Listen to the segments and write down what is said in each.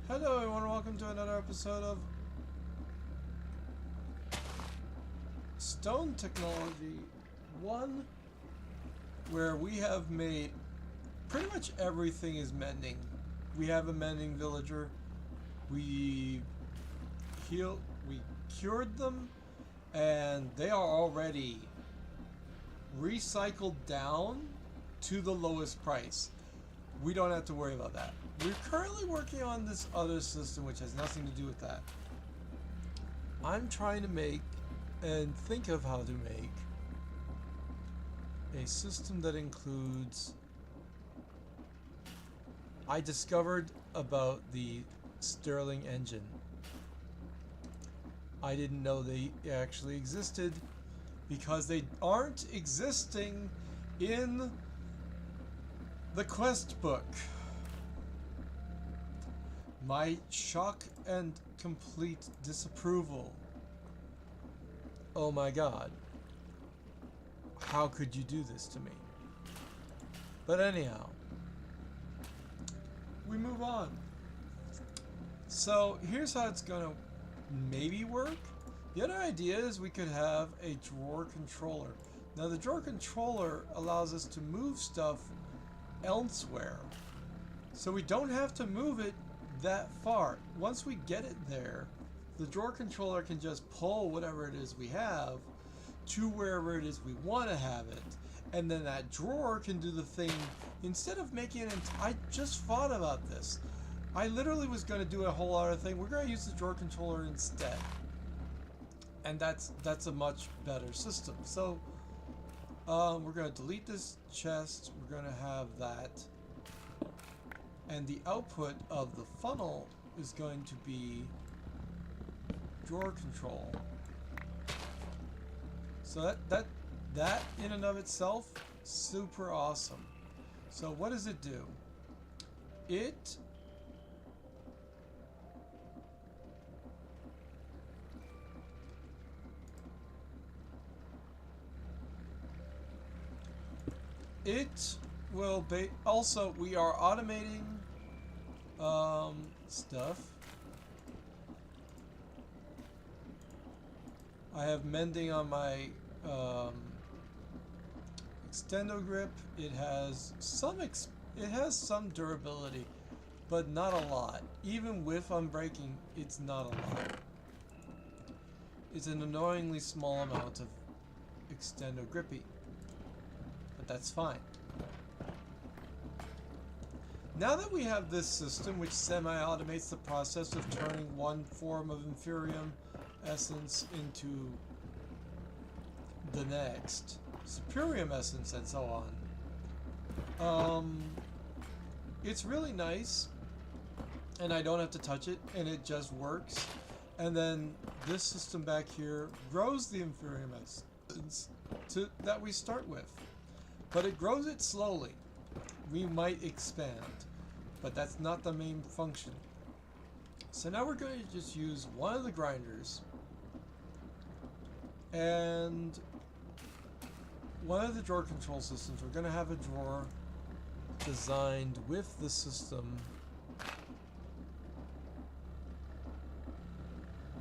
Hello everyone, welcome to another episode of Stone Technology 1, where we have made pretty much everything is mending. We have a mending villager. We cured them, and they are already recycled down to the lowest price. We don't have to worry about that. We're currently working on this other system which has nothing to do with that. I'm trying to make and think of how to make a system that includes... I discovered about the Stirling engine. I didn't know they actually existed because they aren't existing in the quest book. My shock and complete disapproval. Oh my god. How could you do this to me? But anyhow, we move on. So here's how it's gonna maybe work. The other idea is we could have a drawer controller. Now the drawer controller allows us to move stuff elsewhere, so we don't have to move it that far. Once we get it there, the drawer controller can just pull whatever it is we have to wherever it is we want to have it, and then that drawer can do the thing. Instead of making it, I just thought about this. I literally was going to do a whole other thing. We're going to use the drawer controller instead, and that's a much better system. So we're going to delete this chest. We're going to have that, and the output of the funnel is going to be drawer control. So that in and of itself, super awesome. So what does it do? It will be... Also, we are automating stuff. I have mending on my extendo grip. It has some durability, but not a lot. Even with unbreaking, it's not a lot. It's an annoyingly small amount of extendo grippy. That's fine. Now that we have this system which semi-automates the process of turning one form of Inferium essence into the next, Superium essence and so on, it's really nice, and I don't have to touch it, and it just works. And then this system back here grows the Inferium essence that we start with. But it grows it slowly. We might expand, but that's not the main function. So now we're going to just use one of the grinders and one of the drawer control systems. We're going to have a drawer designed with the system,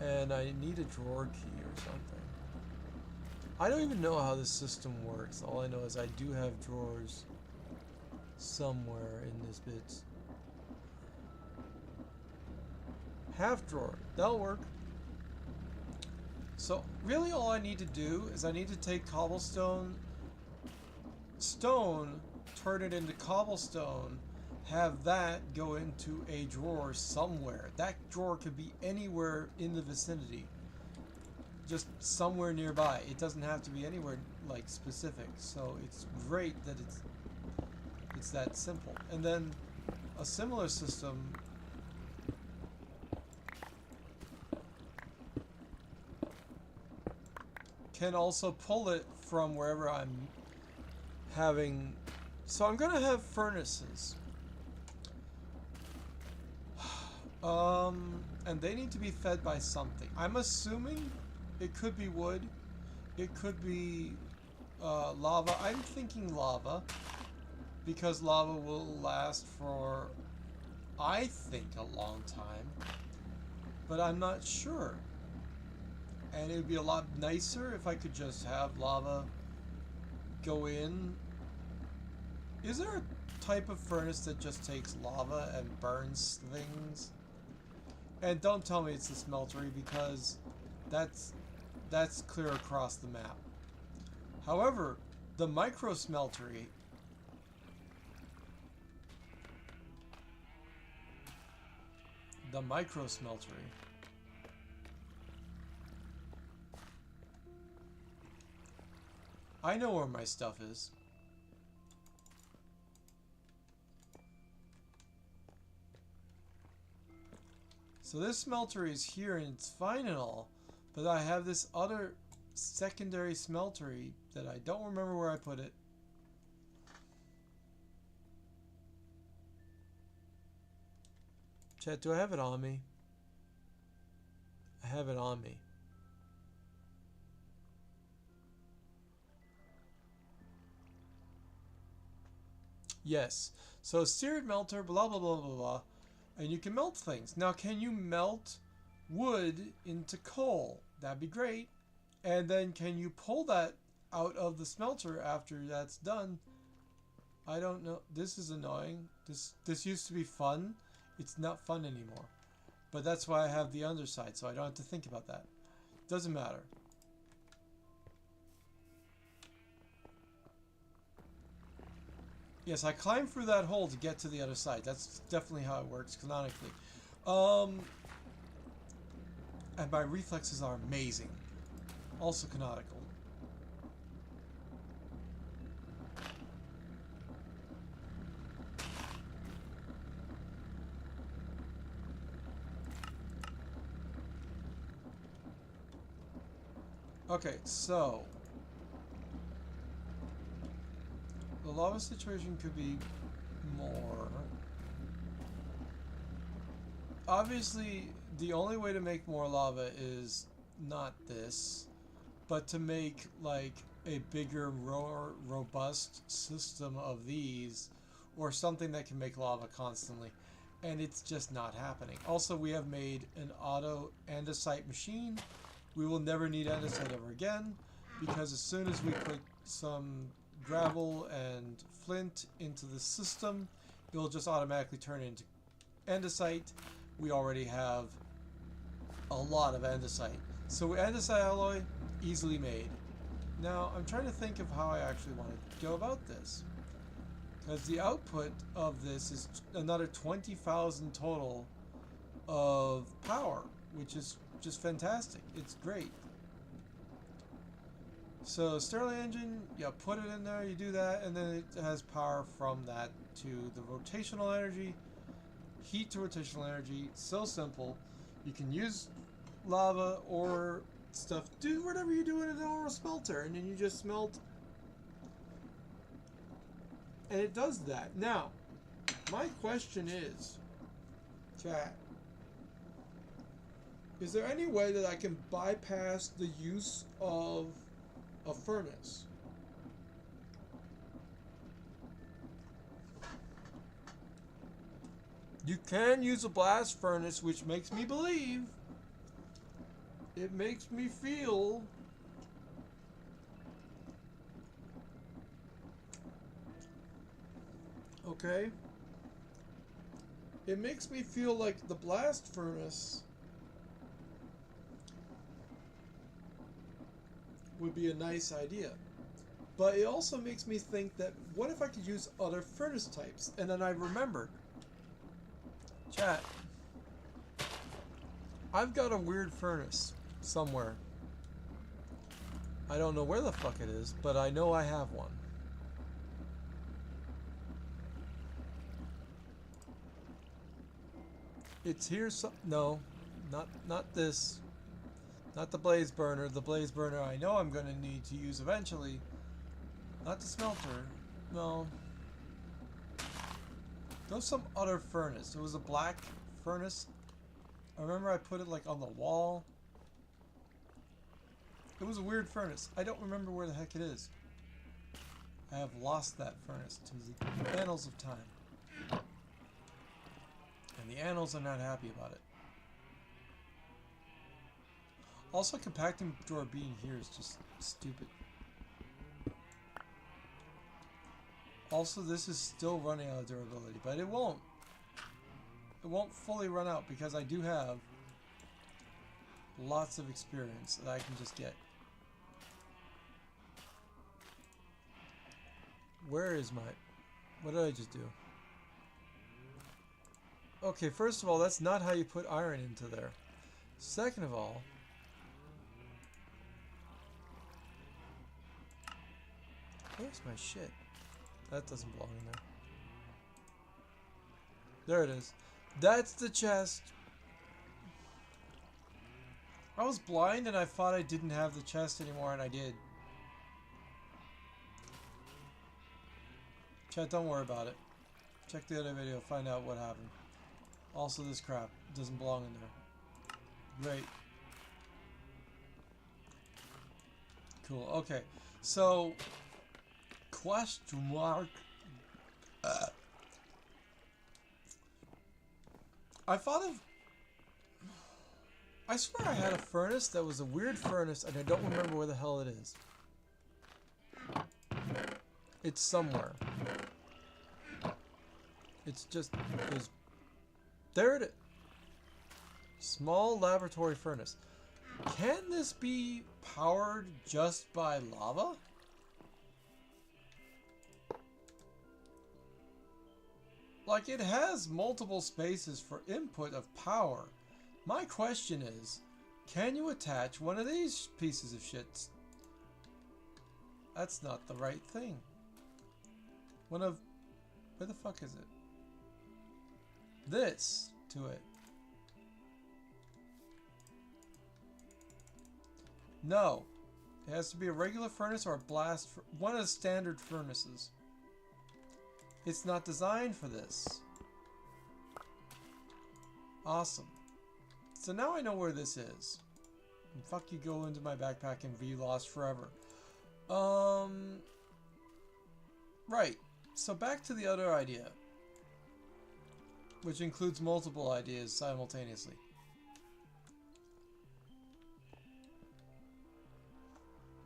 and I need a drawer key or something. I don't even know how this system works. All I know is I do have drawers somewhere in this bit. Half drawer. That'll work. So really all I need to do is I need to take cobblestone, turn it into cobblestone, have that go into a drawer somewhere. That drawer could be anywhere in the vicinity. Just somewhere nearby. It doesn't have to be anywhere like specific. So it's great that it's that simple. And then a similar system can also pull it from wherever I'm having. So I'm gonna have furnaces. And they need to be fed by something. I'm assuming it could be wood, it could be lava. I'm thinking lava because lava will last for, I think, a long time, but I'm not sure. And it would be a lot nicer if I could just have lava go in. Is there a type of furnace that just takes lava and burns things? And don't tell me it's a smeltery, because that's clear across the map. However, the micro smeltery I know where my stuff is. So this smeltery is here and it's fine and all, but I have this other secondary smeltery that I don't remember where I put it. Chat, do I have it on me? I have it on me. Yes. So seared melter, blah blah blah blah blah. And you can melt things. Now, can you melt wood into coal? That'd be great. And then can you pull that out of the smelter after that's done? I don't know. This is annoying. This used to be fun. It's not fun anymore. But that's why I have the underside, so I don't have to think about that. Doesn't matter. Yes, I climbed through that hole to get to the other side. That's definitely how it works canonically. And my reflexes are amazing. Also canonical. Okay, so the lava situation could be more. Obviously, the only way to make more lava is not this, but to make like a bigger, more robust system of these, or something that can make lava constantly. And it's just not happening. Also, we have made an auto andesite machine. We will never need andesite ever again, because as soon as we put some gravel and flint into the system, it will just automatically turn into andesite. We already have a lot of andesite. So andesite alloy, easily made. Now, I'm trying to think of how I actually want to go about this, because the output of this is another 20,000 total of power, which is just fantastic. It's great. So Sterling engine, yeah, put it in there, you do that, and then it has power from that to the rotational energy, heat to rotational energy. So simple. You can use lava or stuff. Do whatever you do in a normal smelter, and then you just smelt, and it does that. Now, my question is, chat, is there any way that I can bypass the use of a furnace? You can use a blast furnace, which makes me believe, it makes me feel, okay, it makes me feel like the blast furnace would be a nice idea. But it also makes me think that, what if I could use other furnace types? And then I remembered, chat, I've got a weird furnace somewhere. I don't know where the fuck it is, but I know I have one. It's here. No, not this. Not the blaze burner. The blaze burner I know I'm going to need to use eventually. Not the smelter. No. There was some other furnace. It was a black furnace. I remember I put it like on the wall. It was a weird furnace. I don't remember where the heck it is. I have lost that furnace to the annals of time. And the annals are not happy about it. Also, compacting drawer being here is just stupid. Also, this is still running out of durability, but it won't. It won't fully run out because I do have lots of experience that I can just get. Where is my... What did I just do? Okay, first of all, that's not how you put iron into there. Second of all... Where's my shit? That doesn't belong in there. There it is. That's the chest. I was blind and I thought I didn't have the chest anymore, and I did. Chat, don't worry about it. Check the other video, find out what happened. Also, this crap doesn't belong in there. Great. Cool, okay. So, question mark. I thought of... I swear I had a furnace that was a weird furnace and I don't remember where the hell it is. It's somewhere. It's just... There it is. Small laboratory furnace. Can this be powered just by lava? Like, it has multiple spaces for input of power. My question is, can you attach one of these pieces of shit? That's not the right thing. One of... Where the fuck is it? This to it. No. It has to be a regular furnace or a blast... One of the standard furnaces. It's not designed for this. Awesome. So now I know where this is. And fuck you, go into my backpack and be lost forever. Right. So back to the other idea. Which includes multiple ideas simultaneously.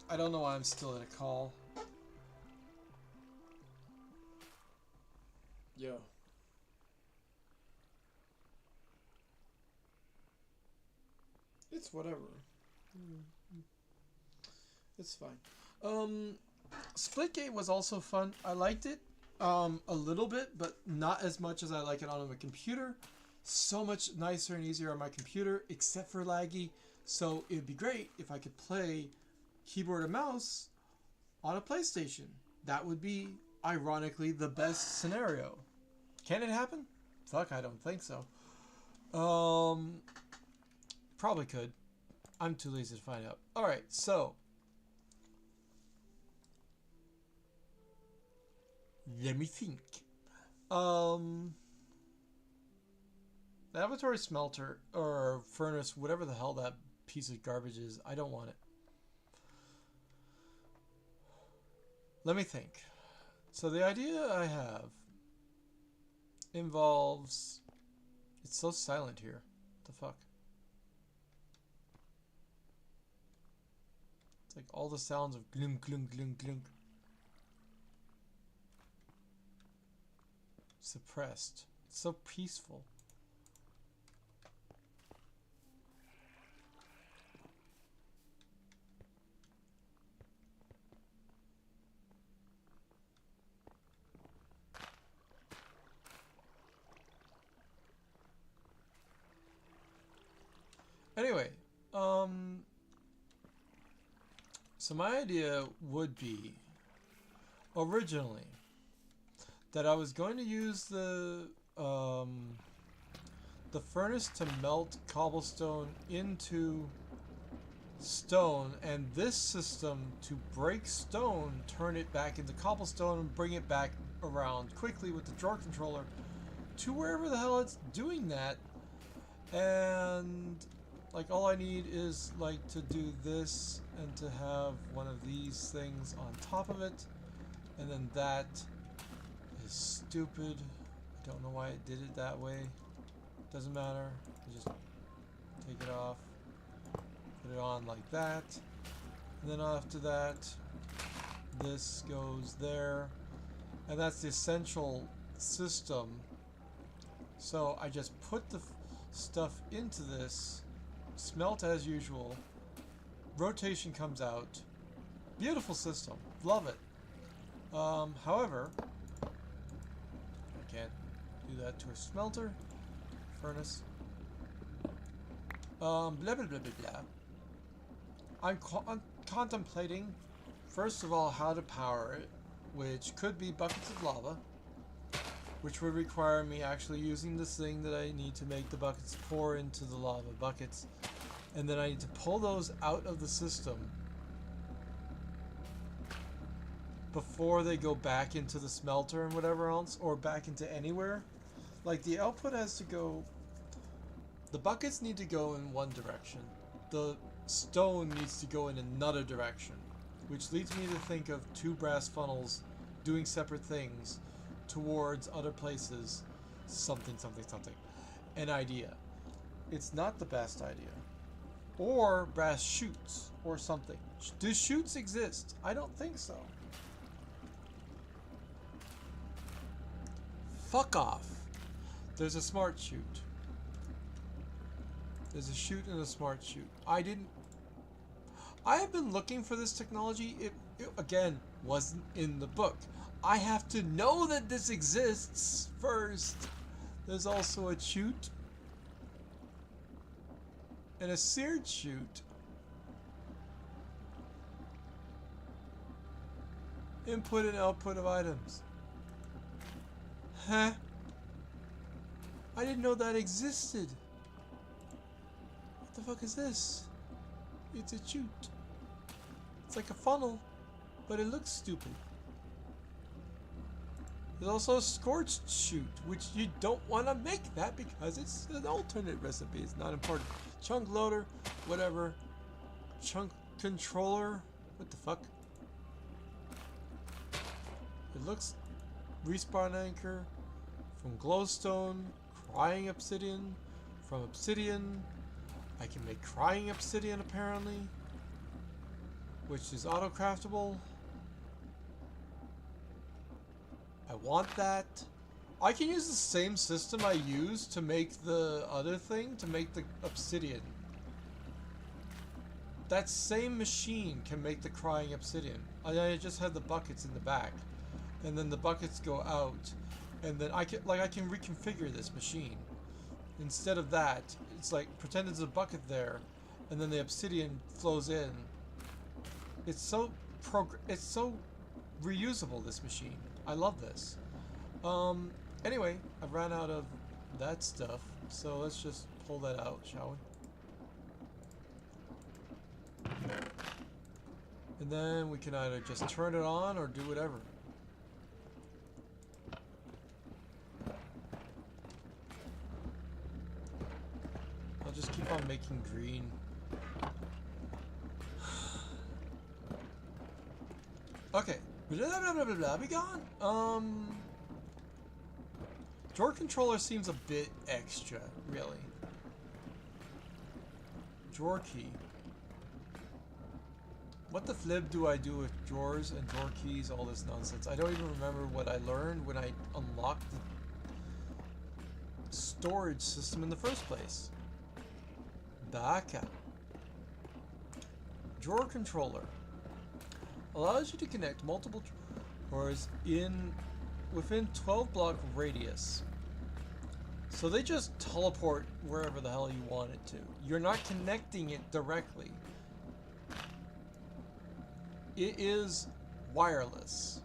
I don't know why I'm still in a call. Yo. It's whatever. It's fine. Splitgate was also fun. I liked it a little bit, but not as much as I like it on my computer. So much nicer and easier on my computer, except for laggy. So it'd be great if I could play keyboard and mouse on a PlayStation. That would be, ironically, the best scenario. Can it happen? Fuck, I don't think so. Probably could. I'm too lazy to find out. Alright, so. Let me think. Laboratory smelter, or furnace, whatever the hell that piece of garbage is, I don't want it. Let me think. So the idea I have involves... It's so silent here. What the fuck? It's like all the sounds of glunk, glunk, glunk, glunk. Suppressed. It's so peaceful. Anyway, so my idea would be originally that I was going to use the furnace to melt cobblestone into stone, and this system to break stone, turn it back into cobblestone, and bring it back around quickly with the drawer controller to wherever the hell it's doing that. And like all I need is like to do this and to have one of these things on top of it, And then that is stupid. I don't know why it did it that way. Doesn't matter. You just take it off. Put it on like that. And then after that, this goes there. And that's the essential system. So I just put the stuff into this, smelt as usual, rotation comes out. Beautiful system. Love it. However, I can't do that to a smelter. Furnace. Blah, blah, blah, blah, blah. I'm contemplating, first of all, how to power it, which could be buckets of lava, which would require me actually using this thing that I need to make the buckets pour into the lava buckets, and then I need to pull those out of the system before they go back into the smelter and whatever else, or back into anywhere. Like, the output has to go, the buckets need to go in one direction, the stone needs to go in another direction, which leads me to think of two brass funnels doing separate things towards other places. Something, something, something. An idea. It's not the best idea. Or brass chutes or something. Do chutes exist? I don't think so. Fuck off. There's a smart chute. There's a chute and a smart chute. I have been looking for this technology. It again wasn't in the book. I have to know that this exists first. There's also a chute and a seared chute. Input and output of items. Huh? I didn't know that existed. What the fuck is this? It's a chute. It's like a funnel, but it looks stupid. There's also a scorched chute, which you don't want to make that because it's an alternate recipe. It's not important. Chunk loader, whatever. Chunk controller, what the fuck? It looks respawn anchor from glowstone, crying obsidian, from obsidian. I can make crying obsidian apparently, which is auto craftable. I want that. I can use the same system I used to make the other thing, to make the obsidian. That same machine can make the crying obsidian. I just had the buckets in the back, and then the buckets go out, and then I can reconfigure this machine. Instead of that, it's like pretend there's a bucket there, and then the obsidian flows in. It's so reusable, this machine. I love this. Anyway, I ran out of that stuff, so let's just pull that out, shall we? And then we can either just turn it on or do whatever. I'll just keep on making green. Okay. Blah, blah, blah, blah, blah, be gone. Drawer controller seems a bit extra, really. Drawer key. What the flip do I do with drawers and drawer keys, all this nonsense? I don't even remember what I learned when I unlocked the storage system in the first place. Baka. Drawer controller. Allows you to connect multiple drawers within 12 block radius. So they just teleport wherever the hell you want it to. You're not connecting it directly. It is wireless.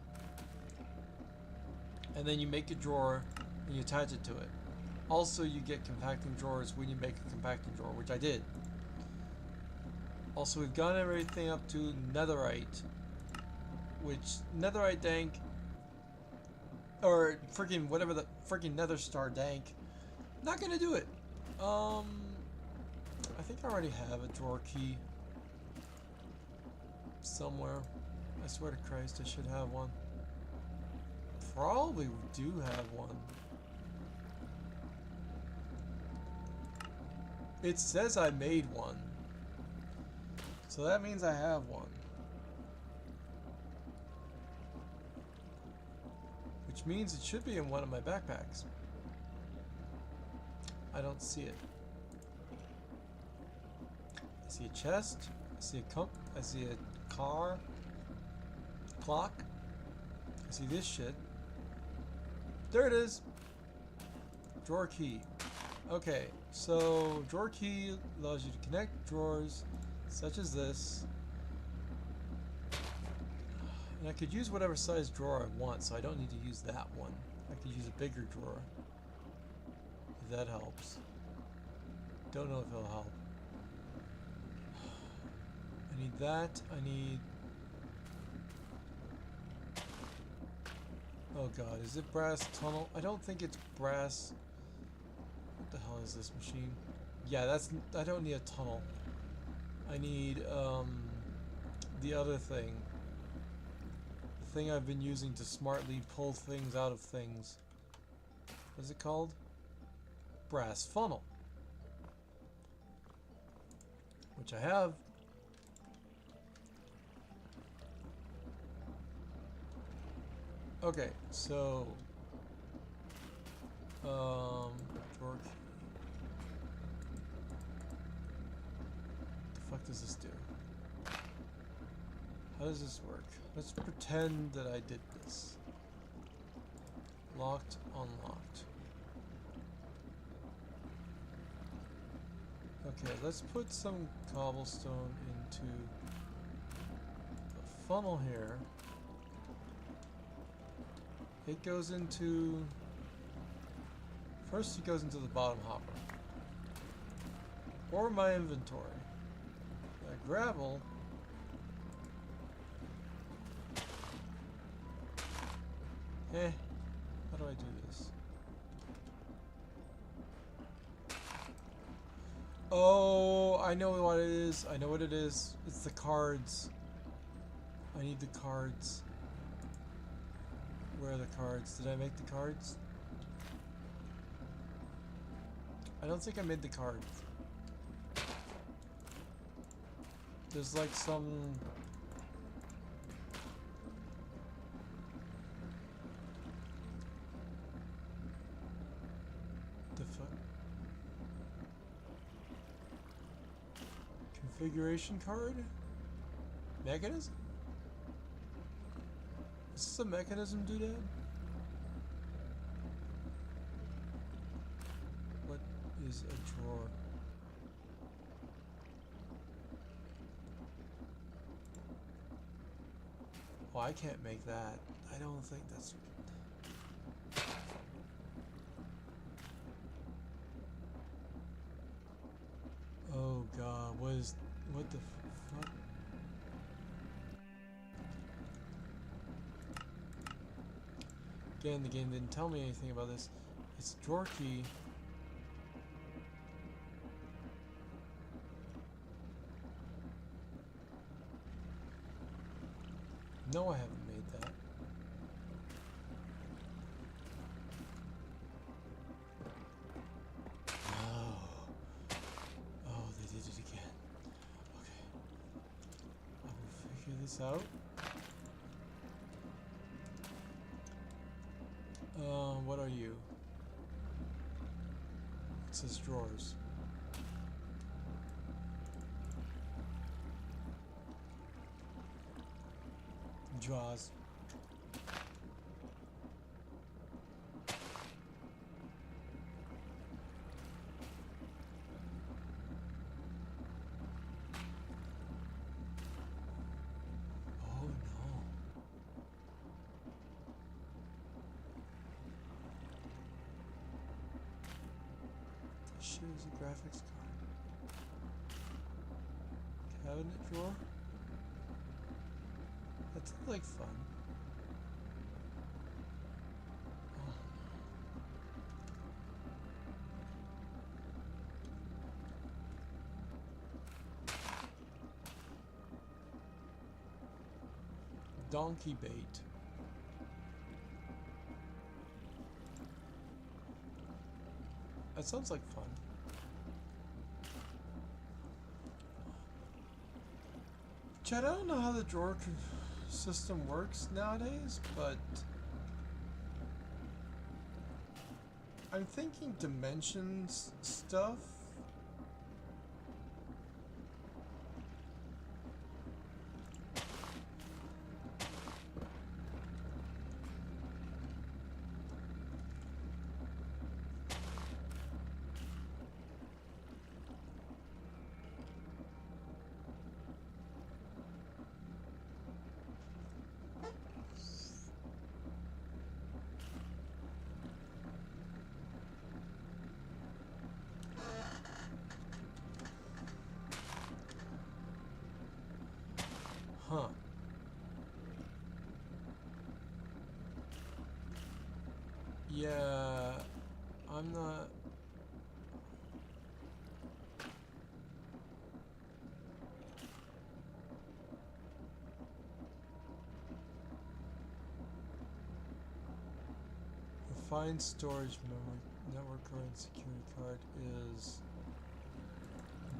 And then you make a drawer and you attach it to it. Also, you get compacting drawers when you make a compacting drawer, which I did. Also, we've got everything up to netherite. Which, netherite dank, or freaking whatever the freaking nether star dank, not gonna do it. I think I already have a drawer key somewhere. I swear to Christ, I should have one. probably do have one. It says I made one. So that means I have one. Which means it should be in one of my backpacks. I don't see it. I see a chest. I see I see a car. Clock. I see this shit. There it is. Drawer key. Okay, so drawer key allows you to connect drawers such as this. And I could use whatever size drawer I want, so I don't need to use that one. I could use a bigger drawer. If that helps. Don't know if it'll help. I need that. I need... Oh god, is it brass tunnel? I don't think it's brass. What the hell is this machine? Yeah, that's... I don't need a tunnel. I need, the other thing. The thing I've been using to smartly pull things out of things. What's it called? Brass funnel. Which I have. Okay, so... drawer key. What the fuck does this do? How does this work? Let's pretend that I did this. Locked, unlocked. Okay, let's put some cobblestone into the funnel here. It goes into... First it goes into the bottom hopper. Or my inventory. Gravel... how do I do this? Oh, I know what it is. I know what it is. It's the cards. I need the cards. Where are the cards? Did I make the cards? I don't think I made the cards. There's like some... The fuck? Configuration card? Mechanism? Is this a mechanism doodad? What is a drawer? Oh, I can't make that. I don't think that's... Oh god, what the fuck? Again, the game didn't tell me anything about this. It's drawer key. No, I haven't made that. Oh, they did it again. Okay. I will figure this out. What are you? It says drawers. Jaws. Oh no. This shit is a graphics card. Cabinet drawer? That sounds like fun. Oh. Donkey bait. sounds like fun. Chad, I don't know how the drawer system works nowadays, but I'm thinking dimensions stuff. Huh. Yeah, I'm not... Refined storage memory, network card, and security card is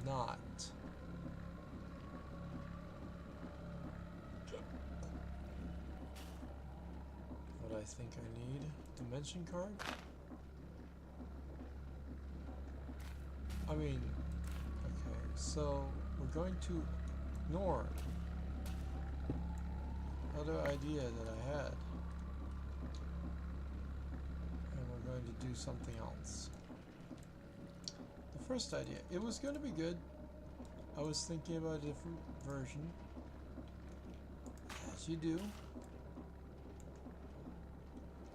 not. What I think I need. Dimension card? I mean, okay, so we're going to ignore other idea that I had. And we're going to do something else. The first idea, it was going to be good. I was thinking about a different version. As you do.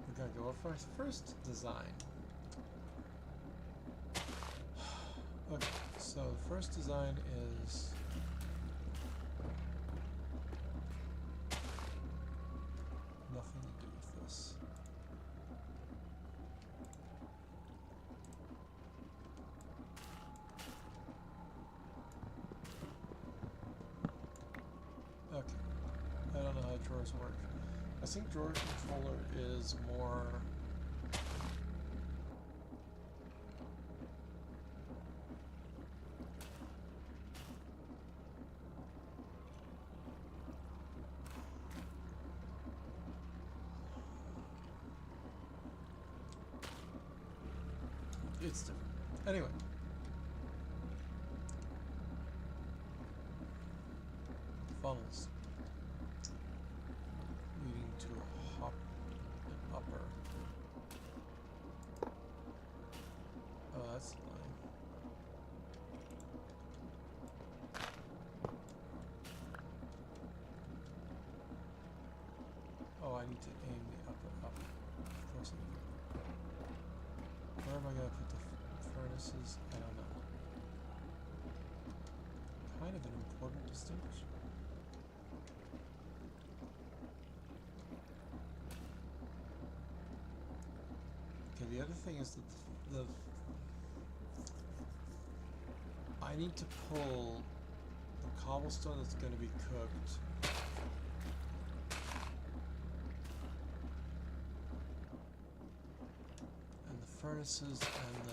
We're going to go with our first design. Okay, so the first design is nothing to do with this. Okay, I don't know how drawers work. I think drawer controller is more... It's different. Anyway. Funnels. Leading to a hop and upper. Oh, that's annoying. Oh, I need to aim the upper up. Of course I do. Where am I going to put the furnaces? I don't know. Kind of an important distinction. Okay, the other thing is that the I need to pull the cobblestone that's going to be cooked. And the furnaces and the...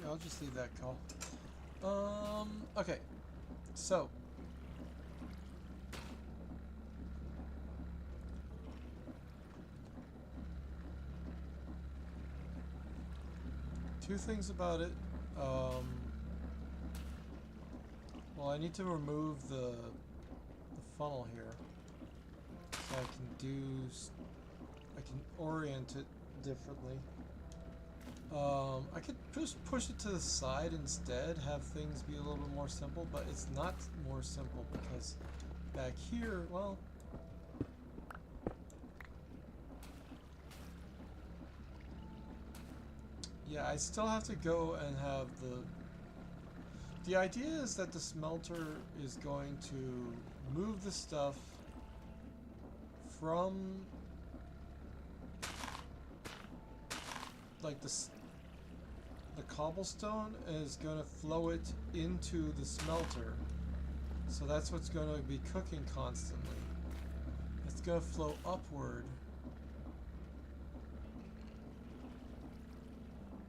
I'll just leave that call. Okay. So. Two things about it. Well, I need to remove the funnel here. So I can orient it differently. I could just push it to the side instead, have things be a little bit more simple, but it's not more simple because back here, well, Yeah, I still have to go and have the... The idea is that the smelter is going to move the stuff from... like the cobblestone is going to flow it into the smelter. So that's what's going to be cooking constantly. It's going to flow upward.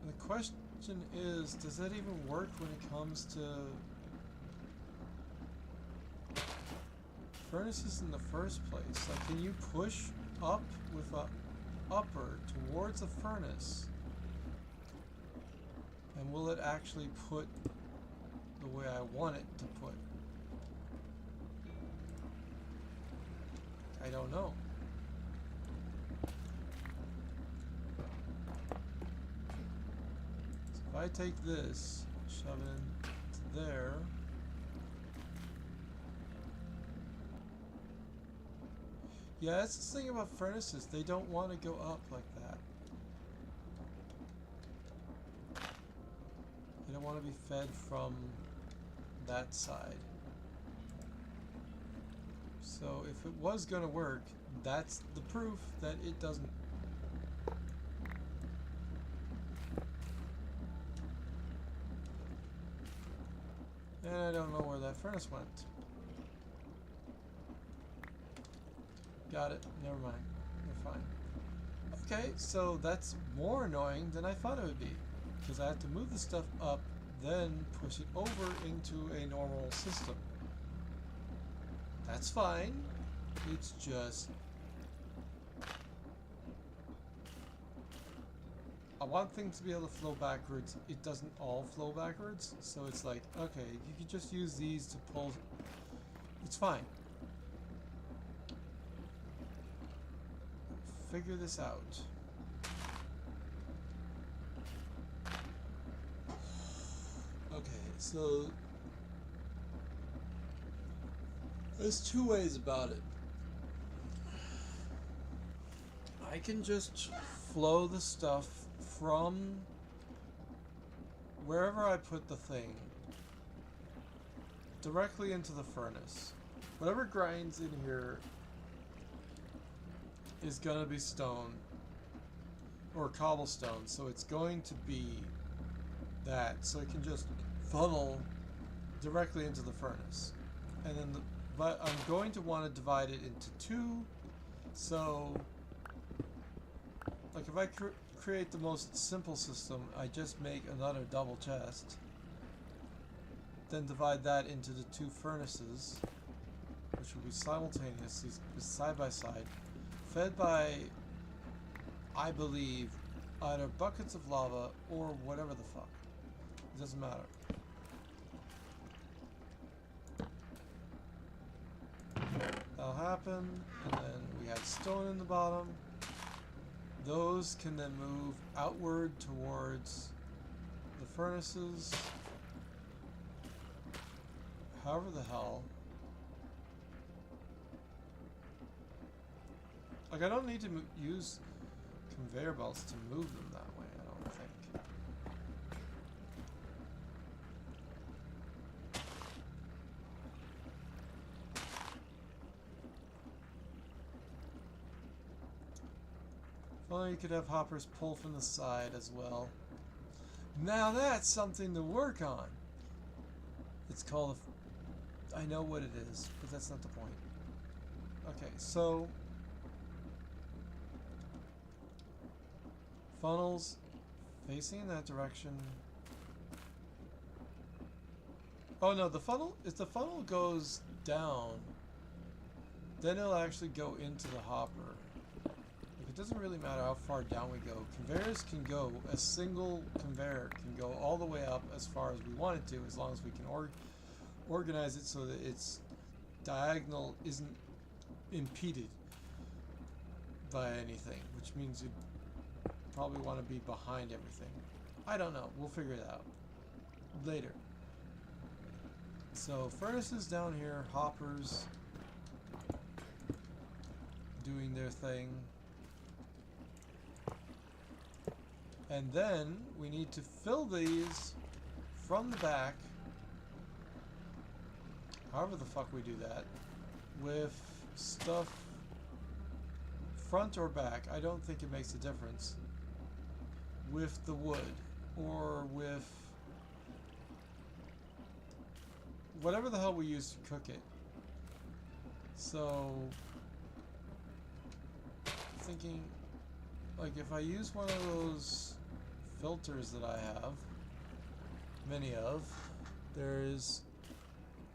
And the question is, does that even work when it comes to furnaces in the first place? Like, can you push up with a upper towards a furnace? And will it actually put the way I want it to put? I don't know. So if I take this, shove it into there. Yeah, that's the thing about furnaces. They don't want to go up like that. They don't want to be fed from that side. So if it was going to work, that's the proof that it doesn't. And I don't know where that furnace went. Got it. Never mind. We're fine. Okay, so that's more annoying than I thought it would be. Because I have to move the stuff up, then push it over into a normal system. That's fine. It's just... I want things to be able to flow backwards. It doesn't all flow backwards. So it's like, okay, you could just use these to pull... It's fine. Figure this out. Okay, so... There's two ways about it. I can just flow the stuff from wherever I put the thing directly into the furnace. Whatever grinds in here is gonna be stone or cobblestone, so it's going to be that. So it can just funnel directly into the furnace, and then but I'm going to want to divide it into two. So like if I create the most simple system, I just make another double chest, then divide that into the two furnaces, which will be simultaneously side by side, fed by, I believe, either buckets of lava or whatever the fuck. It doesn't matter. That'll happen, and then we have stone in the bottom. Those can then move outward towards the furnaces. However the hell. Like, I don't need to use conveyor belts to move them that way, I don't think. Well, you could have hoppers pull from the side as well. Now that's something to work on. It's called a... I know what it is, but that's not the point. Okay, so... funnels facing in that direction. Oh no, the funnel... if the funnel goes down, then it'll actually go into the hopper. It doesn't really matter how far down we go. Conveyors can go, a single conveyor can go all the way up as far as we want it to, as long as we can organize it so that its diagonal isn't impeded by anything, which means you probably want to be behind everything. I don't know. We'll figure it out later. So furnaces down here, hoppers doing their thing. And then we need to fill these from the back, however the fuck we do that, with stuff front or back. I don't think it makes a difference. With the wood or with whatever the hell we use to cook it. So thinking, like, if I use one of those filters that I have many of, there's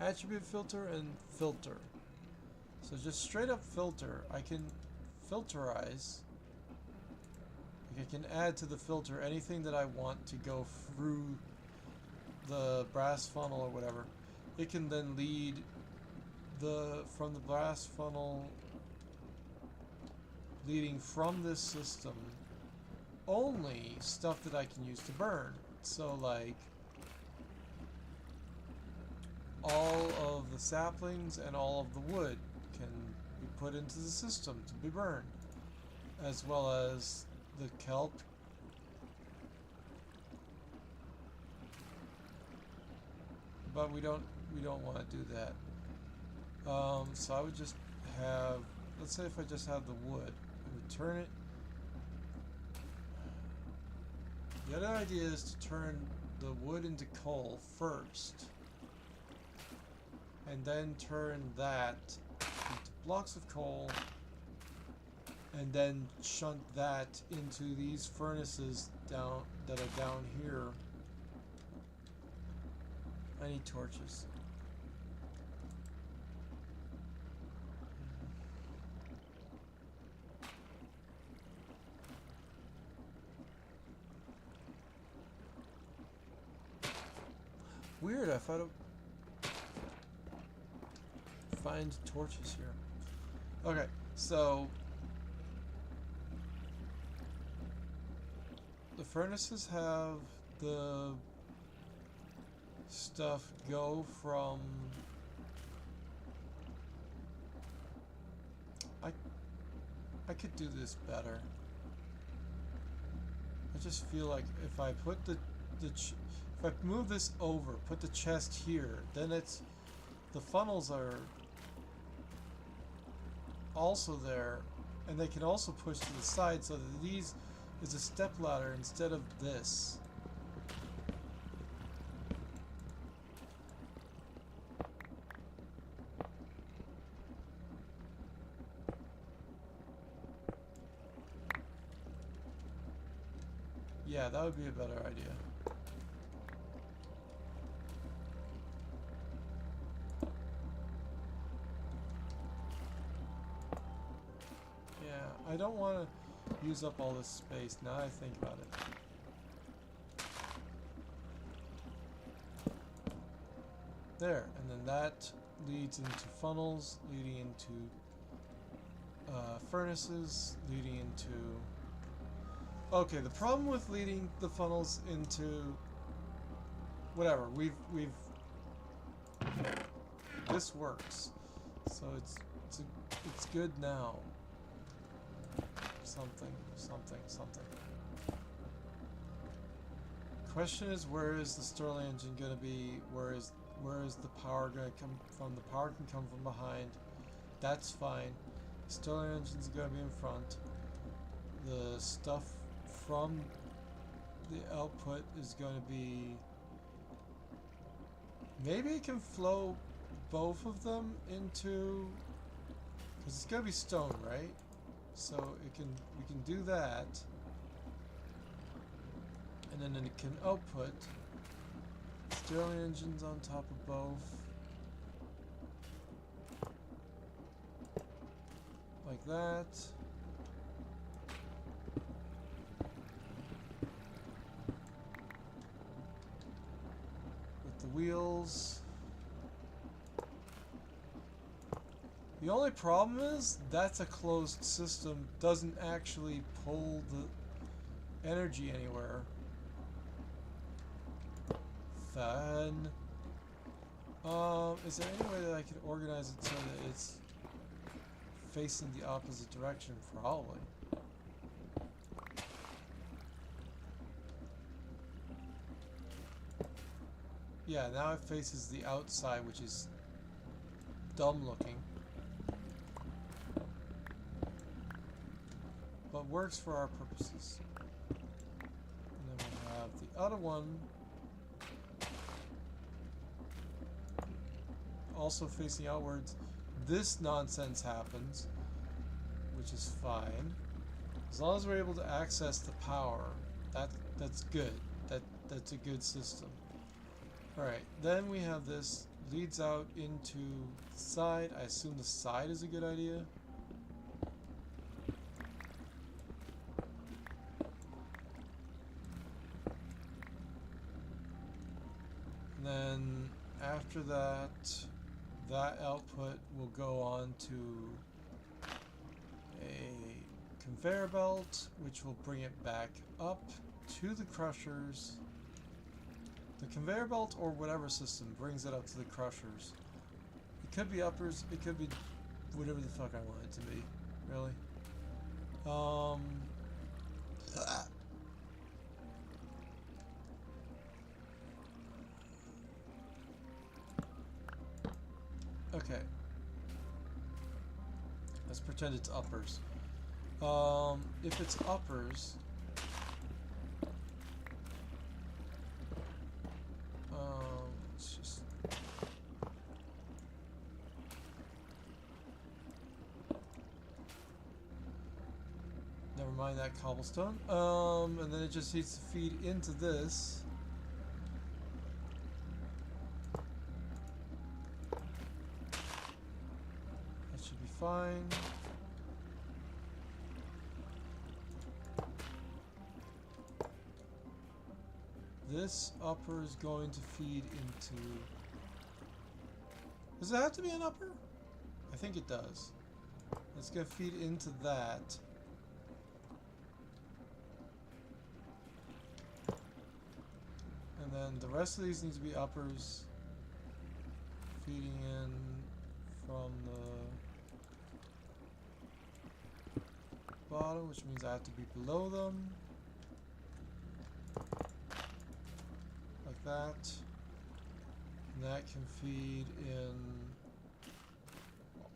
attribute filter and filter. So just straight up filter, I can filterize. Like, I can add to the filter anything that I want to go through the brass funnel or whatever. It can then lead from the brass funnel leading from this system only stuff that I can use to burn. So like all of the saplings and all of the wood can be put into the system to be burned, as well as the kelp. But we don't want to do that. So I would just have, let's say if I just have the wood, I would turn it. The other idea is to turn the wood into coal first, and then turn that into blocks of coal, and then shunt that into these furnaces down that are down here. I need torches. Weird, I thought I'd find torches here. Okay, so the furnaces have the stuff go from... I could do this better. I just feel like if I put if I move this over, put the chest here, then it's... the funnels are also there, and they can also push to the side so that these is a step ladder instead of this. Yeah, that would be a better idea. Yeah, I don't want to use up all this space now that I think about it. There, and then that leads into funnels, leading into furnaces, leading into... Okay, the problem with leading the funnels into... whatever, we've this works. So it's good now. Something. Question is, where is the Stirling engine gonna be? Where is the power gonna come from? The power can come from behind. That's fine. Stirling engine's gonna be in front. The stuff from the output is gonna be... maybe it can flow both of them into... because it's gonna be stone, right? So we can do that, and then it can output Stirling engines on top of both, like that. With the wheels. The only problem is that's a closed system, doesn't actually pull the energy anywhere. Then, is there any way that I could organize it so that it's facing the opposite direction? Probably. Yeah, now it faces the outside, which is dumb looking. But works for our purposes. And then we have the other one also facing outwards. This nonsense happens, which is fine. As long as we're able to access the power, that's good. That's a good system. Alright, then we have this leads out into the side. I assume the side is a good idea. And then after that, that output will go on to a conveyor belt, which will bring it back up to the crushers. The conveyor belt or whatever system brings it up to the crushers. It could be uppers, it could be whatever the fuck I want it to be. Really? Okay. Let's pretend it's uppers. If it's uppers, let's just never mind that cobblestone. And then it just needs to feed into this. That should be fine. This upper is going to feed into... Does it have to be an upper? I think it does. It's going to feed into that. And then the rest of these need to be uppers. Feeding in from the bottom, which means I have to be below them. That, and that can feed in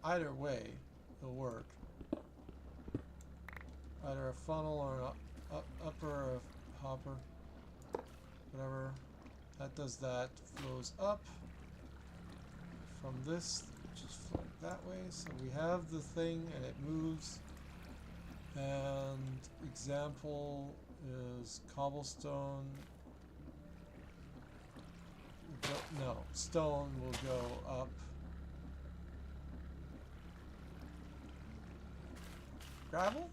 either way. It'll work. Either a funnel or an upper or a hopper, whatever. That does that. Flows up from this, which is flowing that way. So we have the thing and it moves. And example is cobblestone. No, stone will go up. Gravel?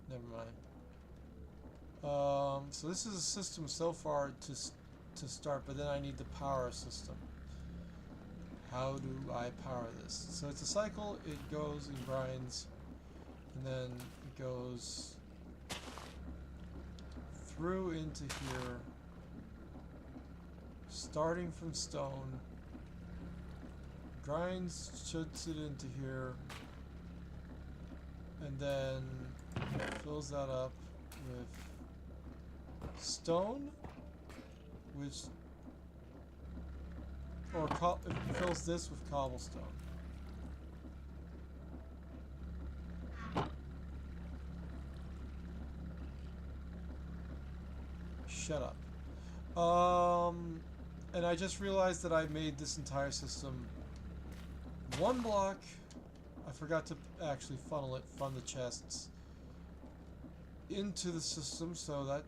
Never mind. So this is a system so far to start, but then I need the power system. How do I power this? So it's a cycle. It goes and grinds, and then it goes through into here. Starting from stone, grinds, shoots it into here, and then fills that up with stone, which, or it fills this with cobblestone. Shut up. And I just realized that I made this entire system one block. I forgot to actually funnel it from the chests into the system, so that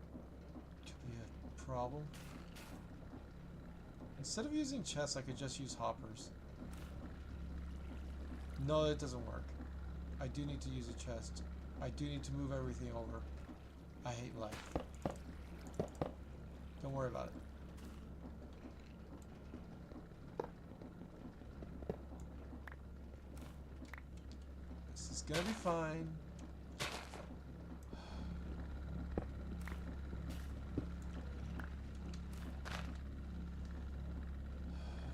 could be a problem. Instead of using chests, I could just use hoppers. No, it doesn't work. I do need to use a chest. I do need to move everything over. I hate life. Don't worry about it. This is gonna be fine.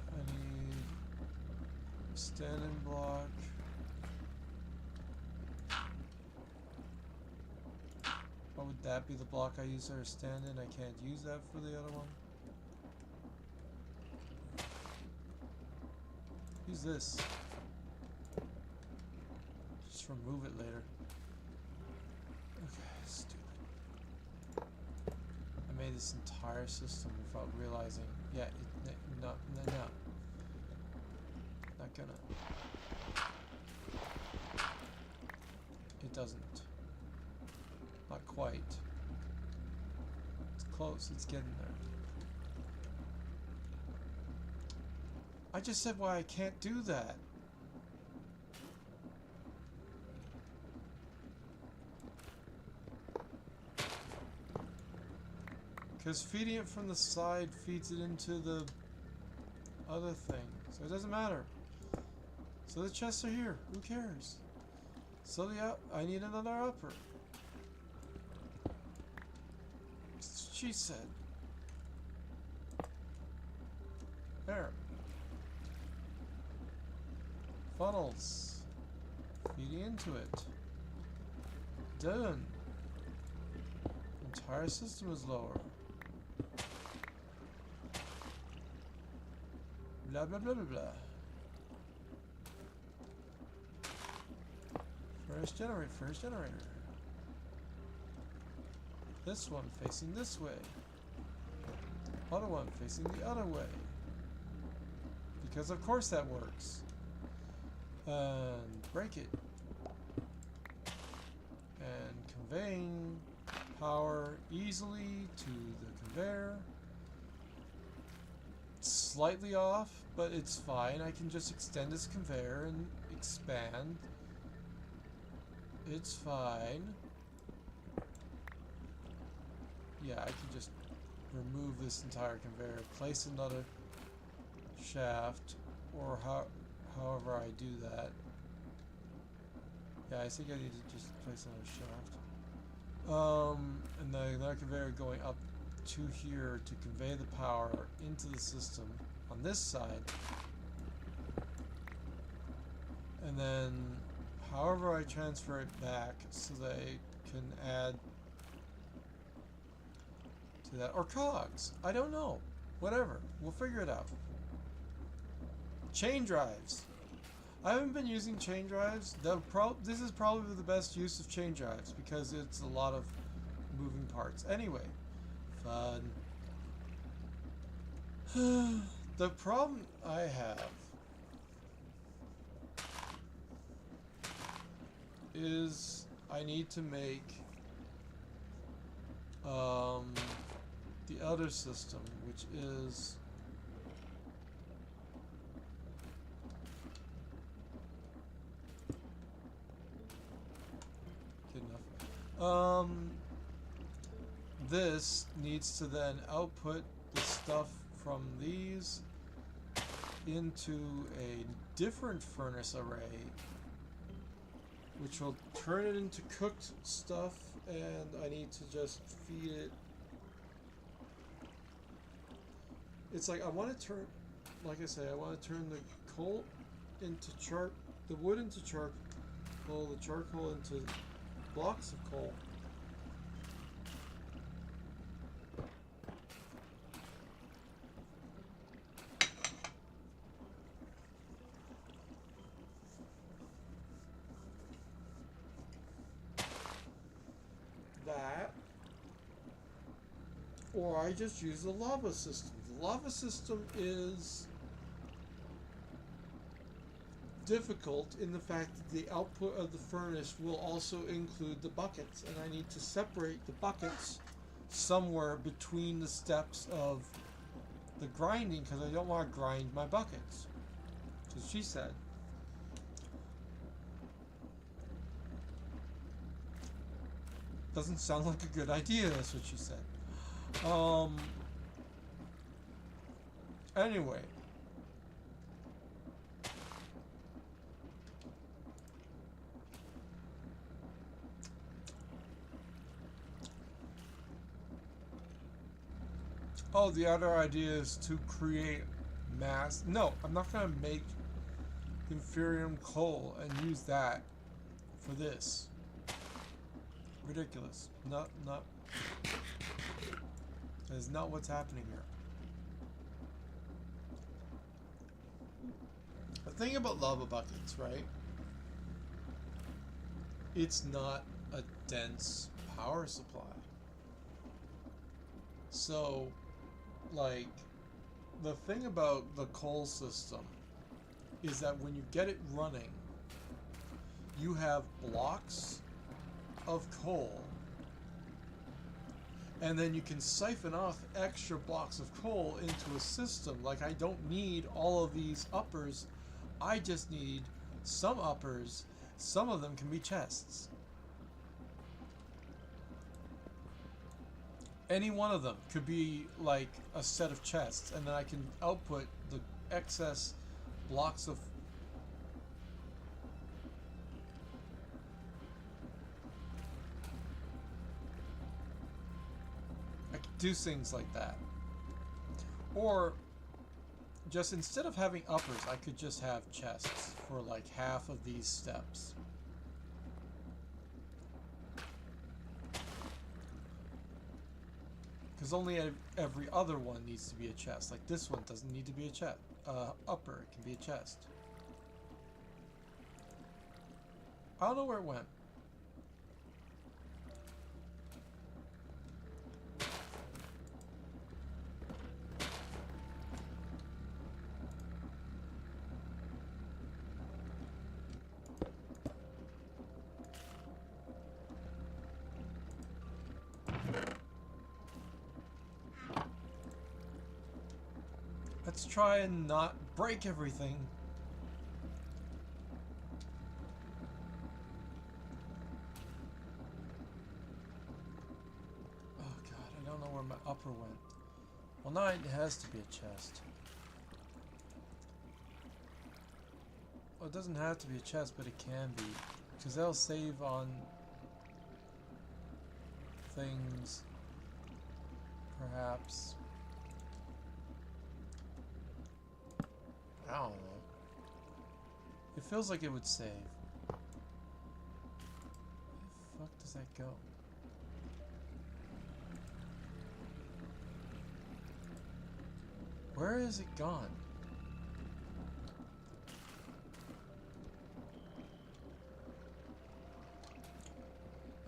I need a standing block. What would that be, the block I use there, stand in? I can't use that for the other one. Use this. Just remove it later. Okay, stupid. I made this entire system without realizing. Yeah, no. Not gonna. It doesn't. Not quite. It's close. It's getting there. I just said why I can't do that. Because feeding it from the side feeds it into the other thing. So it doesn't matter. So the chests are here. Who cares? So I need another upper. That's what she said. There. Funnels. Feeding into it. Done. Entire system is lower. Blah blah blah blah blah. First generator. This one facing this way. Other one facing the other way. Because of course that works. And break it. And conveying power easily to the conveyor. It's slightly off, but it's fine. I can just extend this conveyor and expand. It's fine. Yeah, I can just remove this entire conveyor, place another shaft, or however I do that. Yeah, I think I need to just place another shaft. And then another conveyor going up to here to convey the power into the system on this side. And then however I transfer it back so that I can add to that. Or cogs. I don't know. Whatever. We'll figure it out. Chain drives. I haven't been using chain drives. This is probably the best use of chain drives because it's a lot of moving parts. Anyway. Fun. The problem I have is I need to make the other system, which is good enough. This needs to then output the stuff from these into a different furnace array, which will turn it into cooked stuff, and I need to just feed it. It's like I want to turn, like I say, I want to turn the coal into the wood into charcoal, the charcoal into blocks of coal. That, or I just use the lava system. The lava system is difficult in the fact that the output of the furnace will also include the buckets, and I need to separate the buckets somewhere between the steps of the grinding because I don't want to grind my buckets. So she said. Doesn't sound like a good idea, that's what she said. Anyway. Oh, the other idea is to create mass. No, I'm not going to make inferium coal and use that for this. Ridiculous. Not. That is not what's happening here. thing about lava buckets, right? It's not a dense power supply. So, like, the thing about the coal system is that when you get it running, you have blocks of coal, and then you can siphon off extra blocks of coal into a system. Like, I don't need all of these uppers, I just need some uppers. Some of them can be chests. Any one of them could be like a set of chests, and then I can output the excess blocks of I could do things like that. Or just instead of having uppers, I could just have chests for like half of these steps. Because only every other one needs to be a chest. Like this one doesn't need to be a chest. Upper, it can be a chest. I don't know where it went. Let's try and not break everything. Oh god, I don't know where my upper went. Well, now it has to be a chest. Well, it doesn't have to be a chest, but it can be. Because they'll save on things, perhaps. I don't know. It feels like it would save. Where the fuck does that go? Where is it gone?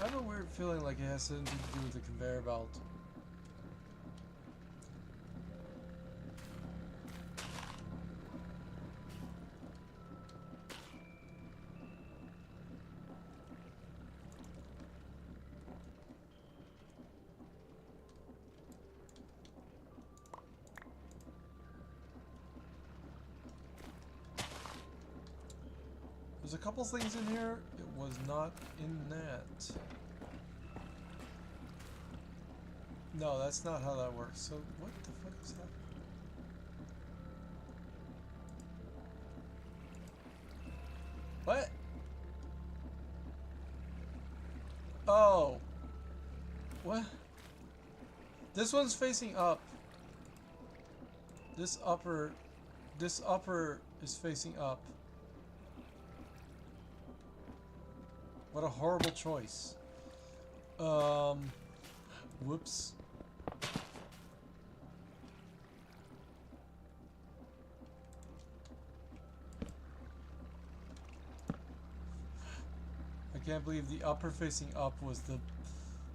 I have a weird feeling like it has something to do with the conveyor belt. There's a couple things in here. It was not in that. No, that's not how that works. So what the fuck is that? What? Oh. What? This one's facing up. This upper is facing up. What a horrible choice. Whoops. I can't believe the upper facing up was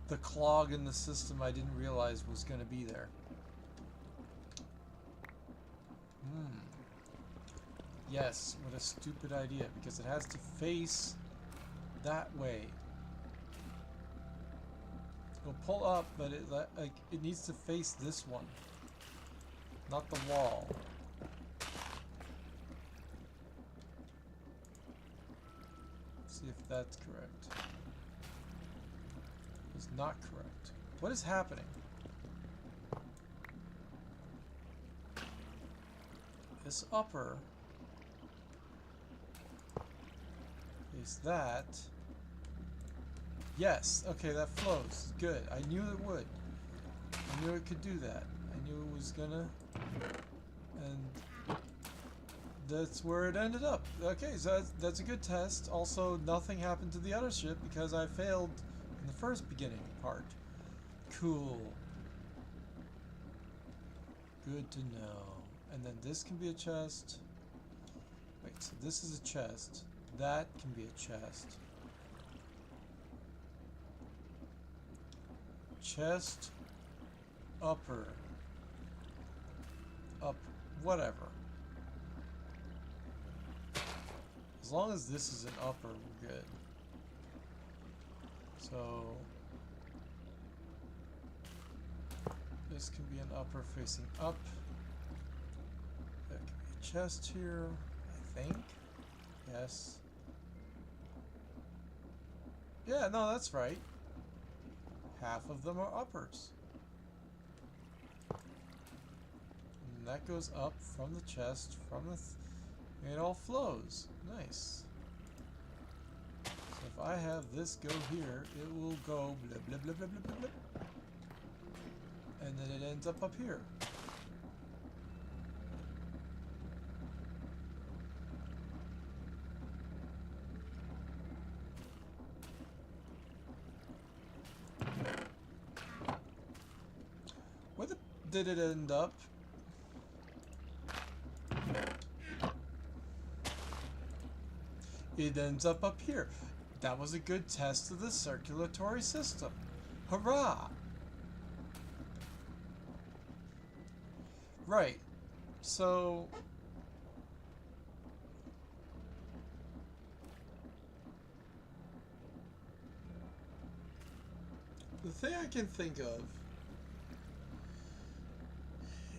the clog in the system I didn't realize was going to be there. Yes, what a stupid idea, because it has to face that way. It'll pull up, but it needs to face this one, not the wall. See if that's correct. It's not correct. What is happening? This upper is that. Yes, okay, that flows. Good. I knew it would. I knew it could do that. I knew it was gonna. And that's where it ended up. Okay, so that's a good test. Also, nothing happened to the other ship because I failed in the first beginning part. Cool. Good to know. And then this can be a chest. Wait. this is a chest. That can be a chest. Chest, upper, up, whatever. As long as this is an upper, we're good. So this can be an upper facing up. There can be a chest here, I think. Yes. Yeah, no, that's right. Half of them are uppers. And that goes up from the chest, from the... it all flows. Nice. So if I have this go here, it will go blah blah blah blah blah blah blah. And then it ends up here. Where did it end up? It ends up here. That was a good test of the circulatory system. Hurrah! Right. So... the thing I can think of,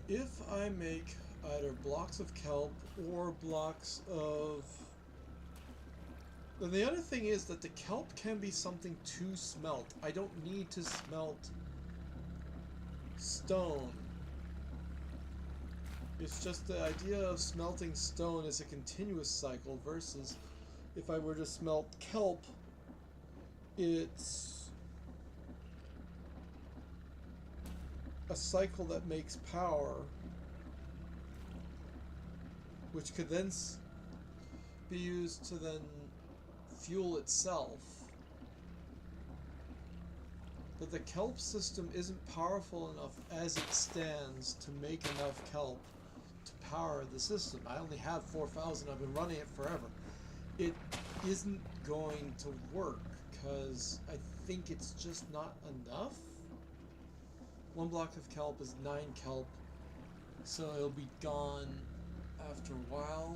if I make either blocks of kelp or blocks of... and the other thing is that the kelp can be something to smelt. I don't need to smelt stone. It's just the idea of smelting stone as a continuous cycle versus if I were to smelt kelp, it's a cycle that makes power, which could then be used to then fuel itself. But the kelp system isn't powerful enough as it stands to make enough kelp to power the system. I only have 4,000. I've been running it forever. It isn't going to work because I think it's just not enough. One block of kelp is 9 kelp, so it'll be gone after a while.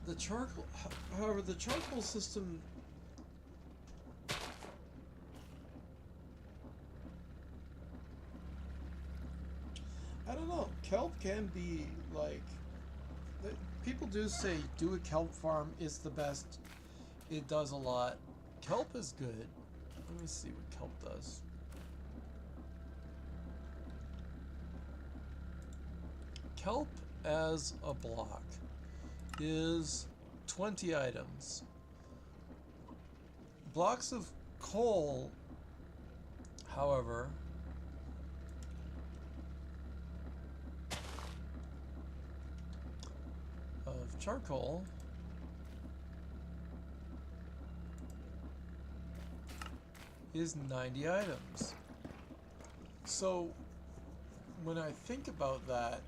The charcoal, however, the charcoal system I don't know. Kelp can be like, people do say do a kelp farm is the best. It does a lot. Kelp is good. Let me see what kelp does. Kelp as a block is 20 items. Blocks of coal, however, of charcoal is 90 items. So when I think about that,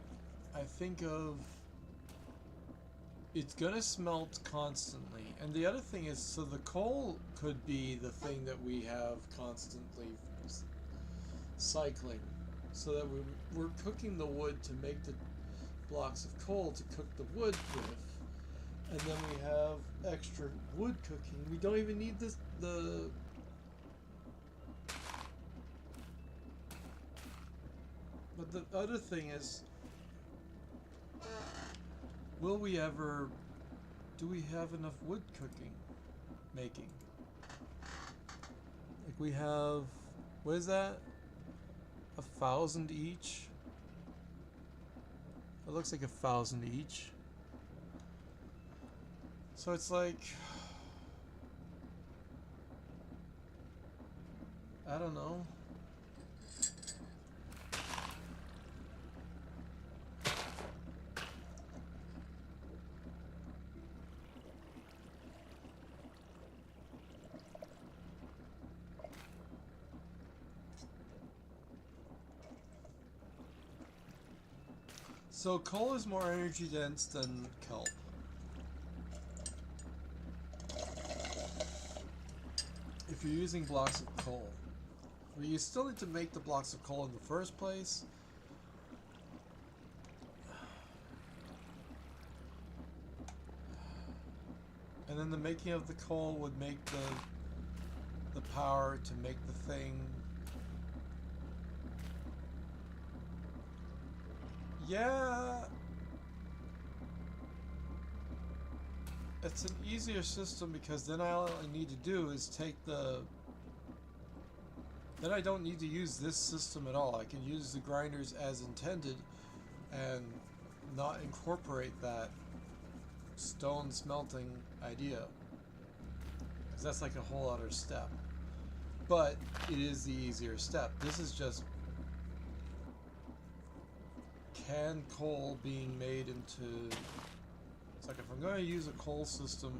I think of it's gonna smelt constantly. And the other thing is, so the coal could be the thing that we have constantly cycling, so that we're cooking the wood to make the blocks of coal to cook the wood with, and then we have extra wood cooking. We don't even need this, but the other thing is, will we ever, do we have enough wood cooking, making? Like we have, what is that? 1,000 each? It looks like 1,000 each. So it's like, I don't know. So coal is more energy dense than kelp. If you're using blocks of coal. But you still need to make the blocks of coal in the first place. And then the making of the coal would make the power to make the thing. Yeah. It's an easier system because then all I need to do is take the... Then I don't need to use this system at all. I can use the grinders as intended and not incorporate that stone smelting idea. Because that's like a whole other step. But it is the easier step. This is just canned coal being made into... It's like if I'm going to use a coal system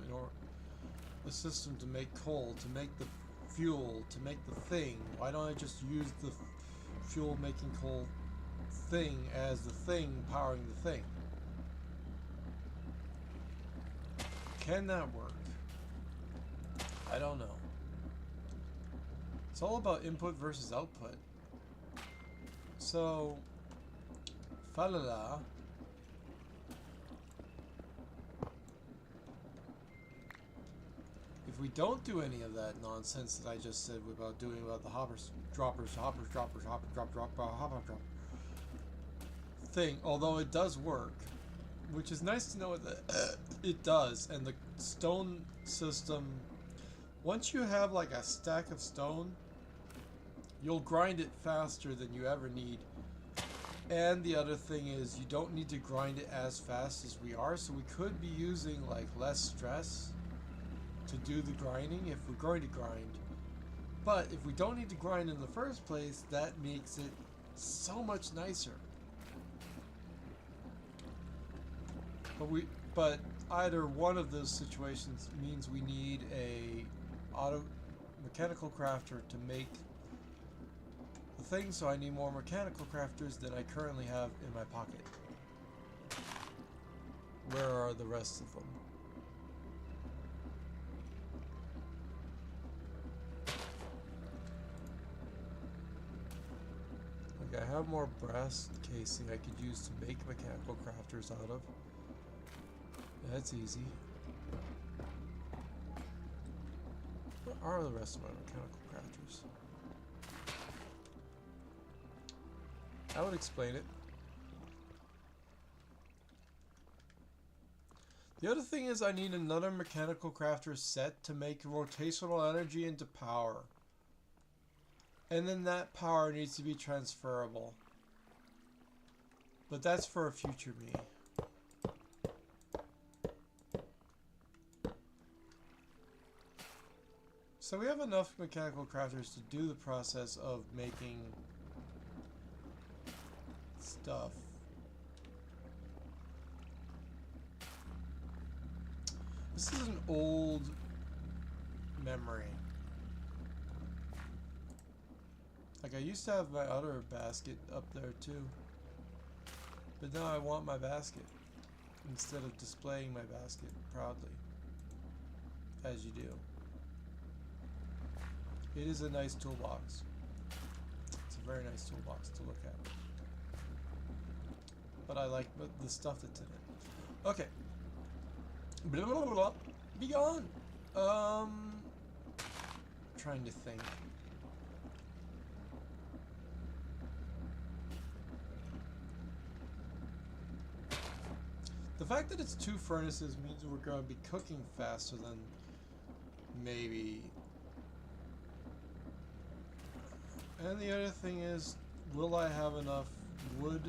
a system to make coal, to make the fuel, to make the thing, why don't I just use the fuel making coal thing as the thing powering the thing? Can that work? I don't know. It's all about input versus output. So, falala. If we don't do any of that nonsense that I just said about doing about the hoppers, droppers, drop thing, although it does work, which is nice to know that it does, and the stone system, once you have like a stack of stone, you'll grind it faster than you ever need. And the other thing is you don't need to grind it as fast as we are, so we could be using like less stress to do the grinding if we're going to grind. But if we don't need to grind in the first place, that makes it so much nicer. But either one of those situations means we need a mechanical crafter to make the thing, so I need more mechanical crafters than I currently have in my pocket. Where are the rest of them? Like, I have more brass casing I could use to make mechanical crafters out of. That's easy. Where are the rest of my mechanical crafters? That would explain it. The other thing is I need another mechanical crafter set to make rotational energy into power. And then that power needs to be transferable. But that's for a future me. So we have enough mechanical crafters to do the process of making stuff. This is an old memory. Like, I used to have my other basket up there too. But now I want my basket instead of displaying my basket proudly, as you do. It is a nice toolbox. It's a very nice toolbox to look at. But I like the stuff that's in it. Okay. Blah, blah, blah, blah. Be gone. Trying to think. The fact that it's 2 furnaces means we're going to be cooking faster than maybe. And the other thing is, will I have enough wood?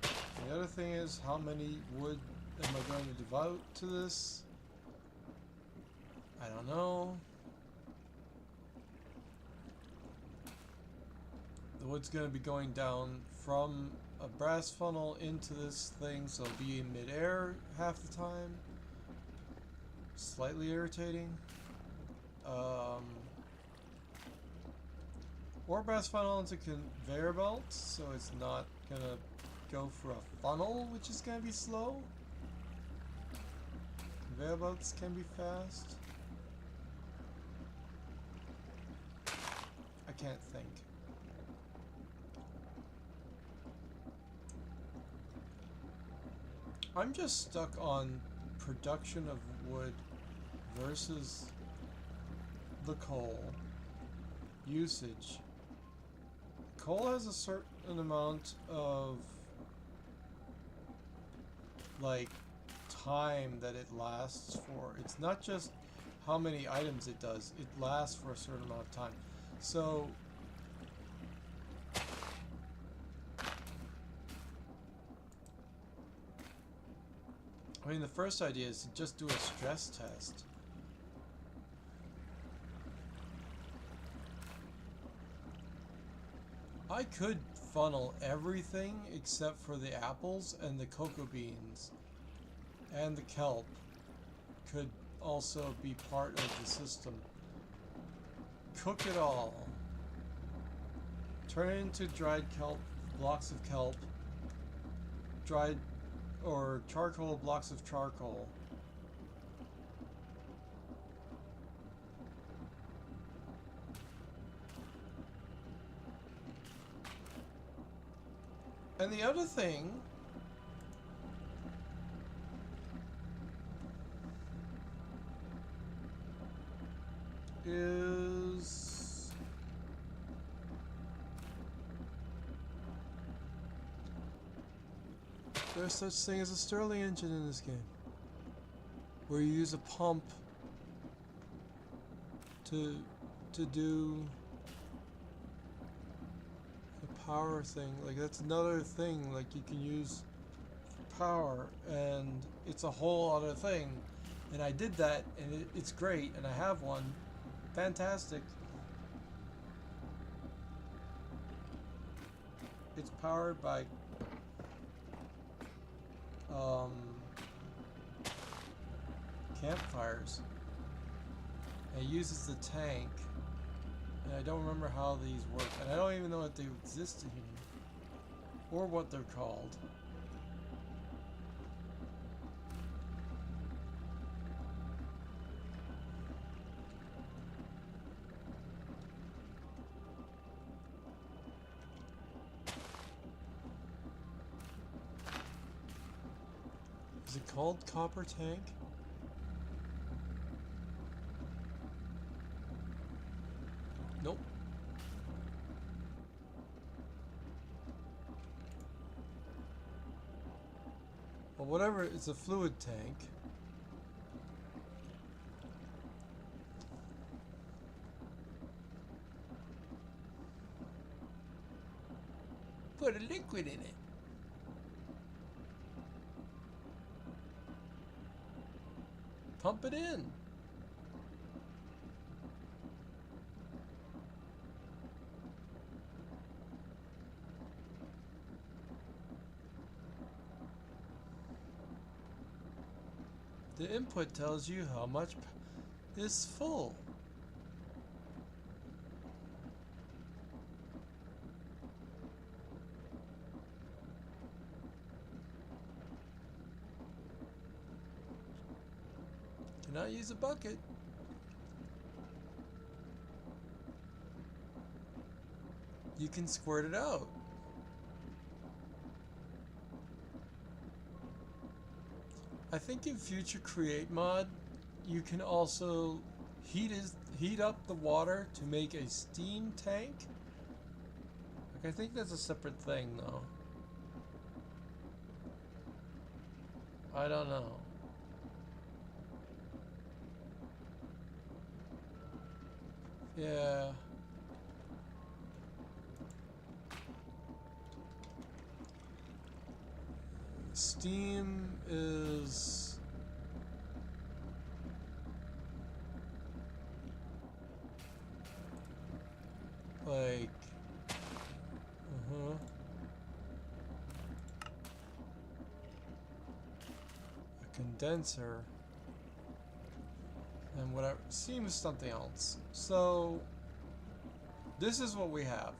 The other thing is, how many wood am I going to devote to this? I don't know. The wood's going to be going down from a brass funnel into this thing, so it'll be in mid-air half the time. Slightly irritating. Or brass funnel into conveyor belts, so it's not gonna go for a funnel, which is gonna be slow. Conveyor belts can be fast. I can't think. I'm just stuck on production of wood versus the coal usage. Coal has a certain amount of like time that it lasts for. It's not just how many items it does, it lasts for a certain amount of time. So I mean, the first idea is to just do a stress test. I could funnel everything except for the apples and the cocoa beans, and the kelp could also be part of the system. Cook it all. Turn it into dried kelp, blocks of kelp, dried or charcoal, blocks of charcoal. And the other thing is there's such thing as a Stirling engine in this game, where you use a pump to do a power thing. Like, that's another thing like you can use for power, and it's a whole other thing. And I did that, and it's great, and I have one. Fantastic. It's powered by campfires. And it uses the tank, and I don't remember how these work, and I don't even know if they exist anymore or what they're called. Is it called copper tank? Nope. Well, whatever, it's a fluid tank. Put a liquid in it. Pump it in. The input tells you how much is full. Cannot use a bucket. You can squirt it out. I think in future Create mod, you can also heat up the water to make a steam tank. Like, I think that's a separate thing though. I don't know. Yeah. Steam is like a condenser, and whatever. Steam is something else. So this is what we have.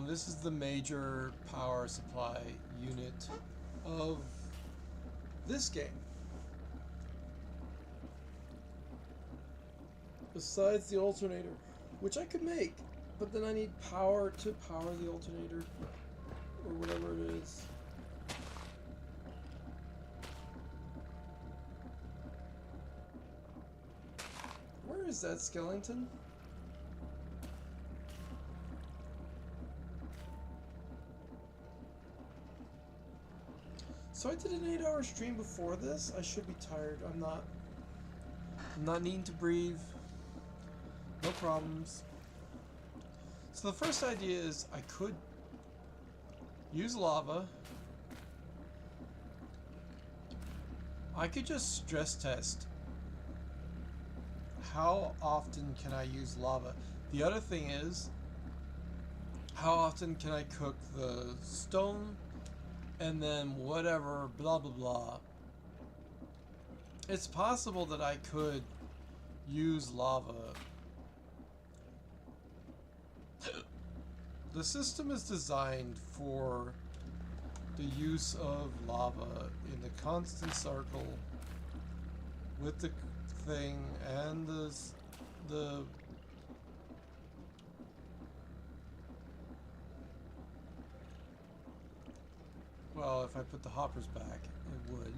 This is the major power supply unit of this game. Besides the alternator, which I could make, but then I need power to power the alternator, or whatever it is. Where is that skeleton? So I did an 8-hour stream before this. I should be tired. I'm not needing to breathe. No problems. So the first idea is I could use lava. I could just stress test how often can I use lava. The other thing is, how often can I cook the stone and then whatever, blah blah blah. It's possible that I could use lava. The system is designed for the use of lava in the constant circle with the thing and the well, if I put the hoppers back, it would.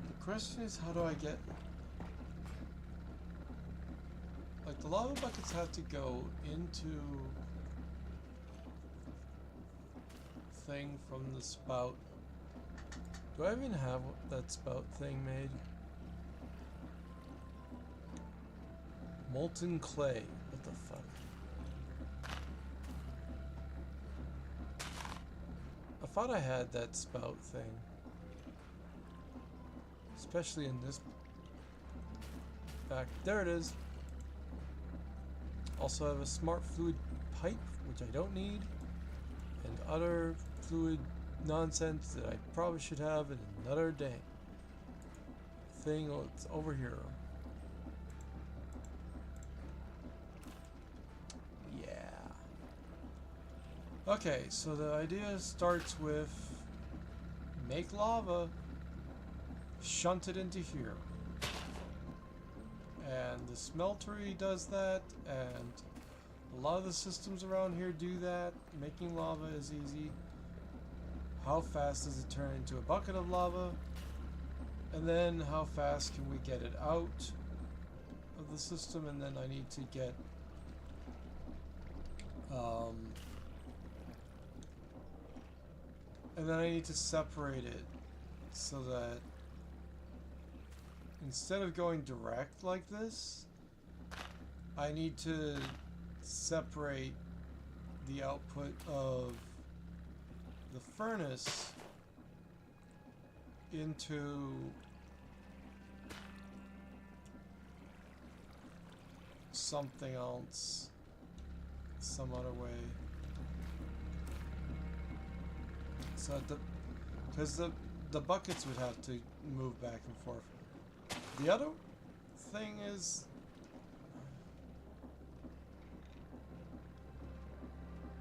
The question is, how do I get... Like, the lava buckets have to go into... thing from the spout. Do I even have that spout thing made? Molten clay. What the fuck? I thought I had that spout thing. Especially in this back. There it is. Also have a smart fluid pipe, which I don't need. And other fluid nonsense that I probably should have in another day. Thing, oh, it's over here. Yeah. Okay, so the idea starts with make lava, shunt it into here. And the smeltery does that, and a lot of the systems around here do that. Making lava is easy. How fast does it turn into a bucket of lava? And then how fast can we get it out of the system? And then I need to get and then I need to separate it so that instead of going direct like this, I need to separate the output of the furnace into something else, some other way. So because the buckets would have to move back and forth. The other thing is,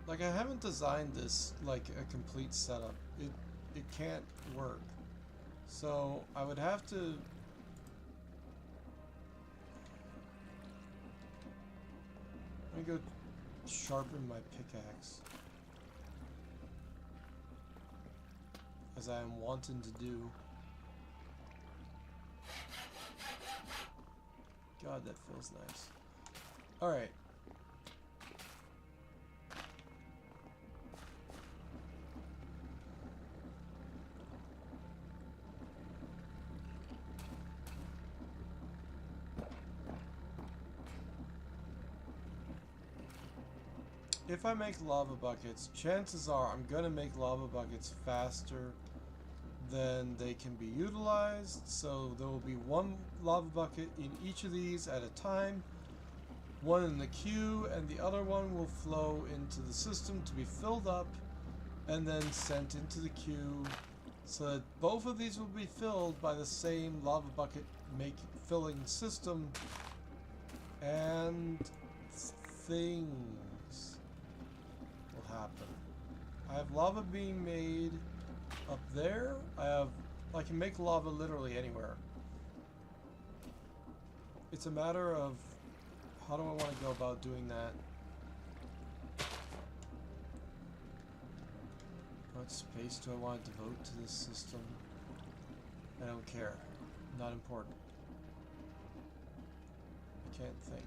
like, I haven't designed this like a complete setup. It can't work. So I would have to let me go sharpen my pickaxe, as I am wanting to do. God, that feels nice. Alright. If I make lava buckets, chances are I'm gonna make lava buckets faster than they can be utilized. So there will be one lava bucket in each of these at a time. one in the queue, and the other one will flow into the system to be filled up and then sent into the queue, so that both of these will be filled by the same lava bucket filling system, and things will happen. I have lava being made up there. I can make lava literally anywhere. It's a matter of how do I want to go about doing that. What space do I want to devote to this system? I don't care. Not important. I can't think.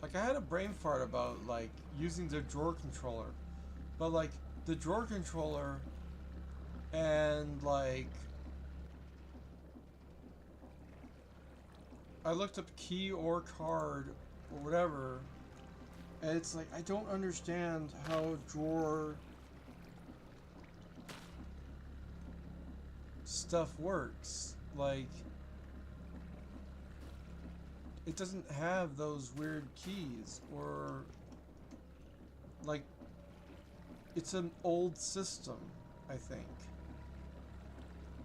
Like, I had a brain fart about, like, using the drawer controller. But, like, the drawer controller and, like, I looked up key or card or whatever, and it's like, I don't understand how drawer stuff works. Like, it doesn't have those weird keys, or like, it's an old system, I think,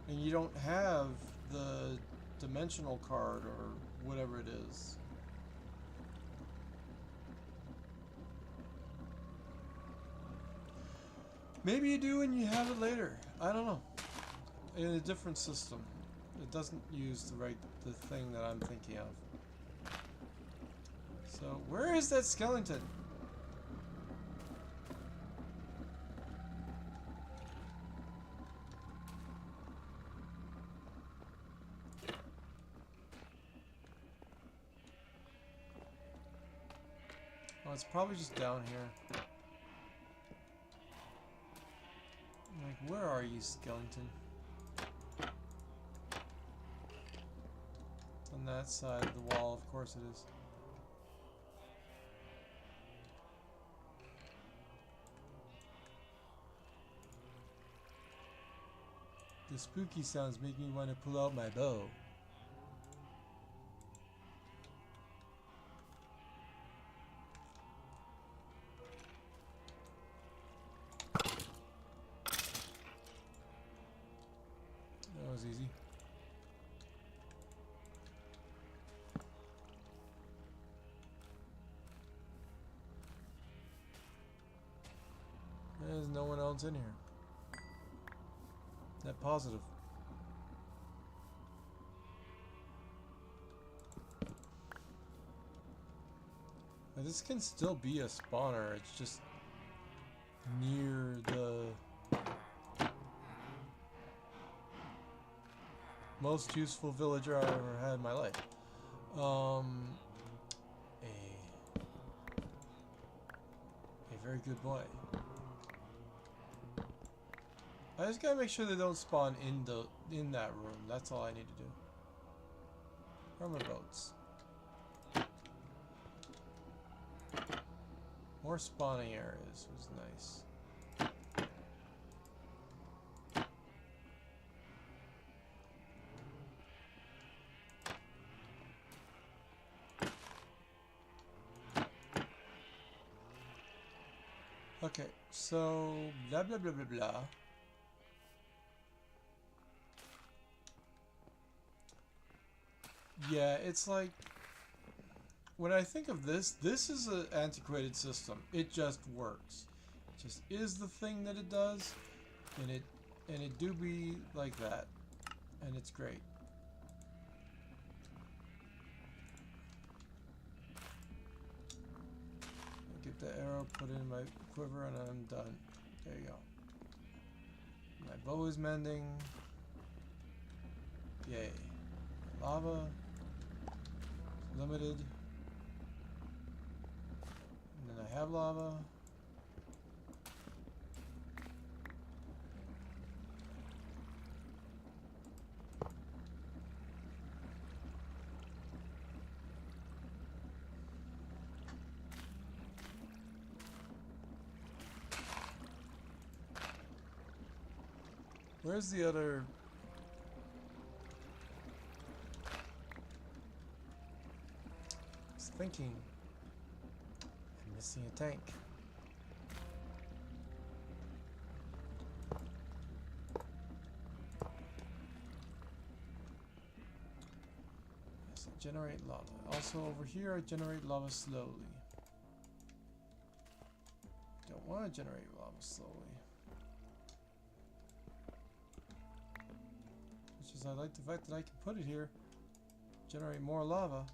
and you don't have the dimensional card or whatever it is. Maybe you do and you have it later. I don't know. In a different system. It doesn't use the thing that I'm thinking of. So, where is that skeleton? Oh, it's probably just down here. Like, where are you, skeleton? On that side of the wall, of course it is. The spooky sounds make me want to pull out my bow. That was easy. There's no one else in here. Net positive. Now this can still be a spawner, it's just near the most useful villager I've ever had in my life. A very good boy. I just gotta make sure they don't spawn in that room. That's all I need to do. Where are my boats? More spawning areas was nice. Okay, so blah blah blah blah blah. Yeah, it's like, when I think of this is an antiquated system. It just works. It just is the thing that it does, and it do be like that, and it's great. I'll get the arrow, put it in my quiver, and I'm done. There you go. My bow is mending. Yay. Lava. Limited. And then I have lava. Where's the other thinking. I'm missing a tank. Yes, I generate lava. Also over here, I generate lava slowly. Don't want to generate lava slowly. Which is, I like the fact that I can put it here, generate more lava.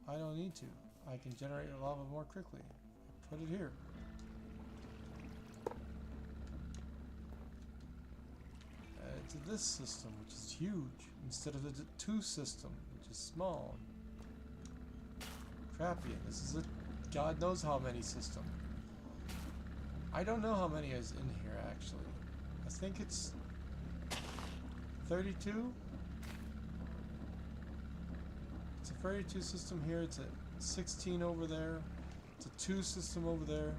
I don't need to. I can generate lava more quickly. Put it here. Add it to this system, which is huge, instead of the 2 system, which is small. Crappy, and this is a God knows how many system. I don't know how many is in here, actually. I think it's 32? It's a 32 system here, it's a 16 over there, it's a 2 system over there.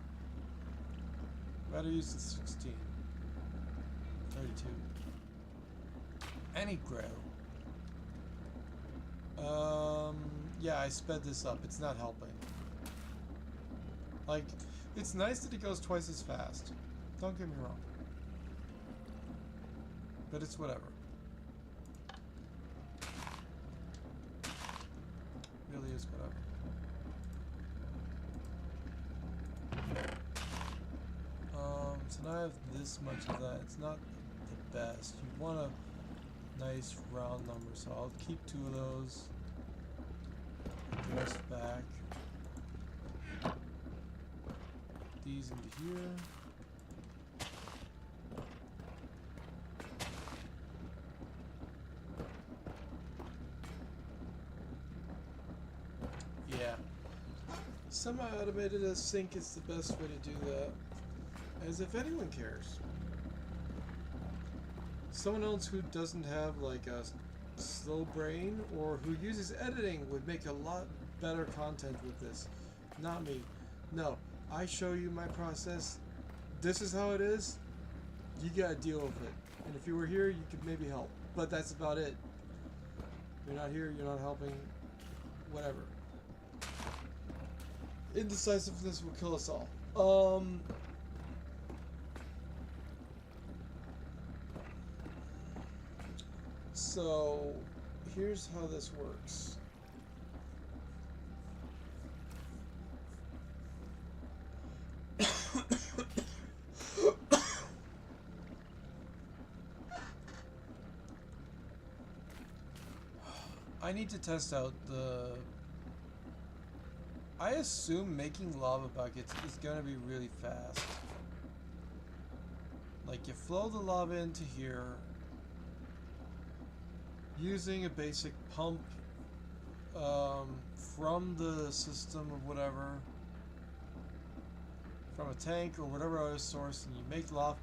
Better use the 16. 32. Any grow. Yeah, I sped this up. It's not helping. Like, it's nice that it goes twice as fast. Don't get me wrong. But it's whatever. Really is whatever. So now I have this much of that. It's not the best. You want a nice round number, so I'll keep 2 of those. Put the rest back. These into here. Yeah. Semi-automated as sync is the best way to do that. As if anyone cares. Someone else who doesn't have like a slow brain or who uses editing would make a lot better content with this. Not me. No. I show you my process. This is how it is. You gotta deal with it. And if you were here, you could maybe help. But that's about it. You're not here, you're not helping. Whatever. Indecisiveness will kill us all. So, here's how this works. I need to test out the... I assume making lava buckets is going to be really fast. Like, you flow the lava into here using a basic pump from the system or whatever, from a tank or whatever other source, and you make lava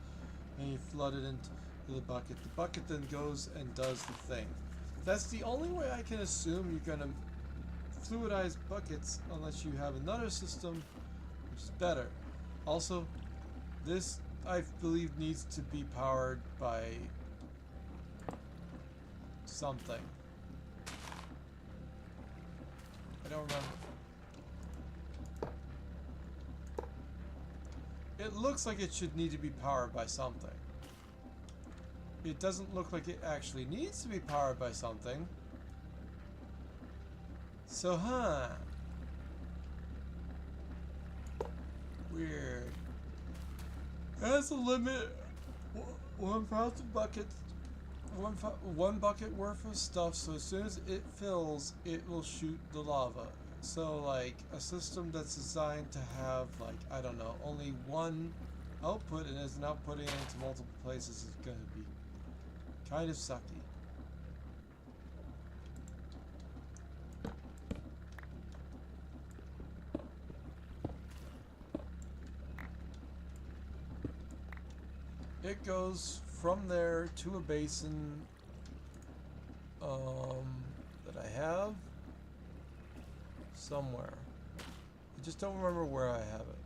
and you flood it into the bucket. The bucket then goes and does the thing. That's the only way I can assume you're going to fluidize buckets unless you have another system which is better. Also, this I believe needs to be powered by something. I don't remember. It looks like it should need to be powered by something. It doesn't look like it actually needs to be powered by something. So, weird. It has a limit. 1,000 buckets. One bucket worth of stuff, so as soon as it fills, it will shoot the lava. So, like, a system that's designed to have, like, I don't know, only one output and isn't outputting it into multiple places is going to be kind of sucky. It goes from there to a basin that I have somewhere. I just don't remember where I have it.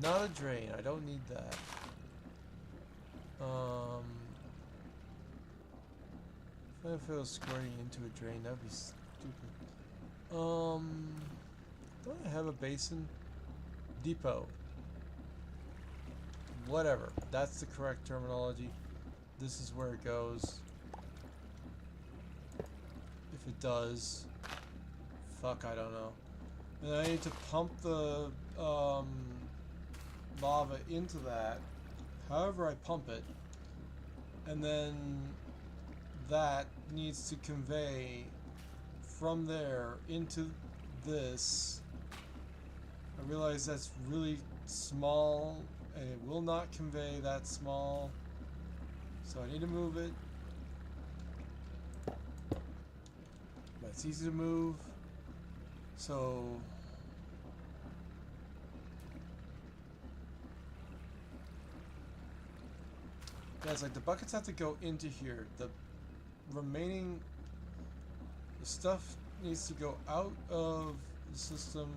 Not a drain. I don't need that. If it was squirting into a drain, that'd be stupid. Do I have a basin? Depot. Whatever. That's the correct terminology. This is where it goes. If it does. Fuck, I don't know. And I need to pump the lava into that. However I pump it. And then that needs to convey from there into this. I realize that's really small and it will not convey that small. So I need to move it. But it's easy to move. So guys, like the buckets have to go into here. The remaining stuff needs to go out of the system.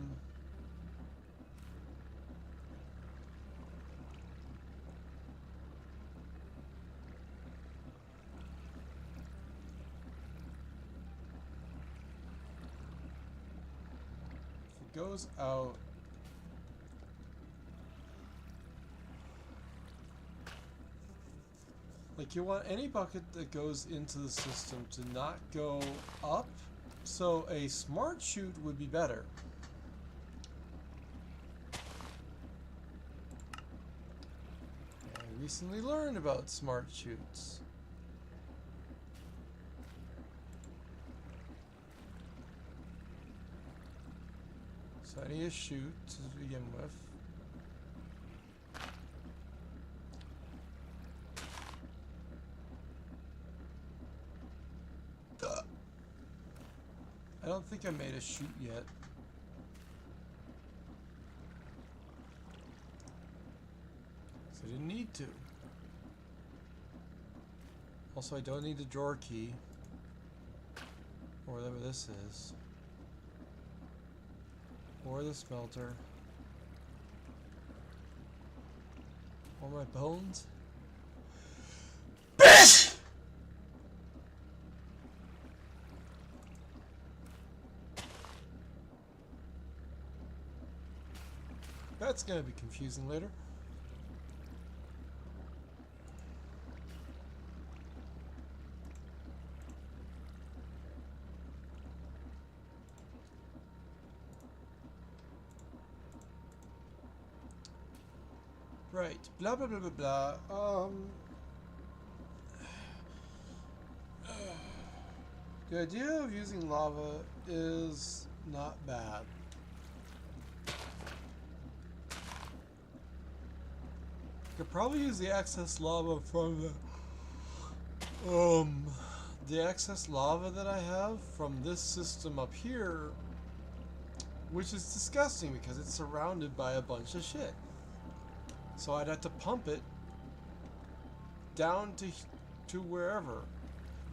If it goes out, like you want any bucket that goes into the system to not go up, so a smart chute would be better. I recently learned about smart chutes. So I need a chute to begin with. I don't think I made a chute yet. So I didn't need to. Also, I don't need the drawer key. Or whatever this is. Or the smelter. Or my bones. BITCH! That's gonna be confusing later. Right, blah blah blah blah blah. The idea of using lava is not bad. Could probably use the excess lava from the excess lava that I have from this system up here, which is disgusting because it's surrounded by a bunch of shit. So I'd have to pump it down to wherever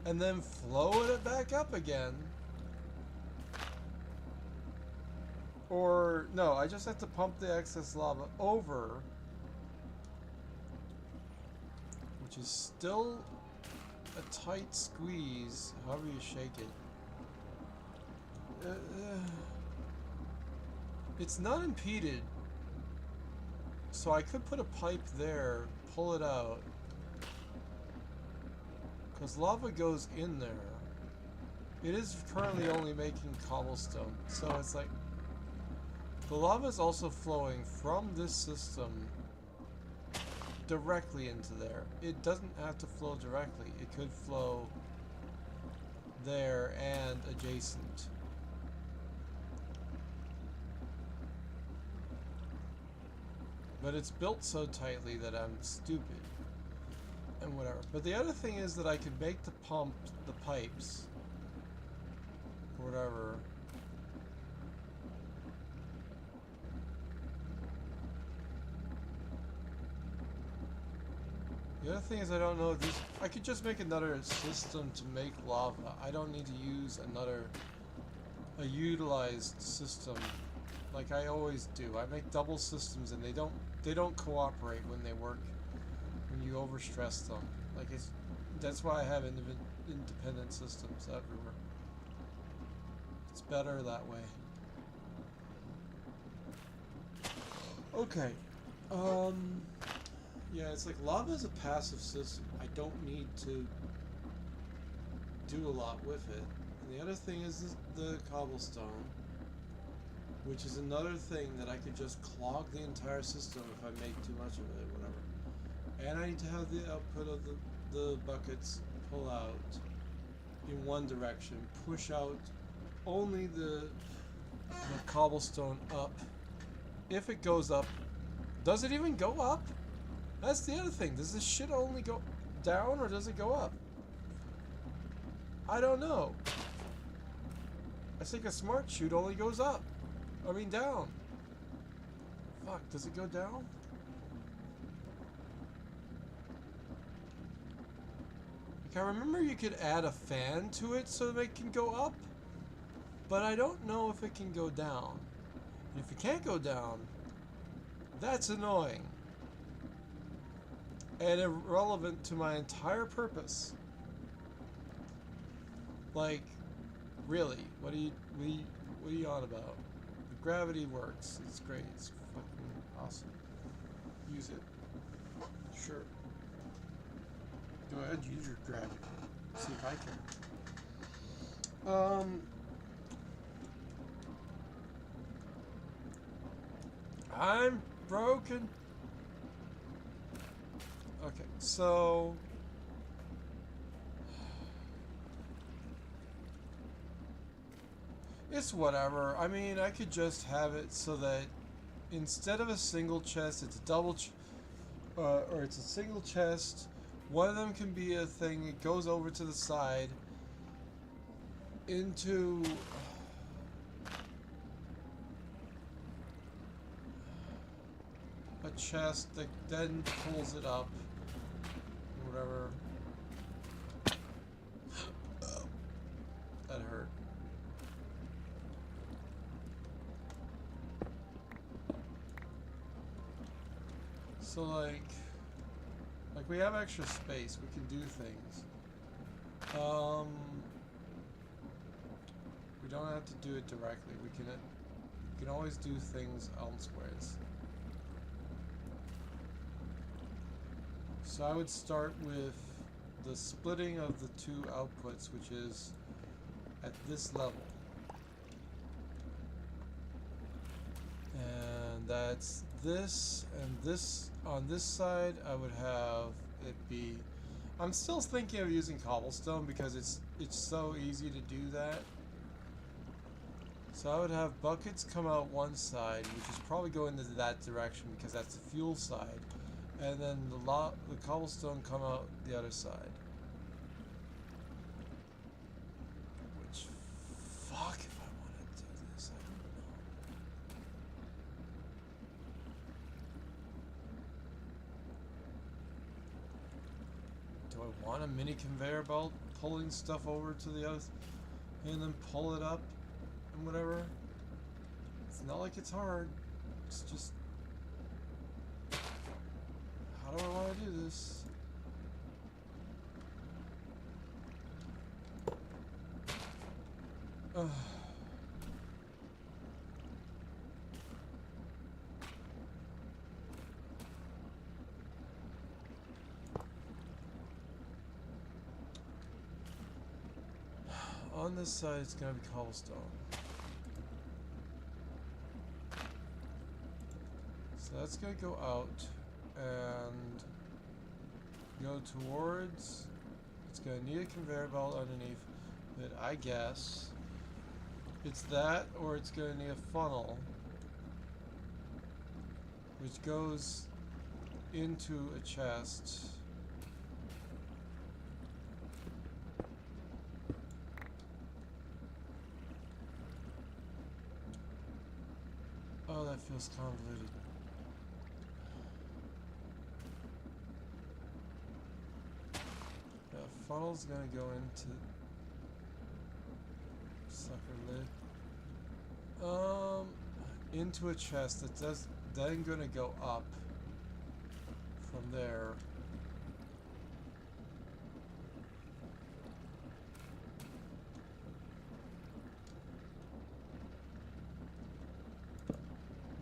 and then flow it back up again. Or no, I just have to pump the excess lava over, which is still a tight squeeze, however you shake it. It's not impeded, so I could put a pipe there, pull it out, because lava goes in there. It is currently only making cobblestone, so it's like the lava is also flowing from this system directly into there. It doesn't have to flow directly. It could flow there and adjacent. But it's built so tightly that I'm stupid. And whatever. But the other thing is that I could make the pump, the pipes, or whatever. The other thing is I don't know, I could just make another system to make lava. I don't need to use a utilized system like I always do. I make double systems and they don't cooperate when they work, when you overstress them. Like it's That's why I have independent systems everywhere. It's better that way. Okay. Yeah, it's like lava is a passive system. I don't need to do a lot with it. And the other thing is the cobblestone, which is another thing that I could just clog the entire system if I make too much of it, whatever. And I need to have the output of the buckets pull out in one direction, push out only the cobblestone up. If it goes up, does it even go up? That's the other thing. Does this shit only go down or does it go up? I don't know. I think a smart chute only goes up. I mean down. Fuck, does it go down? Like, I remember you could add a fan to it so that it can go up, but I don't know if it can go down. And if it can't go down, that's annoying. And irrelevant to my entire purpose. Like, really, what are you on about? The gravity works. It's great. It's fucking awesome. Use it. Sure. Go ahead, use your gravity. See if I can. I'm broken. Okay, so it's whatever. I mean, I could just have it so that instead of a single chest, it's a double or it's a single chest. One of them can be a thing that goes over to the side into a chest that then pulls it up. Whatever. That hurt. So like we have extra space, we can do things. We don't have to do it directly. We can always do things elsewhere. So I would start with the splitting of the two outputs, which is at this level. And that's this, and this on this side I would have it be, I'm still thinking of using cobblestone because it's so easy to do that. So I would have buckets come out one side, which is probably going into that direction because that's the fuel side. And then the cobblestone come out the other side. Which, fuck if I want to do this, I don't know. Do I want a mini conveyor belt pulling stuff over to the other and then pull it up and whatever? It's not like it's hard. It's just, how do I want to do this? On this side, it's going to be cobblestone. So that's going to go out and go towards, it's going to need a conveyor belt underneath it, I guess. It's that, or it's going to need a funnel which goes into a chest. Oh, that feels convoluted. Yeah, funnel's gonna go into sucker lid. Into a chest that does then gonna go up from there.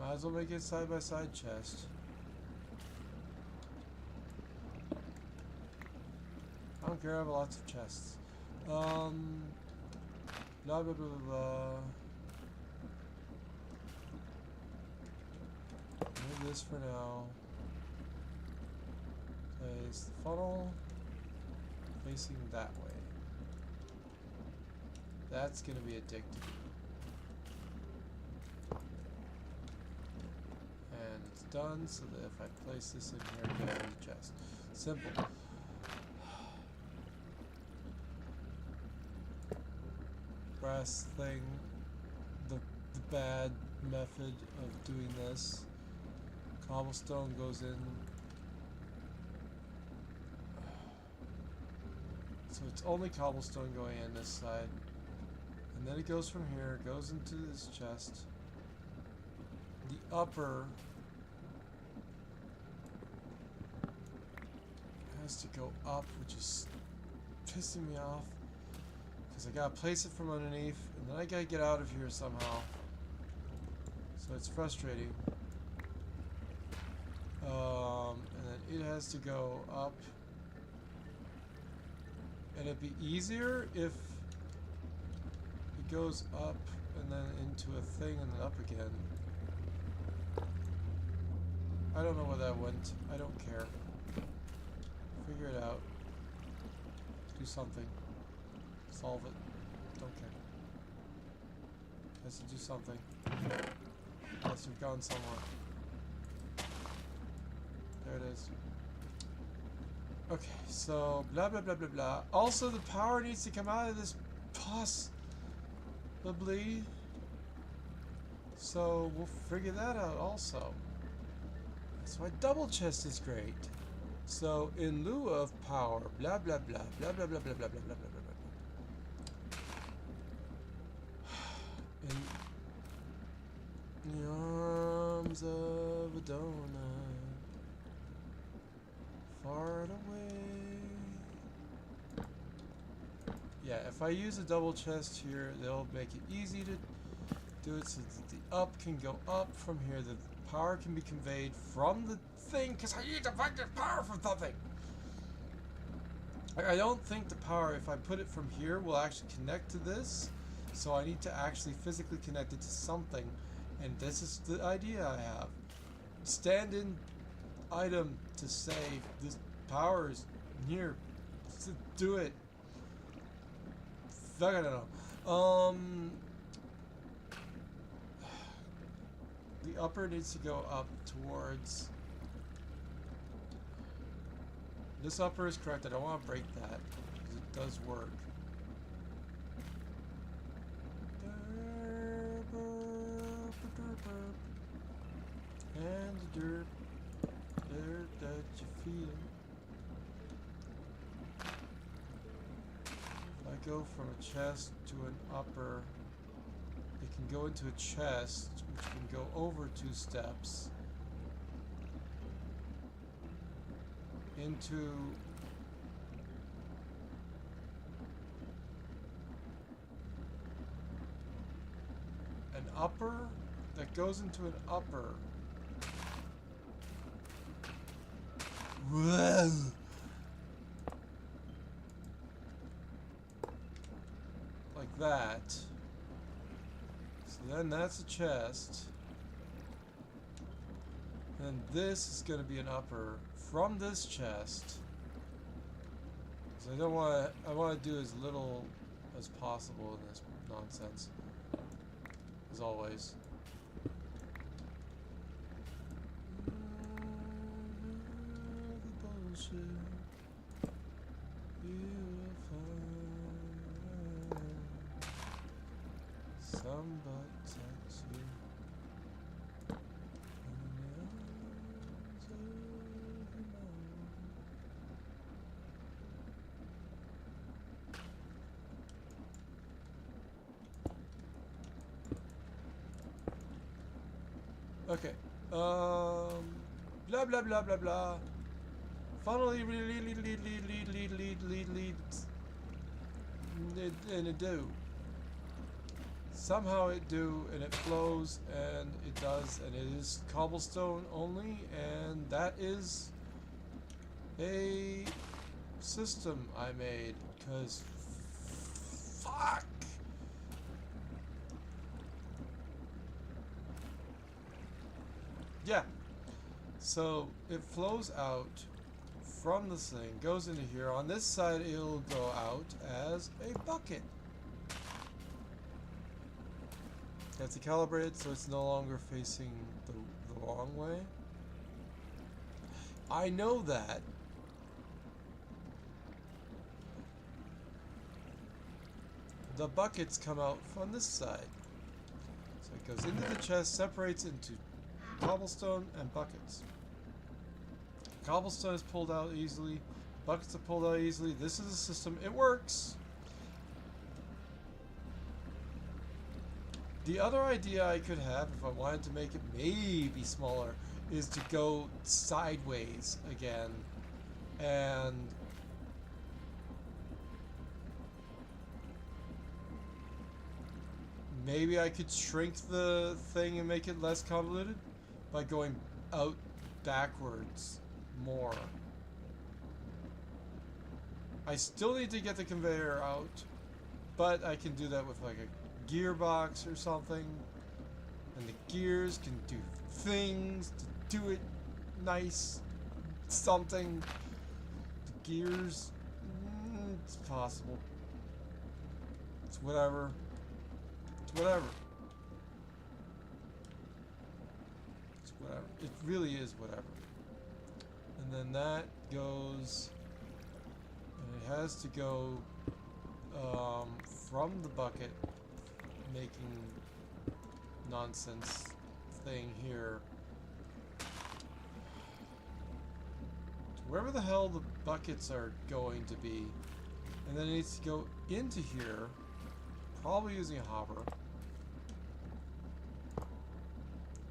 Might as well make it side by side chest. I don't care, I have lots of chests. Blah blah blah blah blah. Move this for now. Place the funnel facing that way. That's gonna be addictive. And it's done, so that if I place this in here, I get in the chest. Simple. Brass thing, the bad method of doing this. Cobblestone goes in. So it's only cobblestone going in this side. And then it goes from here, goes into this chest. The upper has to go up, which is pissing me off. Because I gotta place it from underneath, and then I gotta get out of here somehow. So it's frustrating. And then it has to go up. And it'd be easier if it goes up and then into a thing and then up again. I don't know where that went. I don't care. Figure it out. Do something. Solve it. Don't care. Has to do something. Has to have gone somewhere. There it is. Okay, so blah blah blah blah blah. Also, the power needs to come out of this possibly. So we'll figure that out also. That's why double chest is great. So in lieu of power, blah blah blah blah blah blah blah blah blah blah blah blah. In the arms of a donut, far away. Yeah, if I use a double chest here, they'll make it easy to do it so that the up can go up from here, that the power can be conveyed from the thing, because I need to find the power from something. I don't think the power, if I put it from here, will actually connect to this. So I need to actually physically connect it to something. And this is the idea I have. Stand-in item to say this power is here. To do it. I don't know. The upper needs to go up towards... This upper is correct. I don't want to break that, because it does work. And the dirt that you feel. If I go from a chest to an upper, it can go into a chest, which can go over 2 steps. Into an upper that goes into an upper. Whoa. Like that. So then that's a chest. And this is going to be an upper from this chest. So I want to do as little as possible in this nonsense. As always. Okay. Blah blah blah blah blah. Finally, lead, and a do. somehow it do, and it flows, and it does, and it is cobblestone only, and that is a system I made, because fuck. Yeah. So it flows out from this thing, goes into here. On this side, it'll go out as a bucket. That's calibrated so it's no longer facing the wrong way. I know that. The buckets come out from this side. So it goes into the chest, separates into cobblestone and buckets. Cobblestone is pulled out easily. Buckets are pulled out easily. This is a system. It works. The other idea I could have, if I wanted to make it maybe smaller, is to go sideways again. And maybe I could shrink the thing and make it less convoluted by going out backwards more. I still need to get the conveyor out, but I can do that with like a gearbox or something, and the gears can do things to do it nice. Something. The gears, it's possible. It's whatever. It's whatever. It's whatever. It really is whatever. And then that goes, and it has to go from the bucket, making nonsense thing here to wherever the hell the buckets are going to be, and then it needs to go into here, probably using a hopper,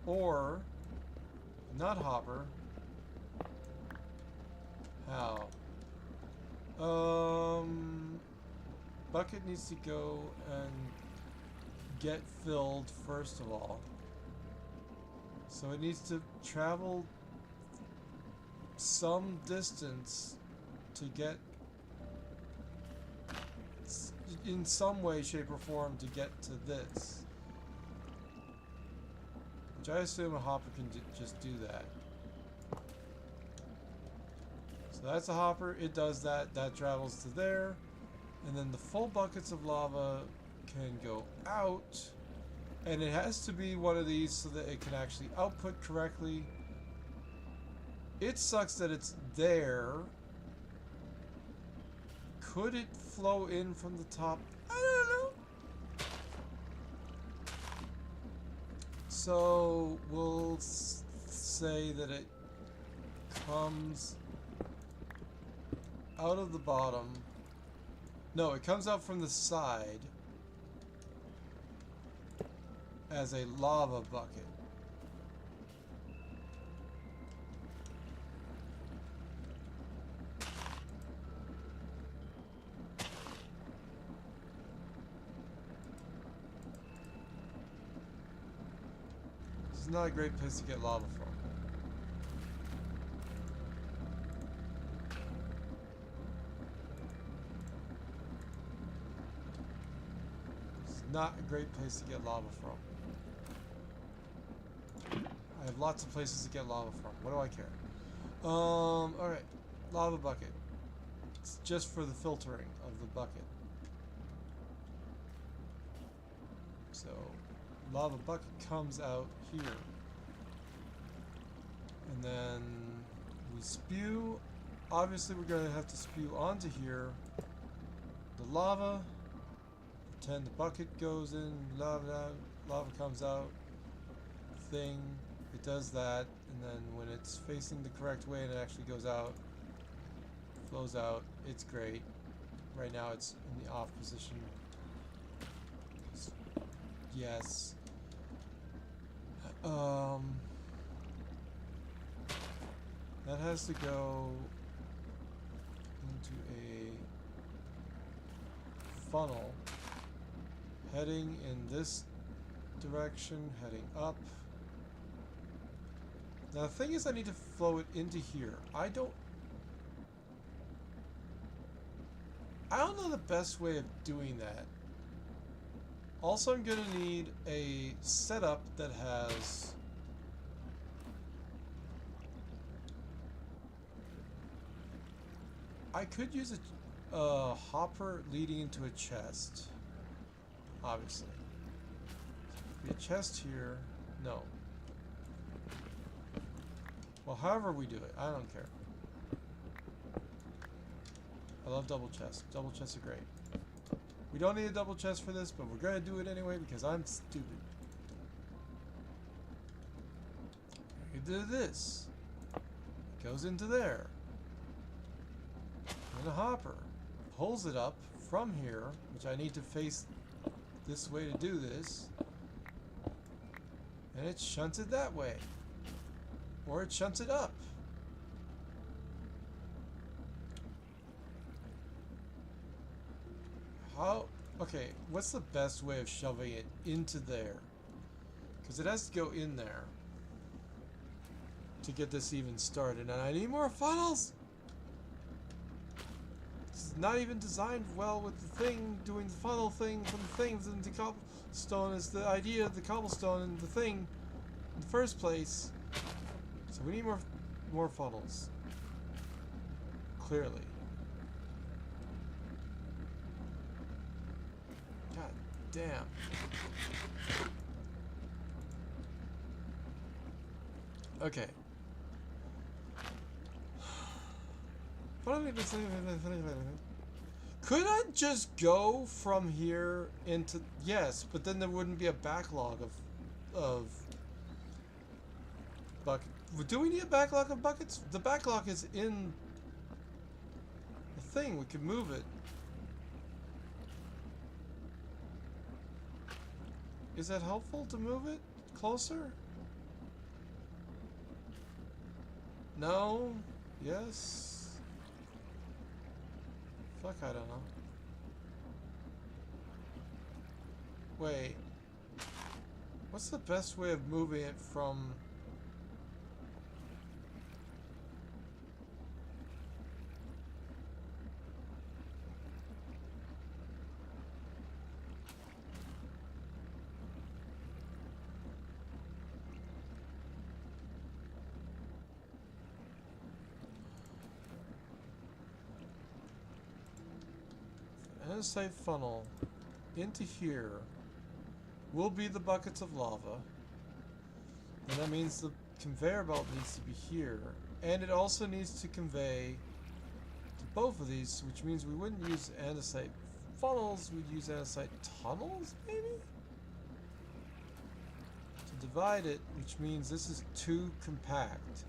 or not hopper. How? Bucket needs to go and get filled first of all. So it needs to travel some distance to get, in some way, shape, or form, to get to this. Which I assume a hopper can just do that. So that's a hopper. It does that. That travels to there. And then the full buckets of lava can go out. And it has to be one of these so that it can actually output correctly. It sucks that it's there. Could it flow in from the top? I don't know. So we'll say that it comes out of the bottom. No, it comes out from the side as a lava bucket. This is not a great place to get lava from. Not a great place to get lava from. I have lots of places to get lava from. What do I care? Alright. Lava bucket. It's just for the filtering of the bucket. So, lava bucket comes out here. And then we spew. Obviously, we're going to have to spew onto here the lava. Pretend the bucket goes in, lava comes out, thing, it does that, and then when it's facing the correct way and it actually goes out, flows out, it's great. Right now it's in the off position. Yes. That has to go into a funnel heading in this direction, heading up. Now the thing is I need to flow it into here. I don't know the best way of doing that. Also, I'm going to need a setup that has I could use a hopper leading into a chest. Obviously. Be a chest here. No. Well, however we do it, I don't care. I love double chests. Double chests are great. We don't need a double chest for this, but we're going to do it anyway because I'm stupid. We do this. It goes into there. And a hopper pulls it up from here, which I need to face this way to do this. And it shunts it that way. Or it shunts it up. How? Okay, what's the best way of shoving it into there? Because it has to go in there to get this even started. And I need more funnels! It's not even designed well with the thing doing the funnel thing from the things, and the cobblestone is the idea of the cobblestone and the thing in the first place. So we need more funnels. Clearly. God damn. Okay. Could I just go from here into... Yes, but then there wouldn't be a backlog of buckets. Do we need a backlog of buckets? The backlog is in the thing. We could move it. Is that helpful to move it closer? No? Yes? Fuck, I don't know. Wait. What's the best way of moving it from... Andesite funnel into here will be the buckets of lava, and that means the conveyor belt needs to be here, and it also needs to convey to both of these, which means we wouldn't use andesite funnels, we'd use andesite tunnels, maybe? To divide it, which means this is too compact.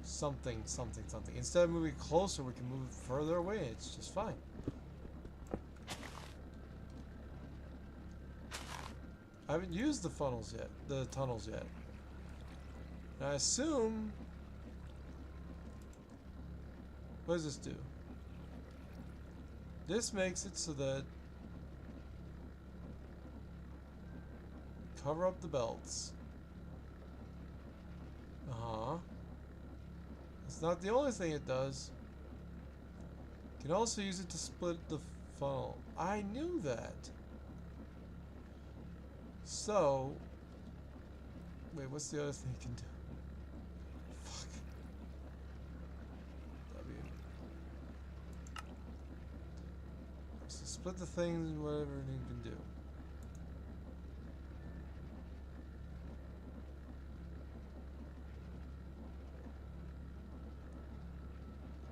Something. Instead of moving closer, we can move it further away, it's just fine. I haven't used the funnels yet, the tunnels yet. And I assume... What does this do? This makes it so that... Cover up the belts. Uh-huh. It's not the only thing it does. You can also use it to split the funnel. I knew that. So, wait, what's the other thing you can do? Fuck. W. So split the things, whatever you can do.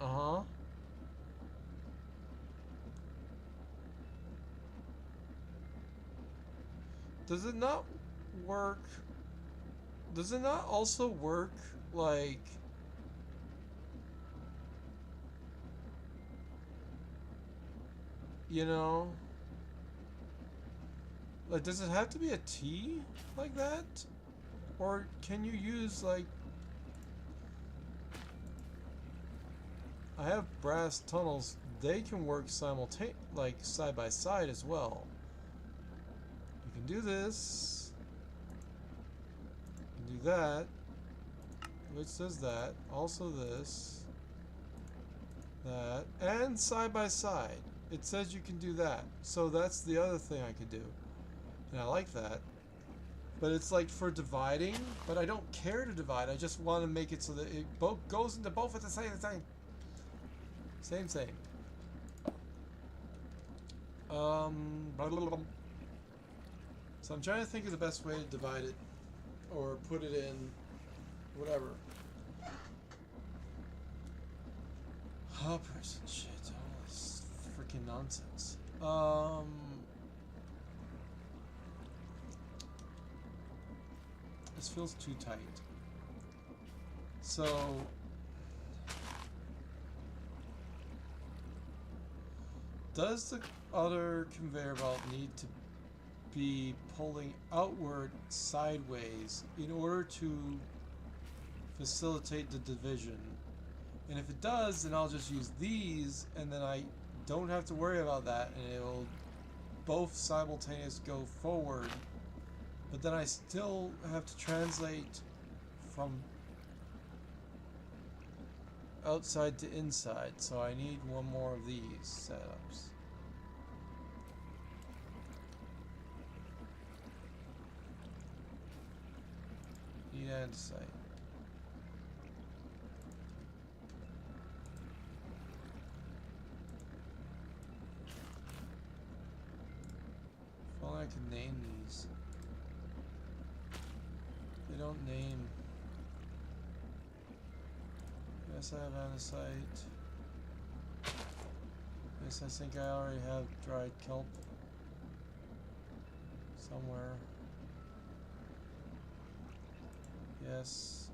Uh-huh. Does it not work? Does it not also work like... You know? Like, does it have to be a T like that? Or can you use, like... I have brass tunnels. They can work like, side by side as well. can do this. You can do that. Which does that. Also this. That. And side by side. It says you can do that. So that's the other thing I could do. And I like that. But it's like for dividing. But I don't care to divide. I just want to make it so that it both goes into both at the same time. Same thing. Blah, blah, blah, blah. So I'm trying to think of the best way to divide it. Or put it in whatever. Oh, person shit. All this freaking nonsense. This feels too tight. So does the other conveyor belt need to be pulling outward sideways in order to facilitate the division? And if it does, then I'll just use these, and then I don't have to worry about that, and it'll both simultaneously go forward. But then I still have to translate from outside to inside, so I need one more of these setups. Need andesite. If only I could name these. They don't name. Yes, I have andesite. Yes, I think I already have dried kelp somewhere. Yes.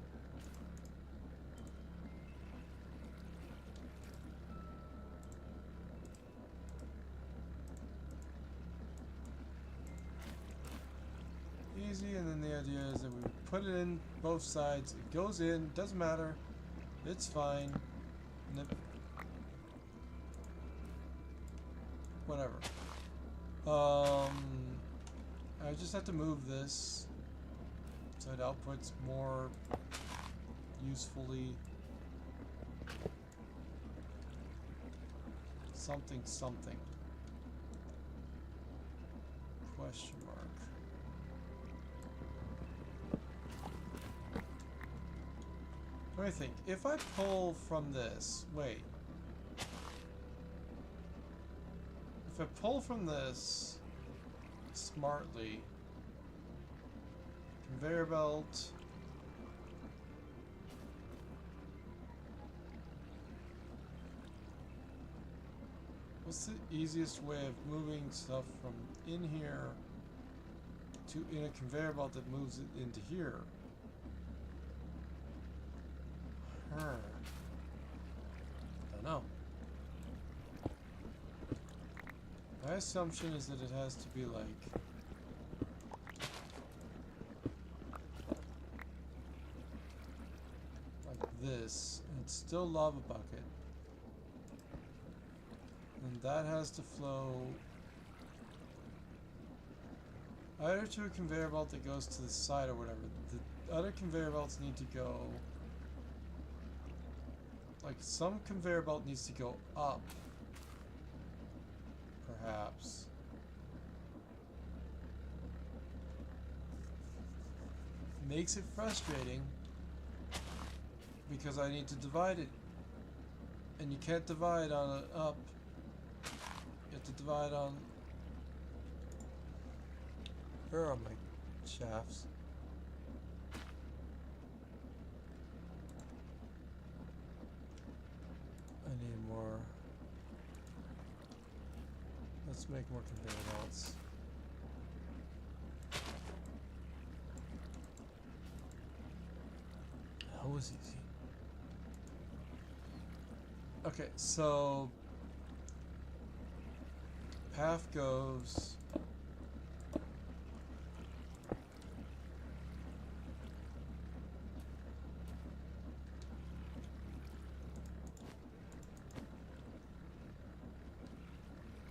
Easy, and then the idea is that we put it in both sides. It goes in, doesn't matter. It's fine. Whatever. I just have to move this so it outputs more usefully. Something, something. Question mark. Let me think. If I pull from this, wait. If I pull from this smartly, conveyor belt, what's the easiest way of moving stuff from in here to in a conveyor belt that moves it into here? Don't know. My assumption is that it has to be like this, and it's still lava bucket, and that has to flow either to a conveyor belt that goes to the side or whatever. The other conveyor belts need to go. Like, some conveyor belt needs to go up, perhaps. Makes it frustrating because I need to divide it, and you can't divide on an up. You have to divide on. Where are my shafts? I need more. Let's make more conveyor belts. That was easy. Okay, so path goes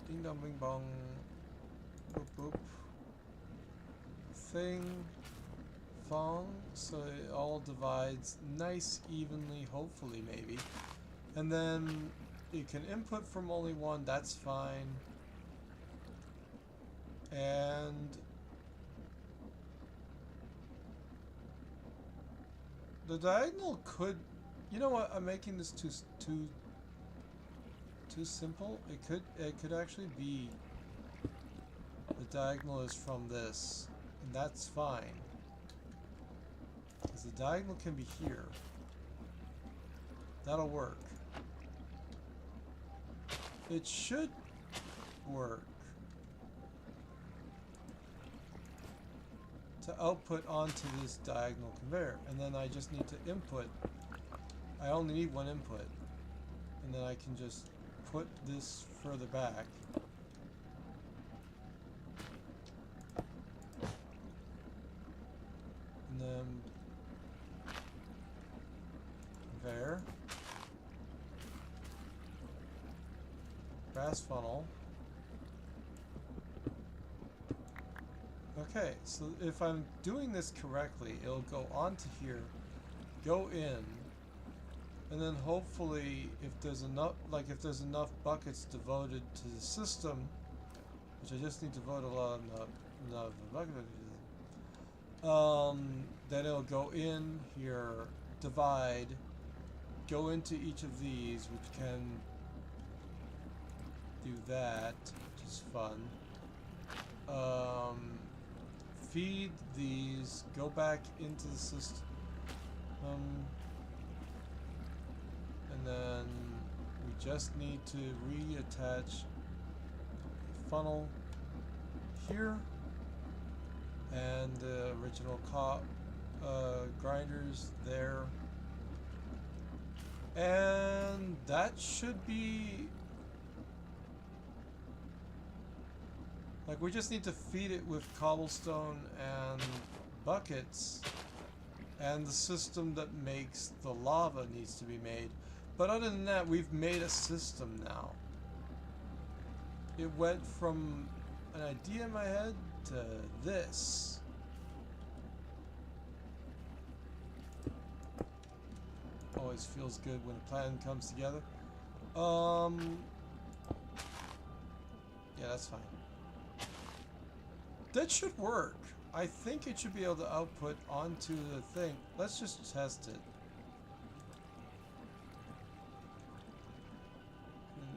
ding dong bing bong, boop boop. thing fong, so it all divides nice evenly, hopefully maybe. And then you can input from only one, that's fine. And the diagonal could, you know what, I'm making this too simple. It could actually be the diagonal is from this, and that's fine. Because the diagonal can be here. That'll work. It should work to output onto this diagonal conveyor, and then I just need to input. I only need one input, and then I can just put this further back. And then conveyor, brass funnel. Okay, so if I'm doing this correctly, it'll go onto here, go in, and then hopefully if there's enough, buckets devoted to the system, which I just need to vote a lot of the bucket, then it'll go in here, divide, go into each of these, which can do that, which is fun. Feed these, go back into the system, and then we just need to reattach a funnel here and the original grinders there, and that should be like, we just need to feed it with cobblestone and buckets, and the system that makes the lava needs to be made. But other than that, we've made a system now. It went from an idea in my head to this. Always feels good when a plan comes together. Yeah, that's fine. That should work. I think it should be able to output onto the thing. Let's just test it.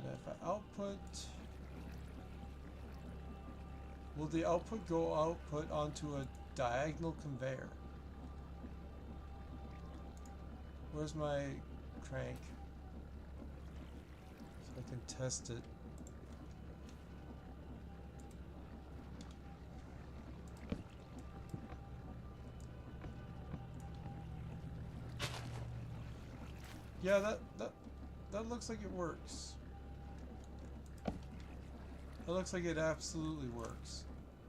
And if I output, will the output output onto a diagonal conveyor? Where's my crank? So I can test it. Yeah, that looks like it works. That looks like it absolutely works.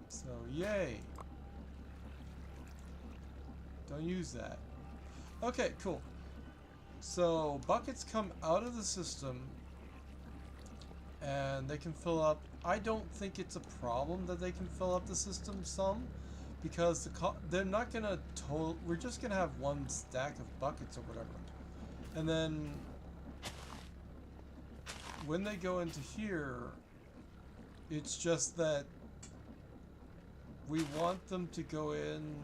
So, yay. Don't use that. Okay, cool. So, buckets come out of the system and they can fill up. I don't think it's a problem that they can fill up the system some, because they're not gonna we're just gonna have one stack of buckets or whatever. And then when they go into here, it's just that we want them to go in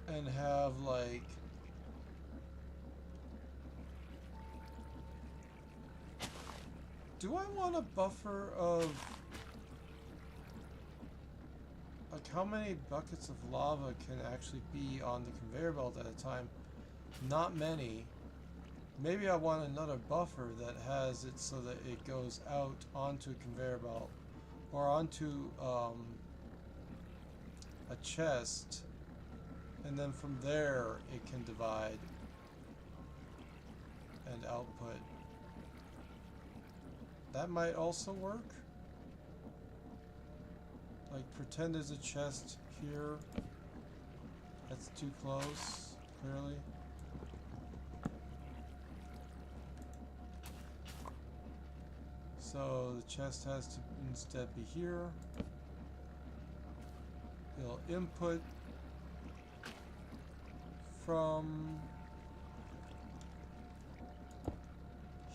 and have like do I want a buffer of like how many buckets of lava can actually be on the conveyor belt at a time? Not many. Maybe I want another buffer that has it so that it goes out onto a conveyor belt or onto a chest, and then from there it can divide and output. That might also work. Like, pretend there's a chest here. That's too close, clearly. So the chest has to instead be here. It'll input from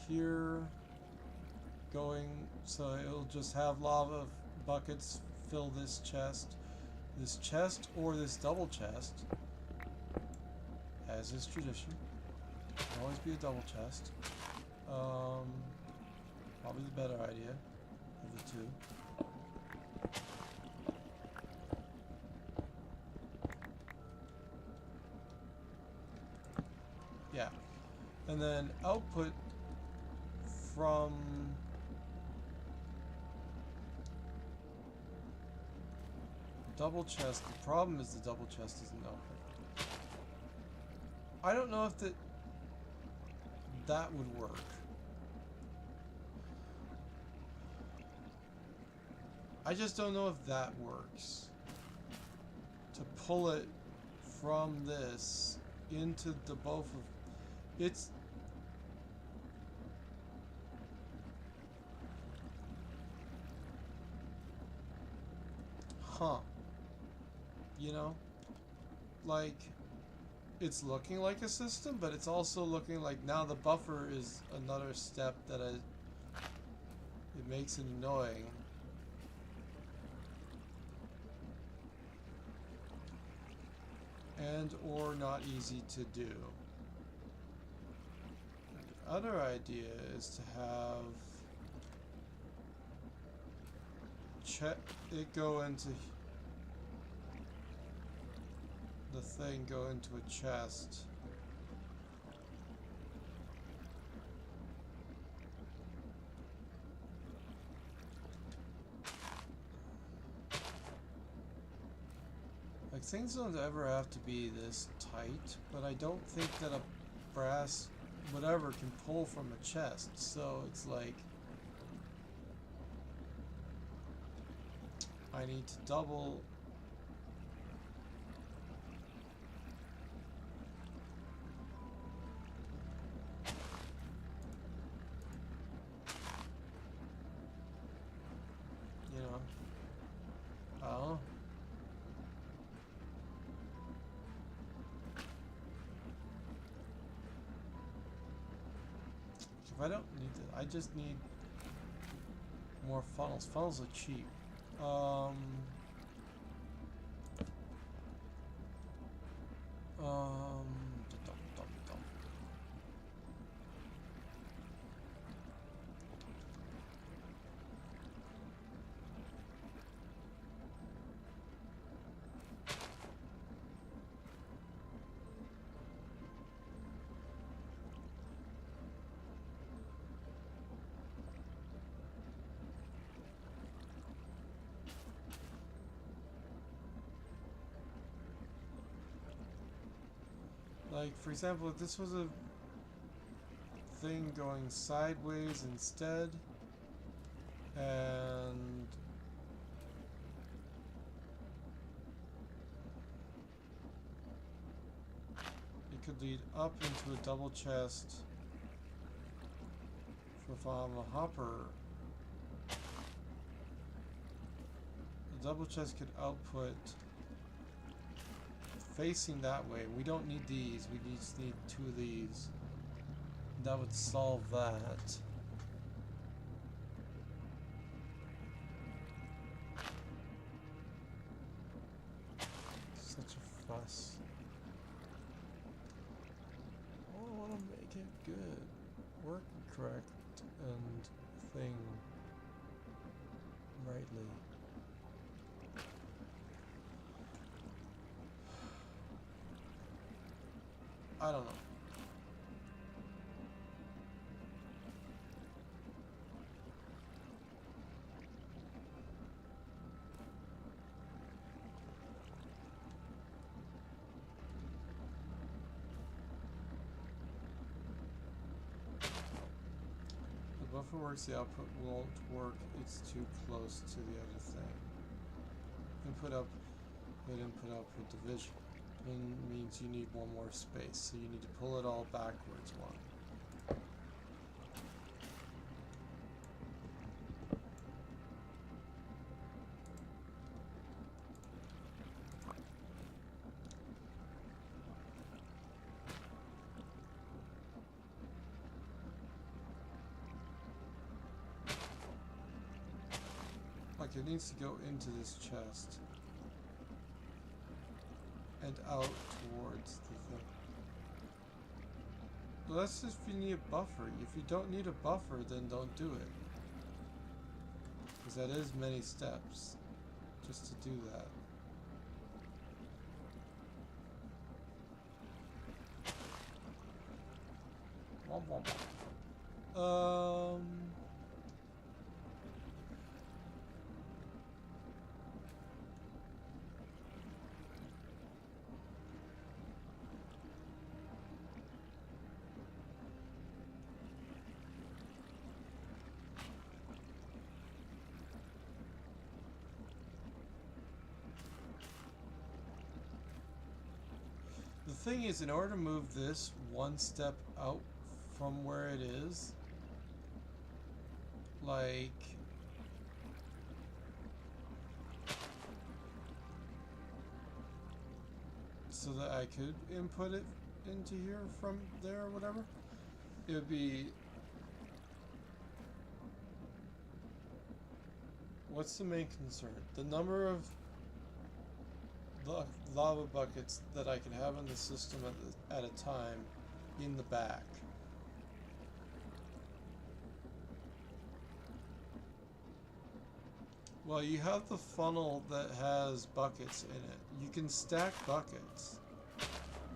here going, so it'll just have lava buckets fill this chest or this double chest, as is tradition. It'll always be a double chest. Probably the better idea of the two. Yeah. And then output from double chest. The problem is the double chest isn't output. I don't know if that would work. I just don't know if that works. To pull it from this into the both of it's you know, like it's looking like a system, but it's also looking like now the buffer is another step that it makes it annoying. And or not easy to do. The other idea is to have it go into the thing, go into a chest. Like, things don't ever have to be this tight, but I don't think that a brass whatever can pull from a chest, so it's like I need to double if I don't need to, I just need more funnels. Funnels are cheap. Like, for example, if this was a thing going sideways instead, and it could lead up into a double chest for if I'm a hopper. The double chest could output facing that way. We don't need these. We just need two of these. That would solve that. Such a fuss. I want to make it good. Work correct and thing rightly. I don't know. The buffer works, the output won't work. It's too close to the other thing. Input output division. Means you need one more space, so you need to pull it all backwards one. Like it needs to go into this chest. And out towards the thing. Well, that's just if you need a buffer. If you don't need a buffer, then don't do it. Because that is many steps just to do that. The thing is, in order to move this one step out from where it is, like, so that I could input it into here from there or whatever, it would be, what's the main concern? The number of lava buckets that I can have in the system at a time in the back. Well, you have the funnel that has buckets in it. You can stack buckets.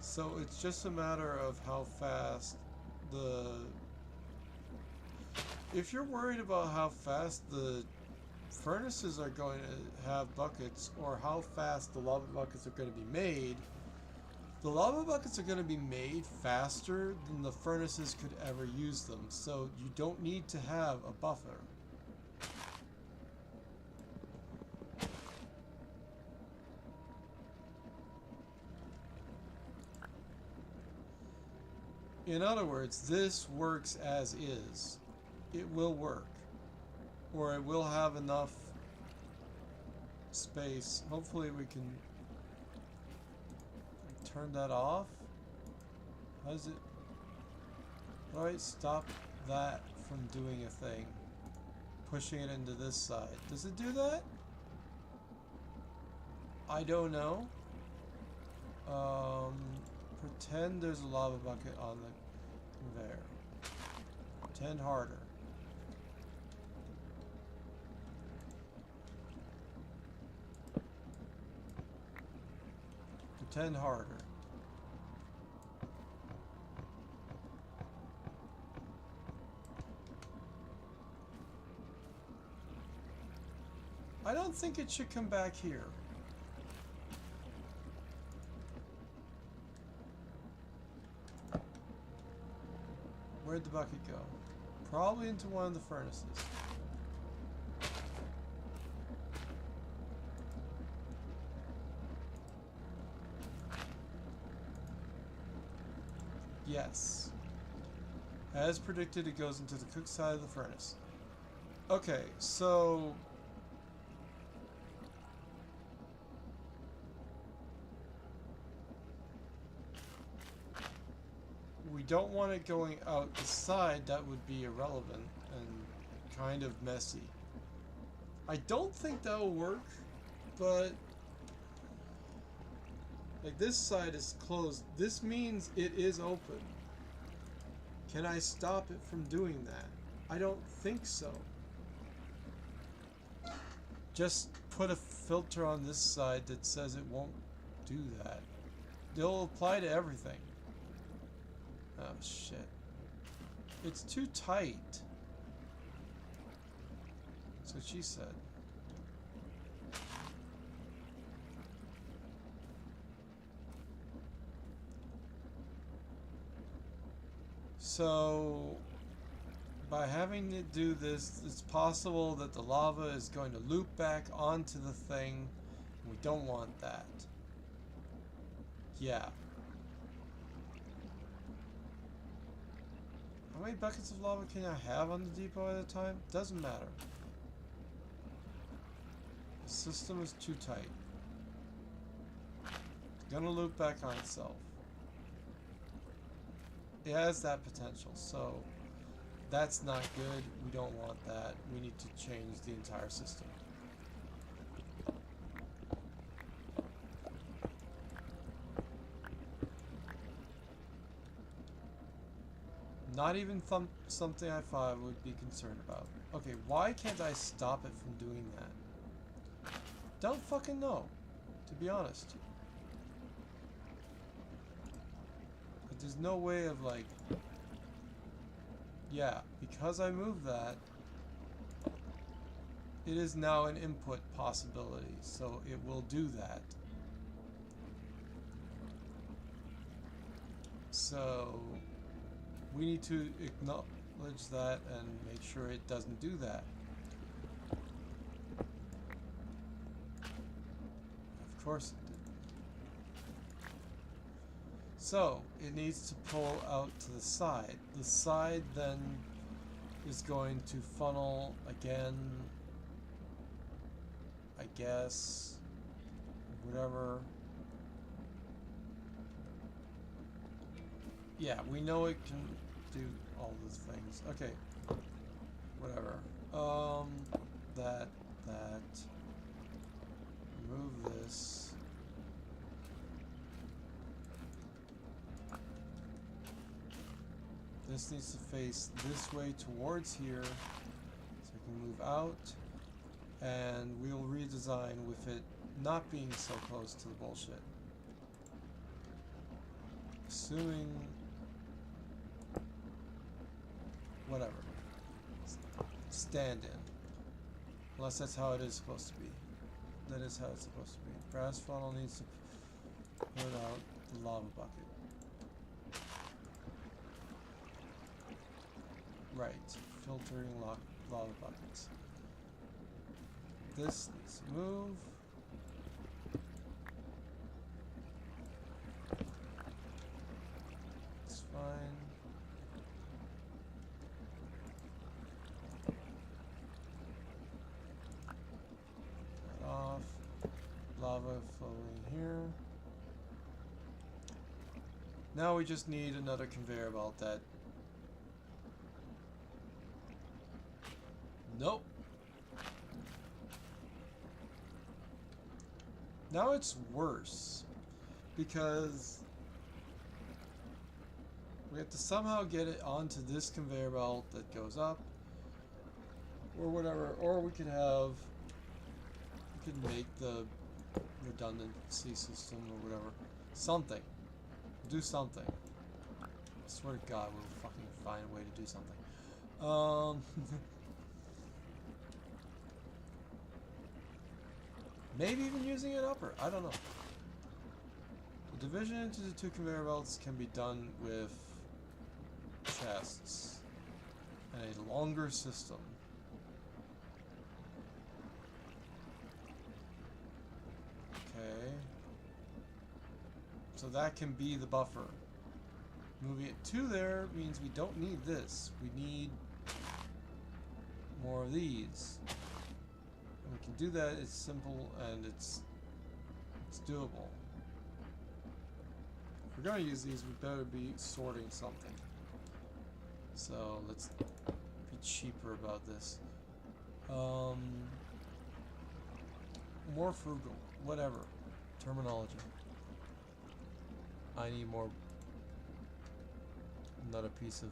So it's just a matter of how fast the... If you're worried about how fast the furnaces are going to have buckets, or how fast the lava buckets are going to be made, the lava buckets are going to be made faster than the furnaces could ever use them, so you don't need to have a buffer. In other words, this works as is. It will work. Or it will have enough space. Hopefully we can turn that off. How does it... Alright, stop that from doing a thing. Pushing it into this side. Does it do that? I don't know. Pretend there's a lava bucket on the conveyor. Pretend harder. Pretend harder. I don't think it should come back here. Where'd the bucket go? Probably into one of the furnaces. Yes. As predicted, it goes into the cook side of the furnace. Okay, so... we don't want it going out the side. That would be irrelevant and kind of messy. I don't think that will work, but... like, this side is closed. This means it is open. Can I stop it from doing that? I don't think so. Just put a filter on this side that says it won't do that. It'll apply to everything. Oh, shit. It's too tight. That's what she said. So, by having to do this, it's possible that the lava is going to loop back onto the thing. We don't want that. Yeah. How many buckets of lava can I have on the depot at a time? Doesn't matter. The system is too tight. It's gonna loop back on itself. It has that potential, so that's not good. We don't want that. We need to change the entire system. Not even something I thought I would be concerned about. Okay, why can't I stop it from doing that? Don't fucking know, to be honest. But there's no way of like... Yeah, because I moved that, it is now an input possibility, so it will do that. So we need to acknowledge that and make sure it doesn't do that. Of course it did. So it needs to pull out to the side. The side then is going to funnel again, I guess, whatever. Yeah, we know it can do all those things. Okay, whatever. That, remove this. This needs to face this way towards here, so it can move out, and we'll redesign with it not being so close to the bullshit. Assuming... whatever. Stand in. Unless that's how it is supposed to be. That is how it's supposed to be. Brass funnel needs to put out the lava bucket. Right. Filtering lava buckets. This needs to move. It's fine. That off. Lava flowing here. Now we just need another conveyor belt that... Nope. Now it's worse because we have to somehow get it onto this conveyor belt that goes up or whatever, or we could make the redundancy system or whatever. Something. Do something. I swear to God, we'll fucking find a way to do something. Maybe even using an upper. I don't know. The division into the two conveyor belts can be done with chests and a longer system. Okay. So that can be the buffer. Moving it to there means we don't need this. We need more of these. And we can do that. It's simple and it's doable. If we're going to use these, we better be sorting something. So let's be cheaper about this. More frugal. Whatever. Terminology. I need more. Another piece of.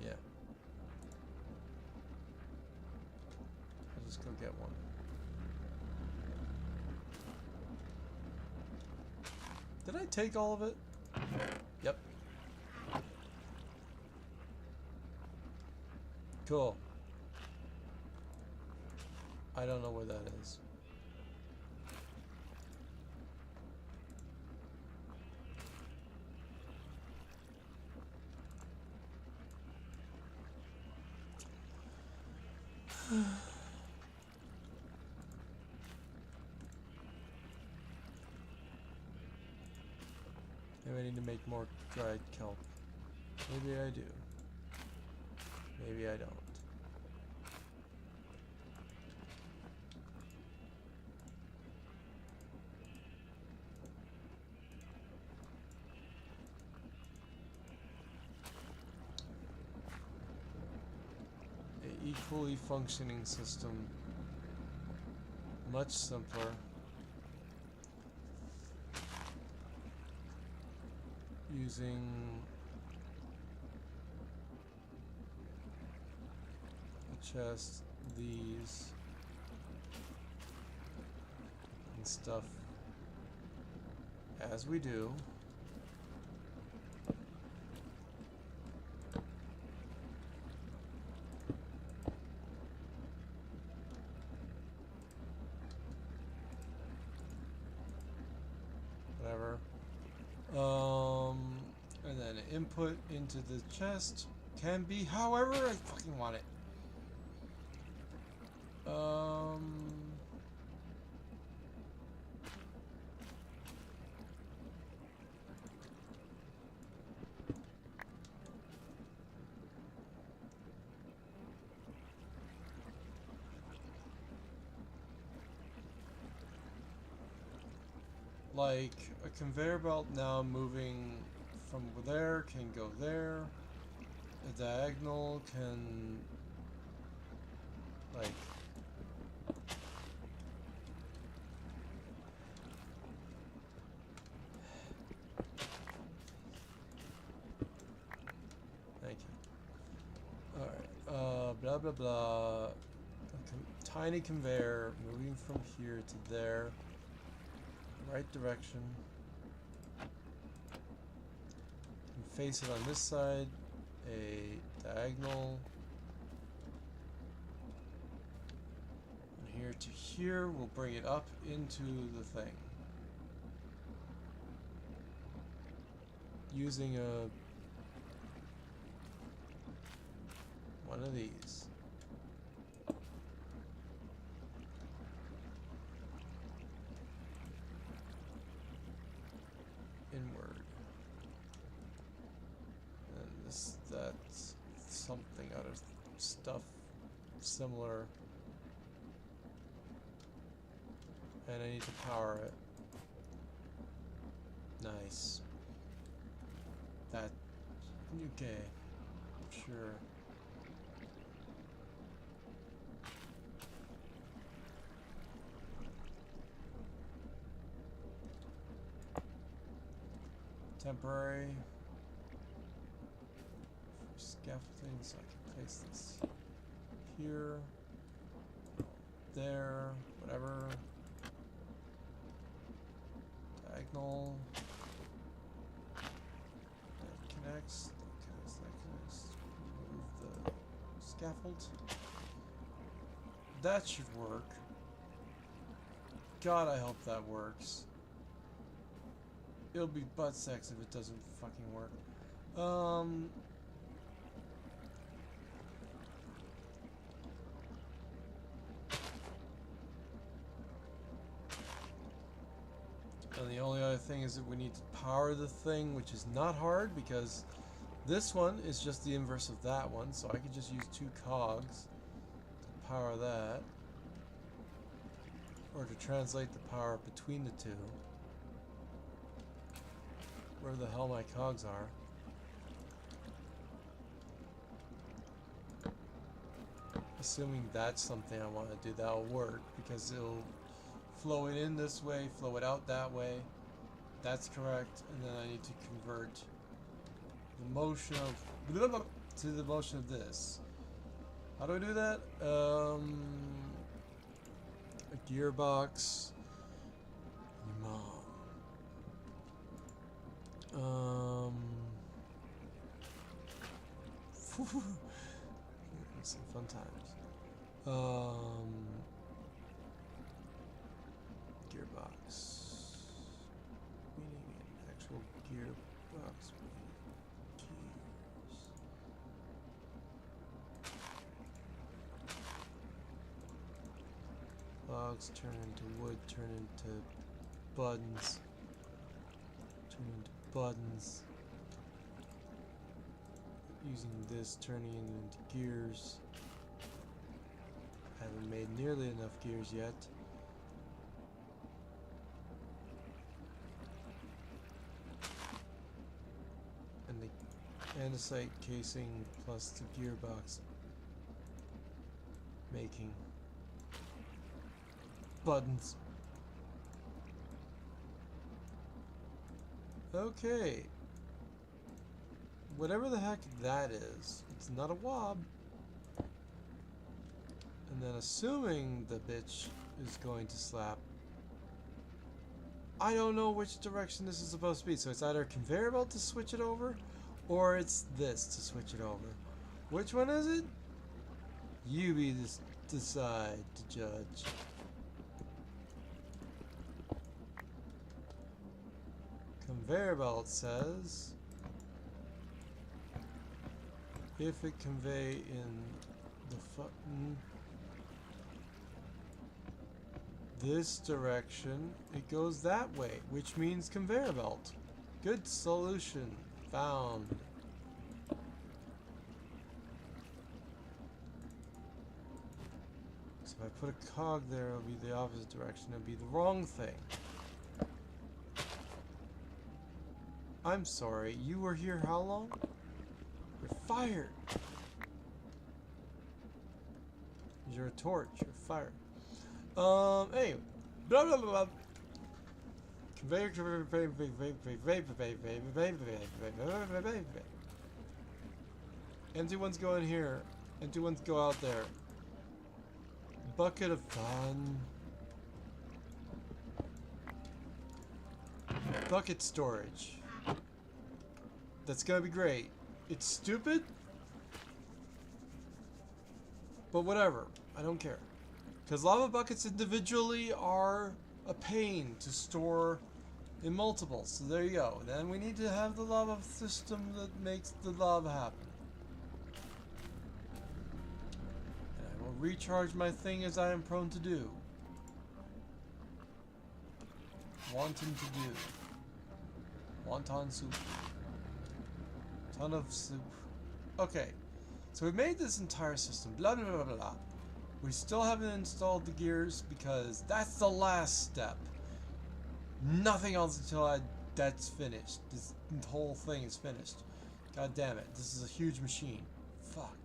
Yeah. I'll just go get one. Did I take all of it? Yep. Cool. I don't know where that is. Maybe I need to make more dried kelp. Maybe I do. Maybe I don't. An equally functioning system. Much simpler. Using chest, these, and stuff as we do. Whatever. And then input into the chest can be however I fucking want it. Like a conveyor belt now moving from there can go there. A diagonal can like thank you. Alright, blah blah blah. A tiny conveyor moving from here to there. Right direction. And face it on this side. A diagonal. From here to here, we'll bring it up into the thing. Using one of these. Inward. And that's something out of stuff similar. And I need to power it. Nice. That okay. Sure. Temporary for scaffolding, so I can place this here, there, whatever. Diagonal. That connects. That connects. Move the scaffold. That should work. God, I hope that works. It'll be butt sex if it doesn't fucking work. And the only other thing is that we need to power the thing, which is not hard because this one is just the inverse of that one, so I could just use 2 cogs to power that. Or to translate the power between the two. Where the hell my cogs are. Assuming that's something I want to do, that'll work because it'll flow it in this way, flow it out that way. That's correct. And then I need to convert the motion of to the motion of this. How do I do that? A gearbox. Some fun times. Gearbox. Meaning an actual gearbox with gears. Logs turn into wood, turn into buttons. Turn into buttons. Using this, turning it into gears. I haven't made nearly enough gears yet. And the andesite casing plus the gearbox making buttons. Okay. Whatever the heck that is, it's not a wob. And then assuming the bitch is going to slap, I don't know which direction this is supposed to be. So it's either a conveyor belt to switch it over, or it's this to switch it over. Which one is it? You be this decide to judge. Conveyor belt says if it convey in the this direction, it goes that way, which means conveyor belt. Good solution found. So if I put a cog there, it'll be the opposite direction. It'll be the wrong thing. I'm sorry, you were here how long? You're fired. You're a torch, you're fired. Anyway. Blah blah blah. Conveyor. Empty ones go in here. Empty ones go out there. Bucket of fun. Bucket storage. That's gonna be great. It's stupid, but whatever. I don't care. Because lava buckets individually are a pain to store in multiples. So there you go. Then we need to have the lava system that makes the lava happen. And I will recharge my thing as I am prone to do. Wanting to do. Wonton soup. Ton of soup. Okay. So we made this entire system. Blah blah blah blah blah. We still haven't installed the gears because that's the last step. Nothing else until that's finished. This whole thing is finished. God damn it. This is a huge machine. Fuck.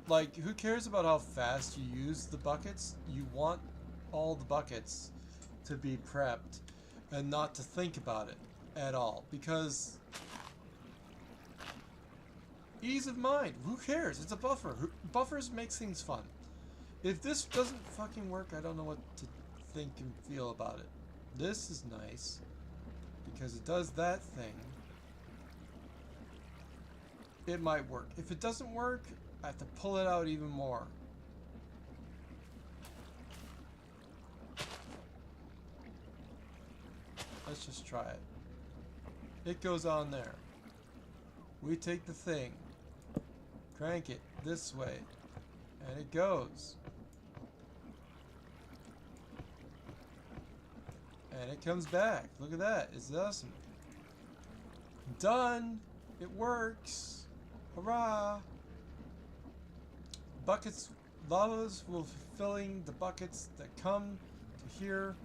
Like, who cares about how fast you use the buckets? You want all the buckets to be prepped and not to think about it at all. Because ease of mind. Who cares? It's a buffer. Buffers makes things fun. If this doesn't fucking work, I don't know what to think and feel about it. This is nice because it does that thing. It might work. If it doesn't work, I have to pull it out even more. Let's just try it. It goes on there. We take the thing, crank it this way, and it goes. And it comes back. Look at that. It's awesome. Done. It works. Hurrah. Buckets, lavas will filling the buckets that come to here.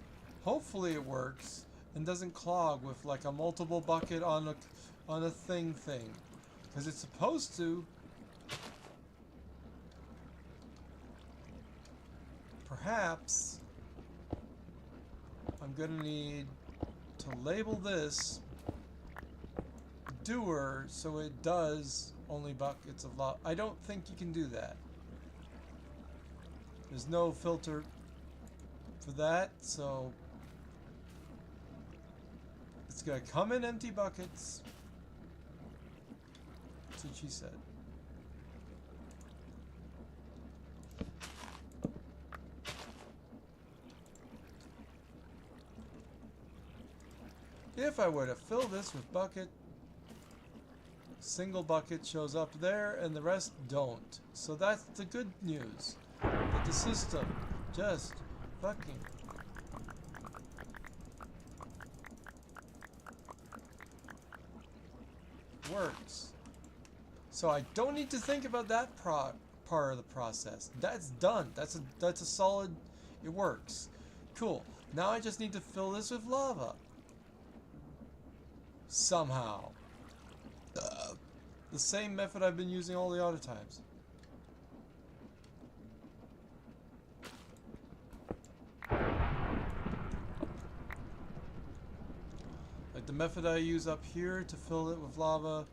Hopefully it works and doesn't clog with like a multiple bucket on a thing. Because it's supposed to. Perhaps I'm gonna need to label this doer so it does only buckets of lava. I don't think you can do that. There's no filter for that, so it's gonna come in empty buckets. That's what she said. If I were to fill this with bucket, single bucket shows up there and the rest don't. So that's the good news. That the system just fucking works. So I don't need to think about that part of the process. That's done. That's a solid. It works. Cool. Now I just need to fill this with lava. Somehow. The same method I've been using all the other times. Like the method I use up here to fill it with lava,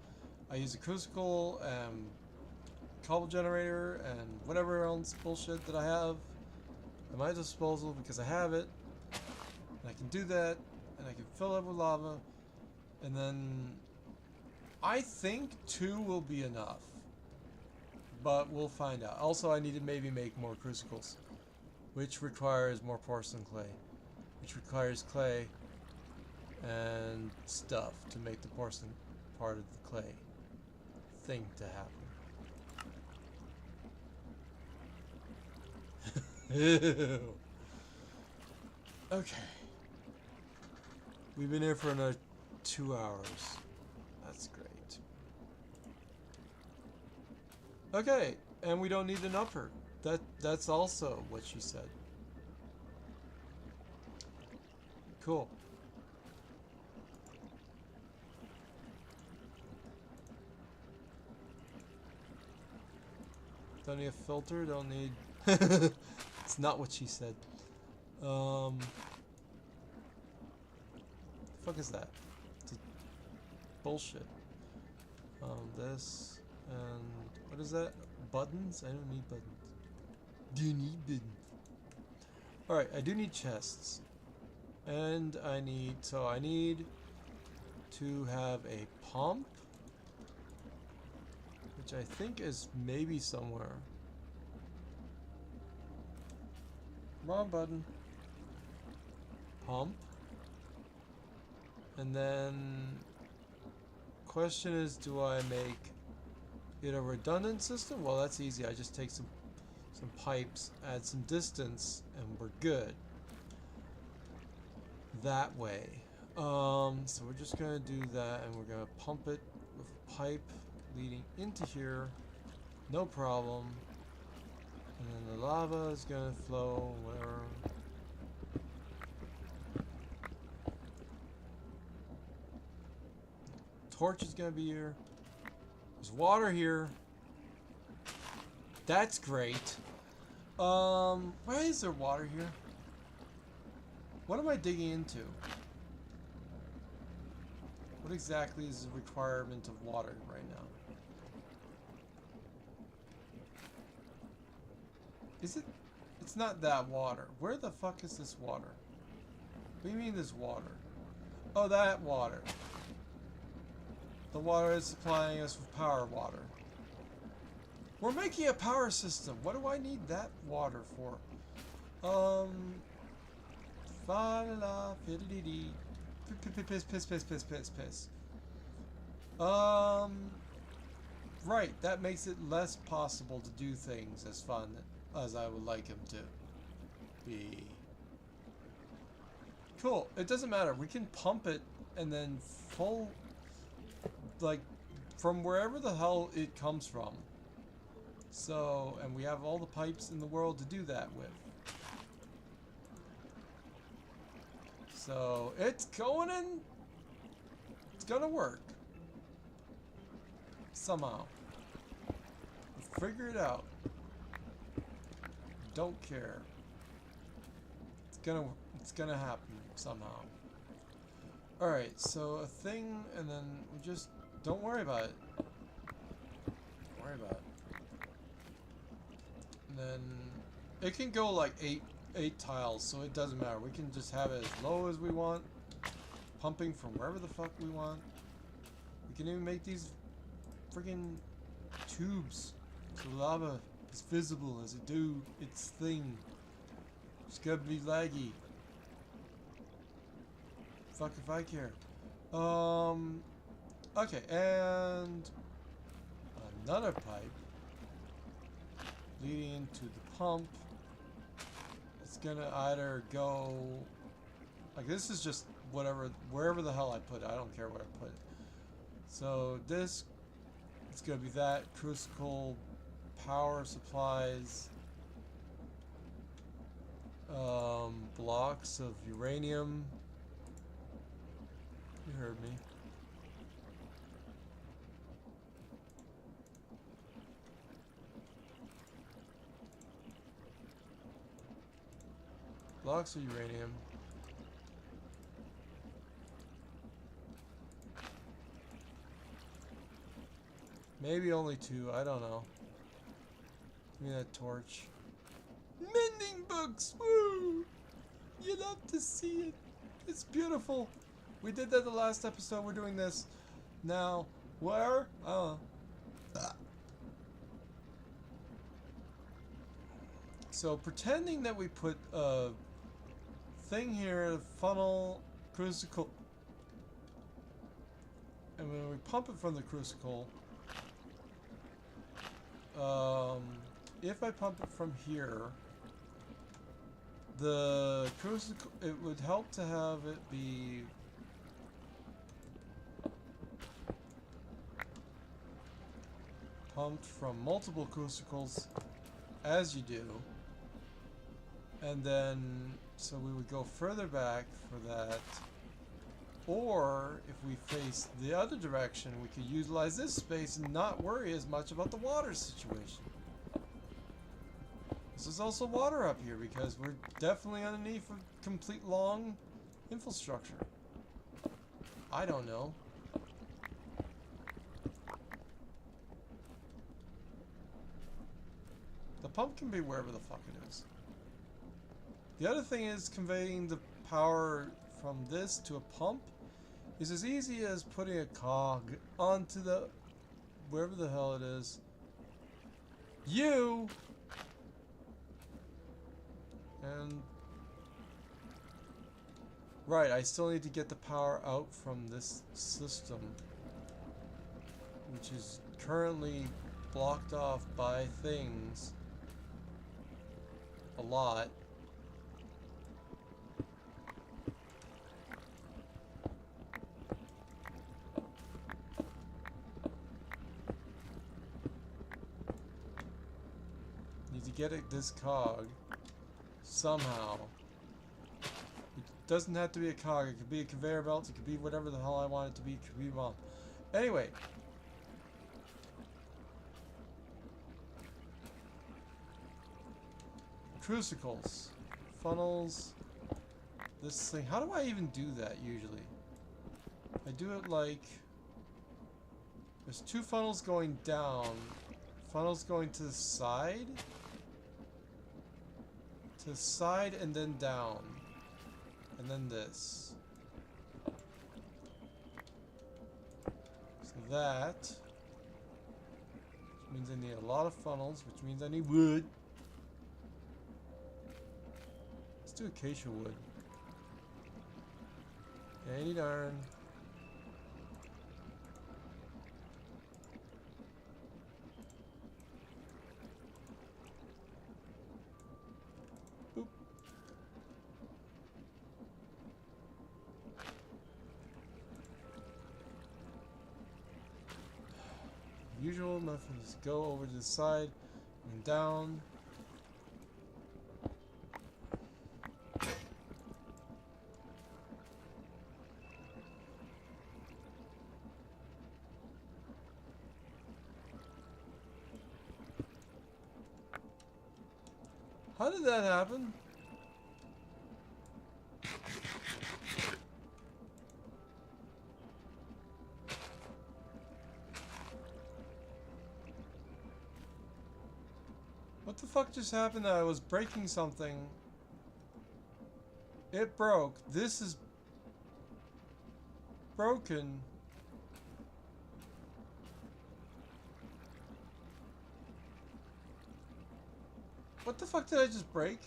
I use a crucible, cobble generator and whatever else bullshit that I have at my disposal because I have it. And I can do that, and I can fill it with lava, and then I think 2 will be enough. But we'll find out. Also, I need to maybe make more crucibles, which requires more porcelain clay, which requires clay and stuff to make the porcelain part of the clay thing to happen. Okay. We've been here for another 2 hours. That's great. Okay, and we don't need an upper. That's also what she said. Cool. Don't need a filter, don't need... It's not what she said. The fuck is that? It's a bullshit. This, and... What is that? Buttons? I don't need buttons. Do you need buttons? Alright, I do need chests. And I need... So I need to have a pump, which I think is maybe somewhere. Wrong button. Pump. And then question is, do I make it a redundant system? Well, that's easy. I just take some pipes, add some distance, and we're good. That way. So we're just gonna do that, and we're gonna pump it with a pipe leading into here, no problem. And then the lava is gonna flow, whatever. Torch is gonna be here. There's water here. That's great. Why is there water here? What am I digging into? What exactly is the requirement of water right now? Is it? It's not that water. Where the fuck is this water? What do you mean this water? Oh, that water. The water is supplying us with power water. We're making a power system. What do I need that water for? Fa la fi-di-di-di. Piss. Right, that makes it less possible to do things as fun as I would like him to be. Cool, it doesn't matter. We can pump it and then full, like, from wherever the hell it comes from. So, and we have all the pipes in the world to do that with. So, it's going in. It's gonna work. Somehow. We'll figure it out. Don't care. It's gonna happen somehow. Alright, so a thing, and then we just don't worry about it. Don't worry about it. And then it can go like eight tiles, so it doesn't matter. We can just have it as low as we want, pumping from wherever the fuck we want. We can even make these friggin' tubes so lava is visible as it do its thing. It's gonna be laggy. Fuck if I care. Okay, and another pipe leading into the pump. It's gonna either go like this is just wherever the hell I put it. I don't care where I put it. So this, it's gonna be that crucible, power supplies, blocks of uranium. You heard me. Blocks of uranium. Maybe only 2, I don't know. Give me that torch. Mending books! Woo! You love to see it. It's beautiful. We did that the last episode. We're doing this now. Where? Oh. So pretending that we put a thing here, funnel, crucible, and when we pump it from the crucible, if I pump it from here, the crucible, it would help to have it be pumped from multiple crucibles as you do, and then so we would go further back for that, or if we face the other direction we could utilize this space and not worry as much about the water situation. There's also water up here because we're definitely underneath a complete long infrastructure. I don't know. The pump can be wherever the fuck it is. The other thing is conveying the power from this to a pump is as easy as putting a cog onto the wherever the hell it is. You and right, I still need to get the power out from this system, which is currently blocked off by things a lot. Need to get it, this cog somehow. It doesn't have to be a cog, it could be a conveyor belt, it could be whatever the hell I want it to be, it could be mom. Anyway. Crucicles. Funnels. This thing. How do I even do that usually? I do it like there's two funnels going down. Funnels going to the side. To the side and then down. And then this. So that. Which means I need a lot of funnels, which means I need wood. Let's do acacia wood. Any darn. Boop. Usual method is go over to the side and down. How did that happen? What the fuck just happened? I was breaking something. It broke. This is broken. What the fuck did I just break?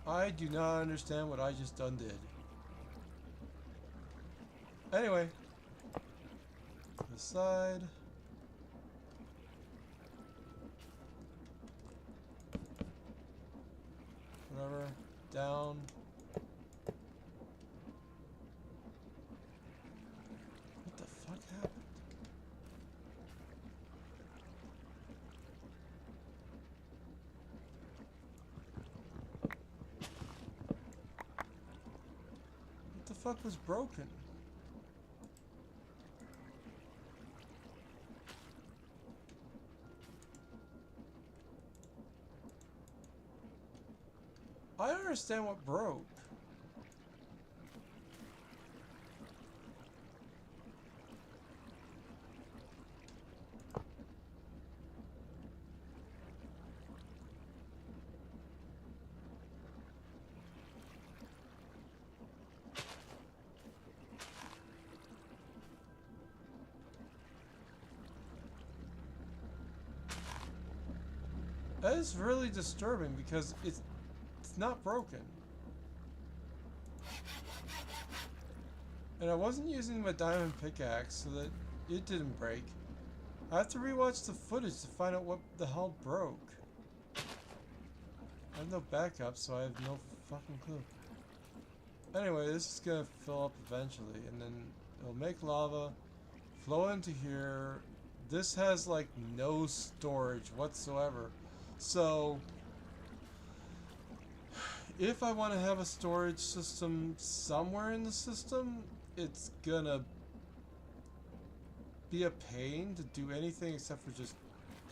I do not understand what I just done did. Anyway. To the side. Whatever. Down. What the fuck happened? What the fuck was broken? I don't understand what broke. That is really disturbing because it's not broken. And I wasn't using my diamond pickaxe so that it didn't break. I have to rewatch the footage to find out what the hell broke. I have no backup, so I have no fucking clue. Anyway, this is gonna fill up eventually, and then it'll make lava, flow into here. This has like no storage whatsoever. So, if I want to have a storage system somewhere in the system, it's gonna be a pain to do anything except for just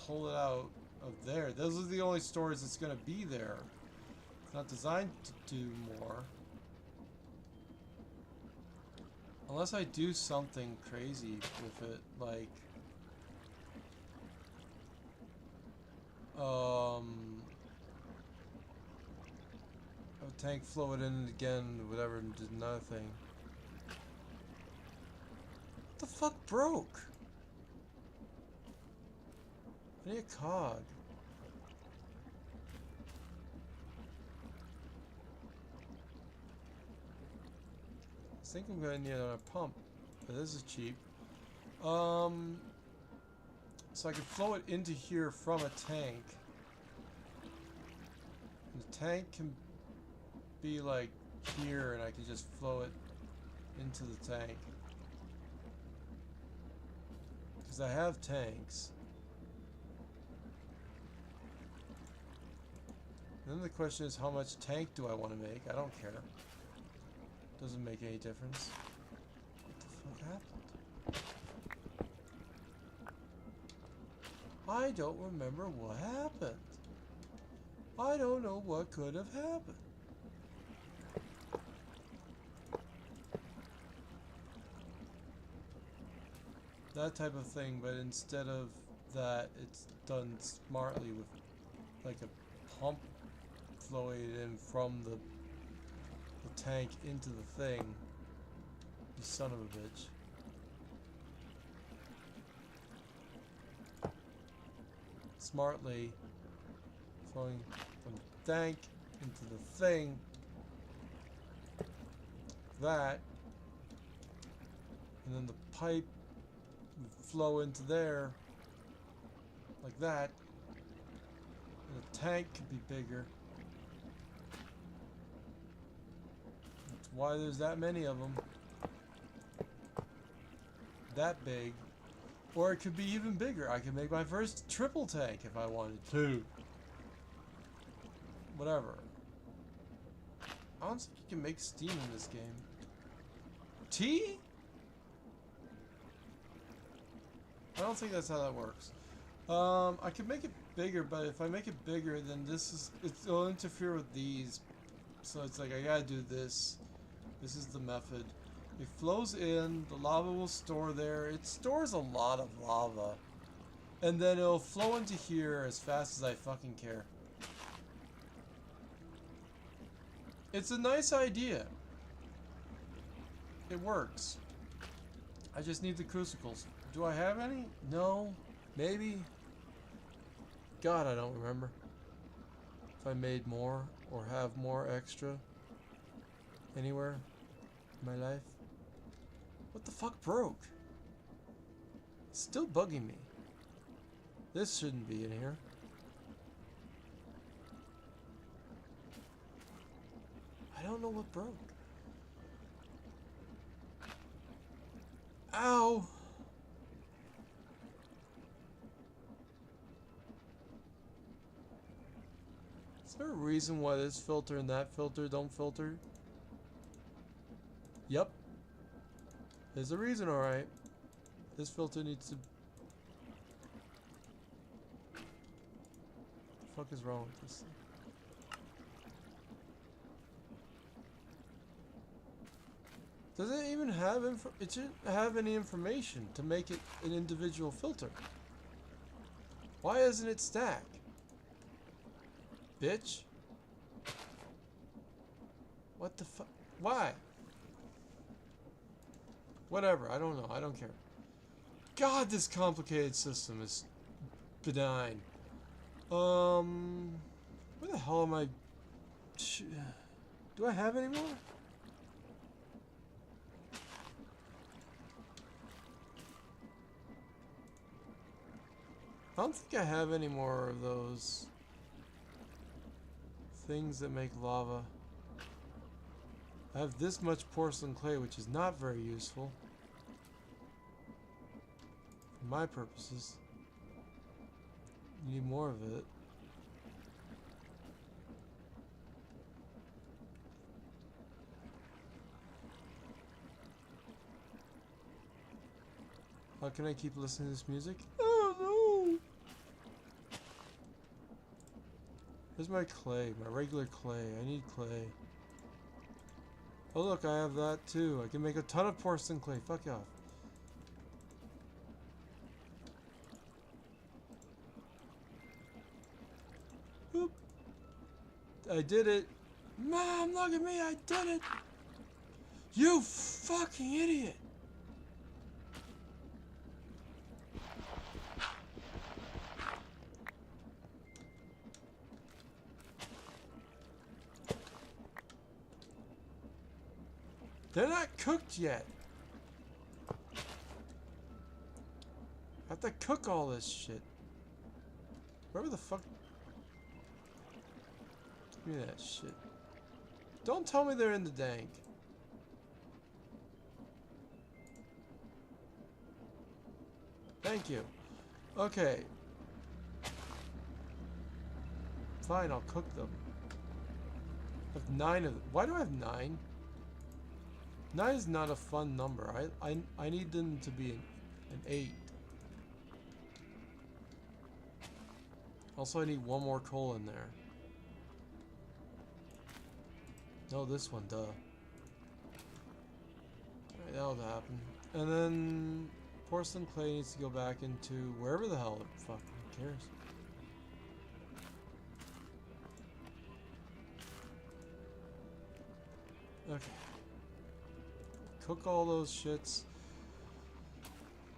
pull it out of there. Those are the only storage that's gonna be there. It's not designed to do more. Unless I do something crazy with it, like have a tank flow it in again, whatever, and did another thing. What the fuck broke? I need a cog. I think I'm gonna need another pump, but this is cheap. So I can flow it into here from a tank. And the tank can be like here, and I can just flow it into the tank. Because I have tanks. And then the question is, how much tank do I want to make? I don't care. Doesn't make any difference. What the fuck happened? I don't remember what happened. I don't know what could have happened. That type of thing, but instead of that, it's done smartly with like a pump flowing in from the tank into the thing. You son of a bitch. Smartly flowing from the tank into the thing. That. And then the pipe would flow into there. Like that. And the tank could be bigger. That's why there's that many of them. That big. Or it could be even bigger. I could make my first triple tank if I wanted to. Whatever. I don't think you can make steam in this game. Tea? I don't think that's how that works. I could make it bigger, but if I make it bigger, then it'll interfere with these. So it's like I gotta do this. This is the method. It flows in, the lava will store there. It stores a lot of lava. And then it'll flow into here as fast as I fucking care. It's a nice idea. It works. I just need the crucicles. Do I have any? No. Maybe. God, I don't remember. If I made more or have more extra anywhere in my life. What the fuck broke? It's still bugging me. This shouldn't be in here. I don't know what broke. Ow! Is there a reason why this filter and that filter don't filter? Yep. There's a reason, alright. This filter needs to... What the fuck is wrong with this thing? Does it even have it shouldn't have any information to make it an individual filter. Why doesn't it stack? Bitch. What the fuck? Why? Whatever, I don't know. I don't care. God, this complicated system is benign. Where the hell am I? Do I have any more? I don't think I have any more of those things that make lava. I have this much porcelain clay, which is not very useful for my purposes. Need more of it. How can I keep listening to this music? Oh no! Where's my clay? My regular clay. I need clay. Oh look, I have that too. I can make a ton of porcelain clay. Fuck off. Boop. I did it. Mom, look at me. I did it. You fucking idiot. They're not cooked yet. I have to cook all this shit. Wherever the fuck. Give me that shit. Don't tell me they're in the dank. Thank you. Okay. Fine, I'll cook them. I have 9 of them. Why do I have 9? 9 is not a fun number. I need them to be an 8. Also, I need 1 more coal in there. No, this one, duh. Alright, that'll happen. And then porcelain clay needs to go back into wherever the hell it fucking cares. Okay. Cook all those shits.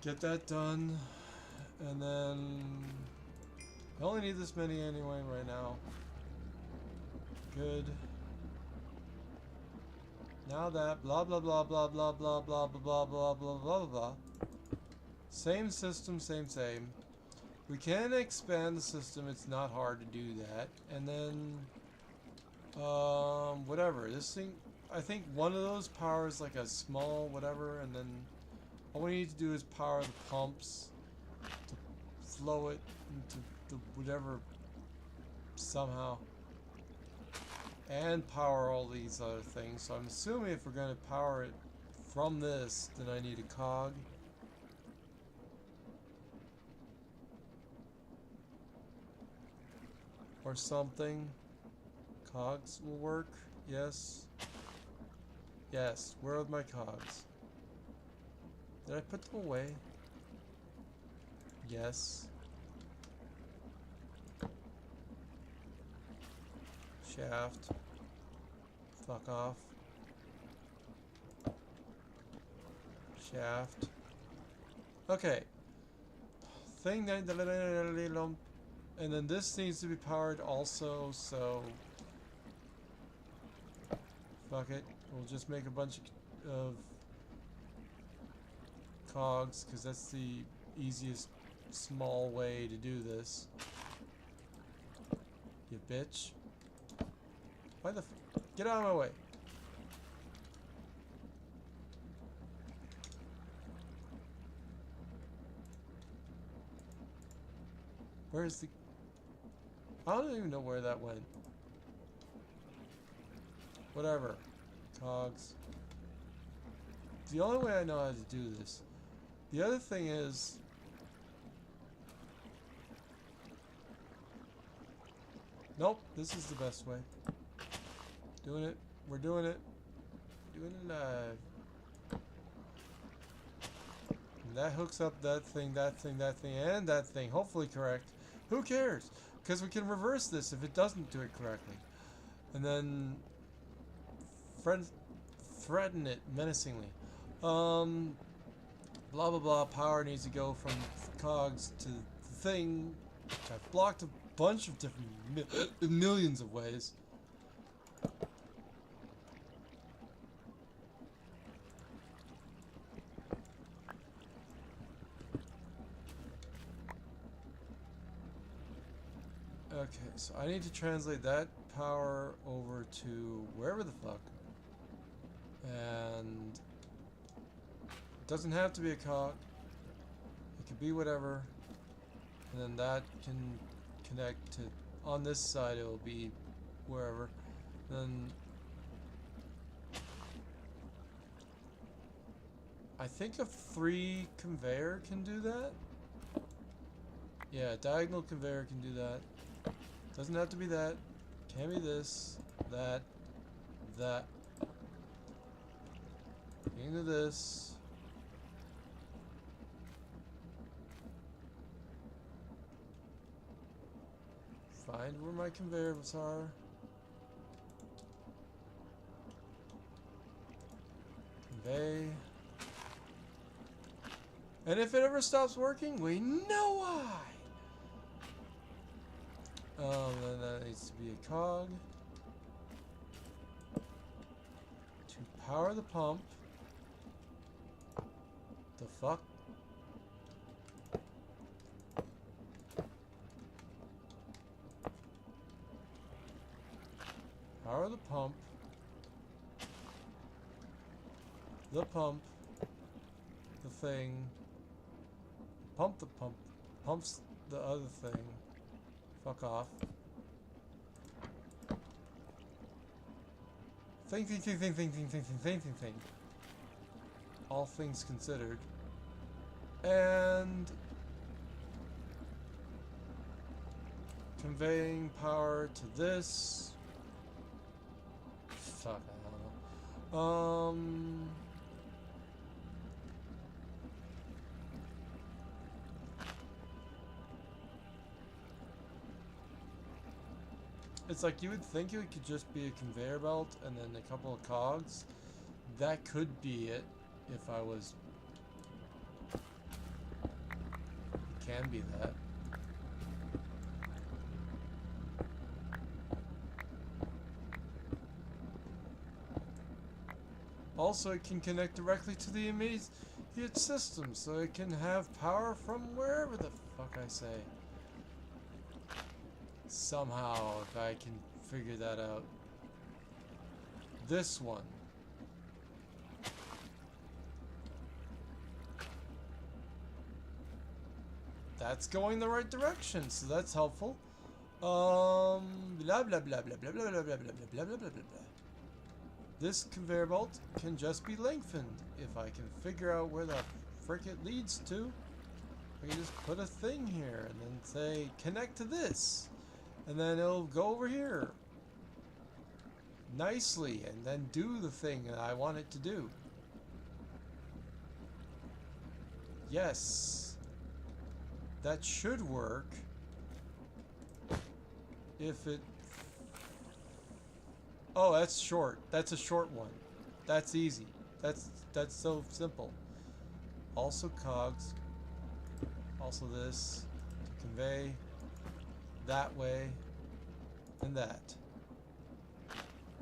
Get that done. And then I only need this many anyway right now. Good. Now that blah blah blah blah blah blah blah blah blah blah blah blah blah. Same system, same. We can expand the system, it's not hard to do that. And then whatever. This thing, I think one of those powers like a small whatever, and then all we need to do is power the pumps to flow it into the whatever somehow. And power all these other things. So I'm assuming if we're going to power it from this, then I need a cog. Or something. Cogs will work. Yes. Yes. Where are my cogs? Did I put them away? Yes. Shaft. Fuck off. Shaft. Okay. Thing that, and then this needs to be powered also, so fuck it. We'll just make a bunch of cogs, because that's the easiest small way to do this. You bitch. Why the get out of my way. Where's the... I don't even know where that went. Whatever. Cogs. It's the only way I know how to do this. The other thing is... Nope, this is the best way. Doing it. We're doing it. Doing it live. And that hooks up that thing, and that thing. Hopefully correct. Who cares? Because we can reverse this if it doesn't do it correctly. And then threaten it menacingly. Blah blah blah. Power needs to go from cogs to the thing which I've blocked a bunch of different millions of ways. Okay, so I need to translate that power over to wherever the fuck. And it doesn't have to be a cog. It could be whatever. And then that can connect to, on this side it will be wherever. Then I think a 3 conveyor can do that. Yeah, diagonal conveyor can do that. Doesn't have to be that. Can be this, that, that. Into this. Find where my conveyors are. Convey. And if it ever stops working, we know why. Then that needs to be a cog to power the pump. The fuck? Power the pump. The pump. The thing. Pump the pump. Pumps the other thing. Fuck off. Think. All things considered. And conveying power to this. Fuck, I don't know. It's like you would think it could just be a conveyor belt and then a couple of cogs. That could be it if I was... It can be that. Also, it can connect directly to the immediate system, so it can have power from wherever the fuck I say. Somehow, if I can figure that out. This one. That's going the right direction, so that's helpful. Blah blah blah blah blah blah blah blah blah blah blah blah blah blah. This conveyor belt can just be lengthened if I can figure out where the frick it leads to. I can just put a thing here and then say connect to this. And then it'll go over here nicely and then do the thing that I want it to do. Yes. That should work if it... Oh, that's short. That's a short one. That's easy. That's so simple. Also cogs. Also this. To convey. That way. And that.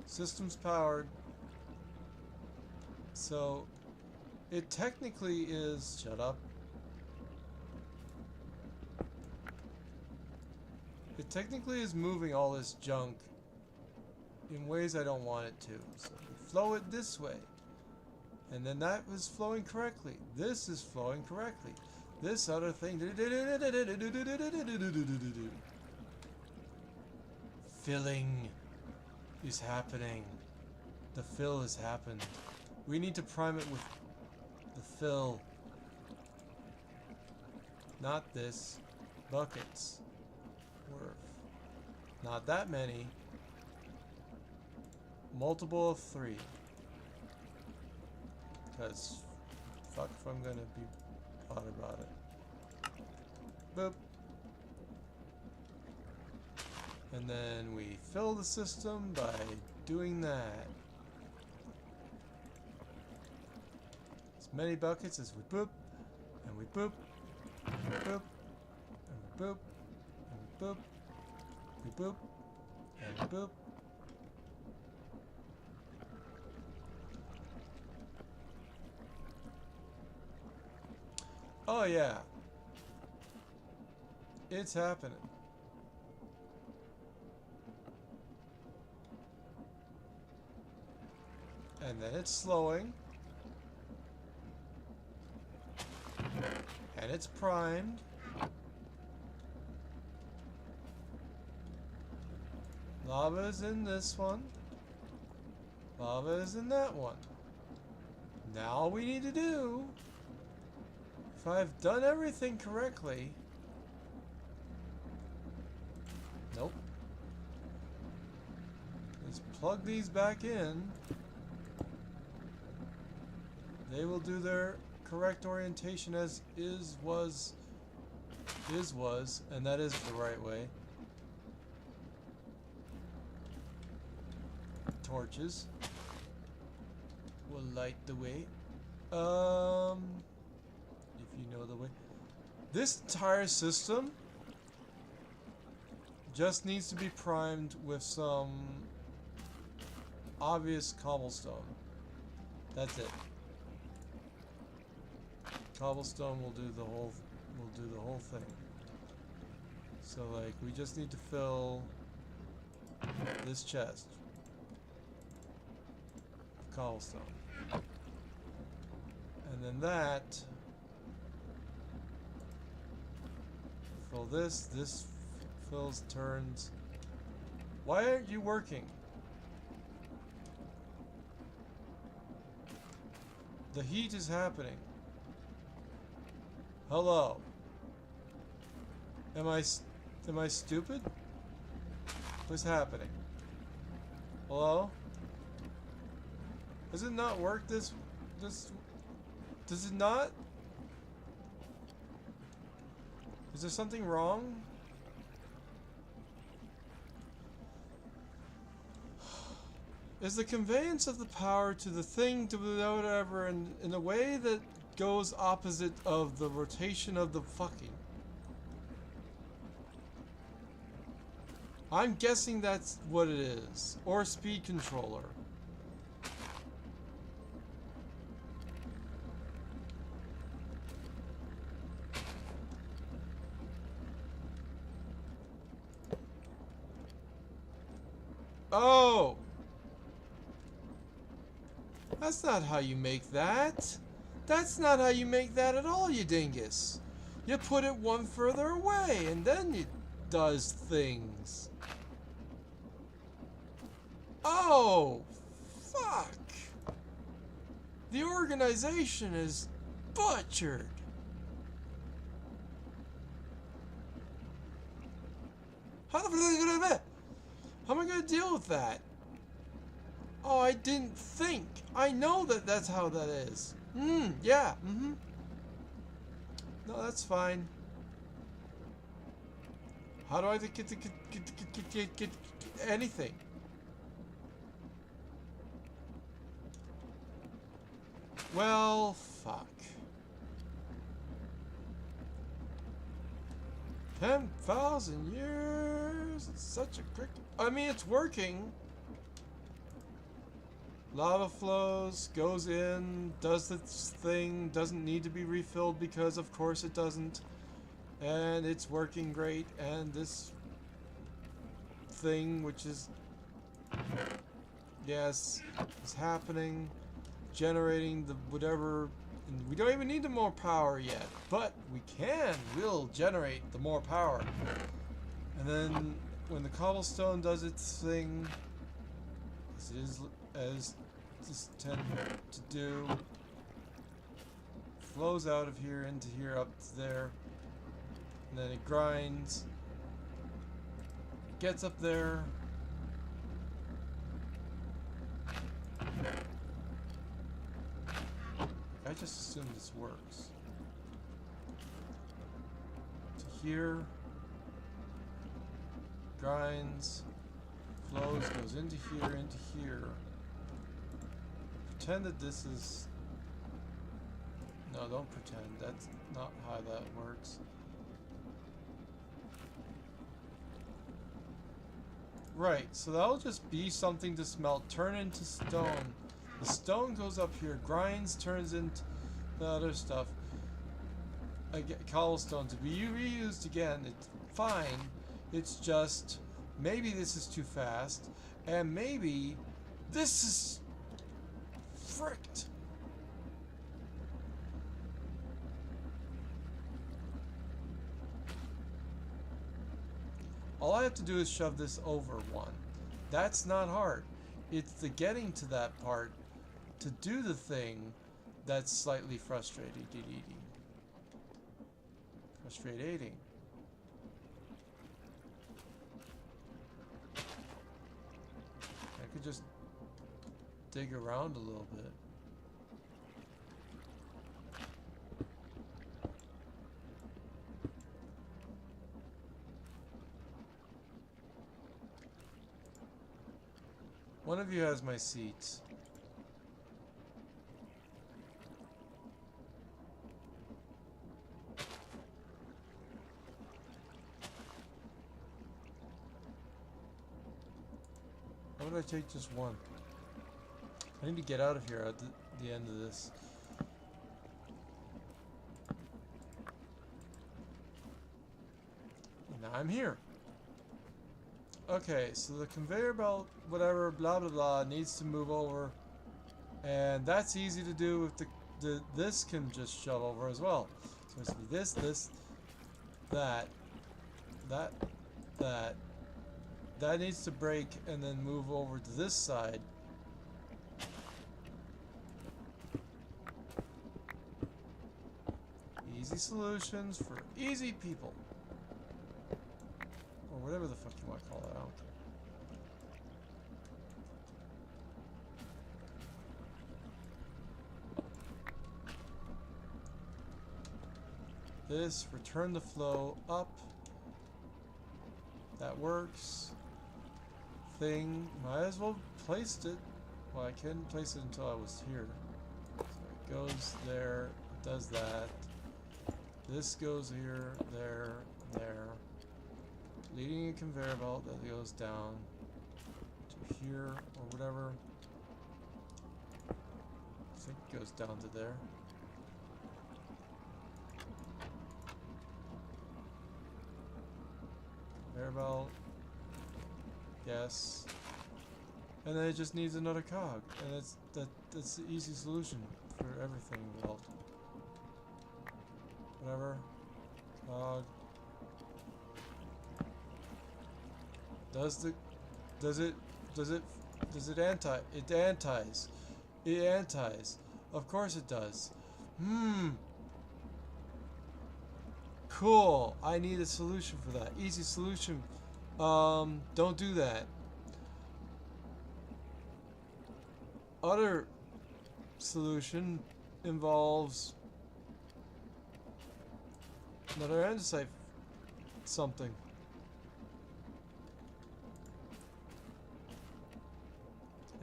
System's powered. So, it technically is... Shut up. It technically is moving all this junk in ways I don't want it to. So we flow it this way. And then that was flowing correctly. This is flowing correctly. This other thing... Filling is happening. The fill has happened. We need to prime it with the fill. Not this. Buckets. Worth. Not that many. Multiple of 3. Because fuck if I'm gonna be bothered about it. Boop. And then we fill the system by doing that. As many buckets as we boop, and we boop, and we boop, and we boop, boop. Beep boop. And boop. Oh yeah. It's happening. And then it's slowing. And it's primed. Lava is in this one. Lava is in that one. Now all we need to do, if I've done everything correctly... Nope. Let's plug these back in. They will do their correct orientation as was, and that is the right way. Torches will light the way. If you know the way. This entire system just needs to be primed with some obvious cobblestone. That's it. Cobblestone will do the whole thing. So like we just need to fill this chest with cobblestone. And then that fill this fills turns. Why aren't you working? The heat is happening. Hello. Am I stupid? What's happening? Hello? Does it not work this does it not? Is there something wrong? Is the conveyance of the power to the thing to whatever in a way that goes opposite of the rotation of the fucking... I'm guessing that's what it is. Or speed controller. Oh! That's not how you make that. That's not how you make that at all, you dingus. You put it one further away, and then it does things. Oh! Fuck! The organization is butchered. How am I gonna deal with that? Oh, I didn't think. I know that that's how that is. Yeah, No, that's fine. How do I get anything? Well, fuck. 10,000 years. It's such a quick... I mean, it's working. Lava flows, goes in, does its thing, doesn't need to be refilled because of course it doesn't. And it's working great, and this thing, which is... Yes, is happening. Generating the whatever... We don't even need the more power yet, but we'll generate the more power. And then when the cobblestone does its thing, as it is, as just tend to do, flows out of here into here up to there, and then it grinds, gets up there. I just assume this works. To here, grinds, flows, goes into here. Pretend that this is... No, don't pretend. That's not how that works. Right, so that'll just be something to smelt, turn into stone. The stone goes up here, grinds, turns into the other stuff. Cobblestone to be reused again. It's fine. It's just maybe this is too fast, and maybe this is fricked. All I have to do is shove this over one. That's not hard. It's the getting to that part to do the thing that's slightly frustrating. Frustrating. I could just dig around a little bit. One of you has my seats. How would I take just one? I need to get out of here at the end of this. Now I'm here. Okay, so the conveyor belt, whatever, blah blah blah, needs to move over, and that's easy to do if this can just shove over as well. So it's gonna be this, that, that needs to break and then move over to this side. Easy solutions for easy people. Or whatever the fuck you want to call it, I don't care. This, return the flow up. That works. Thing, might as well placed it. Well, I couldn't place it until I was here. So it goes there, it does that. This goes here, there, there. Leading a conveyor belt that goes down to here or whatever. I think it goes down to there. Conveyor belt. Yes. And then it just needs another cog. And that's the easy solution for everything involved. Whatever. Cog. Does it antis? It antis. Of course it does. Cool. I need a solution for that. Easy solution. Don't do that. Other solution involves another andesite something.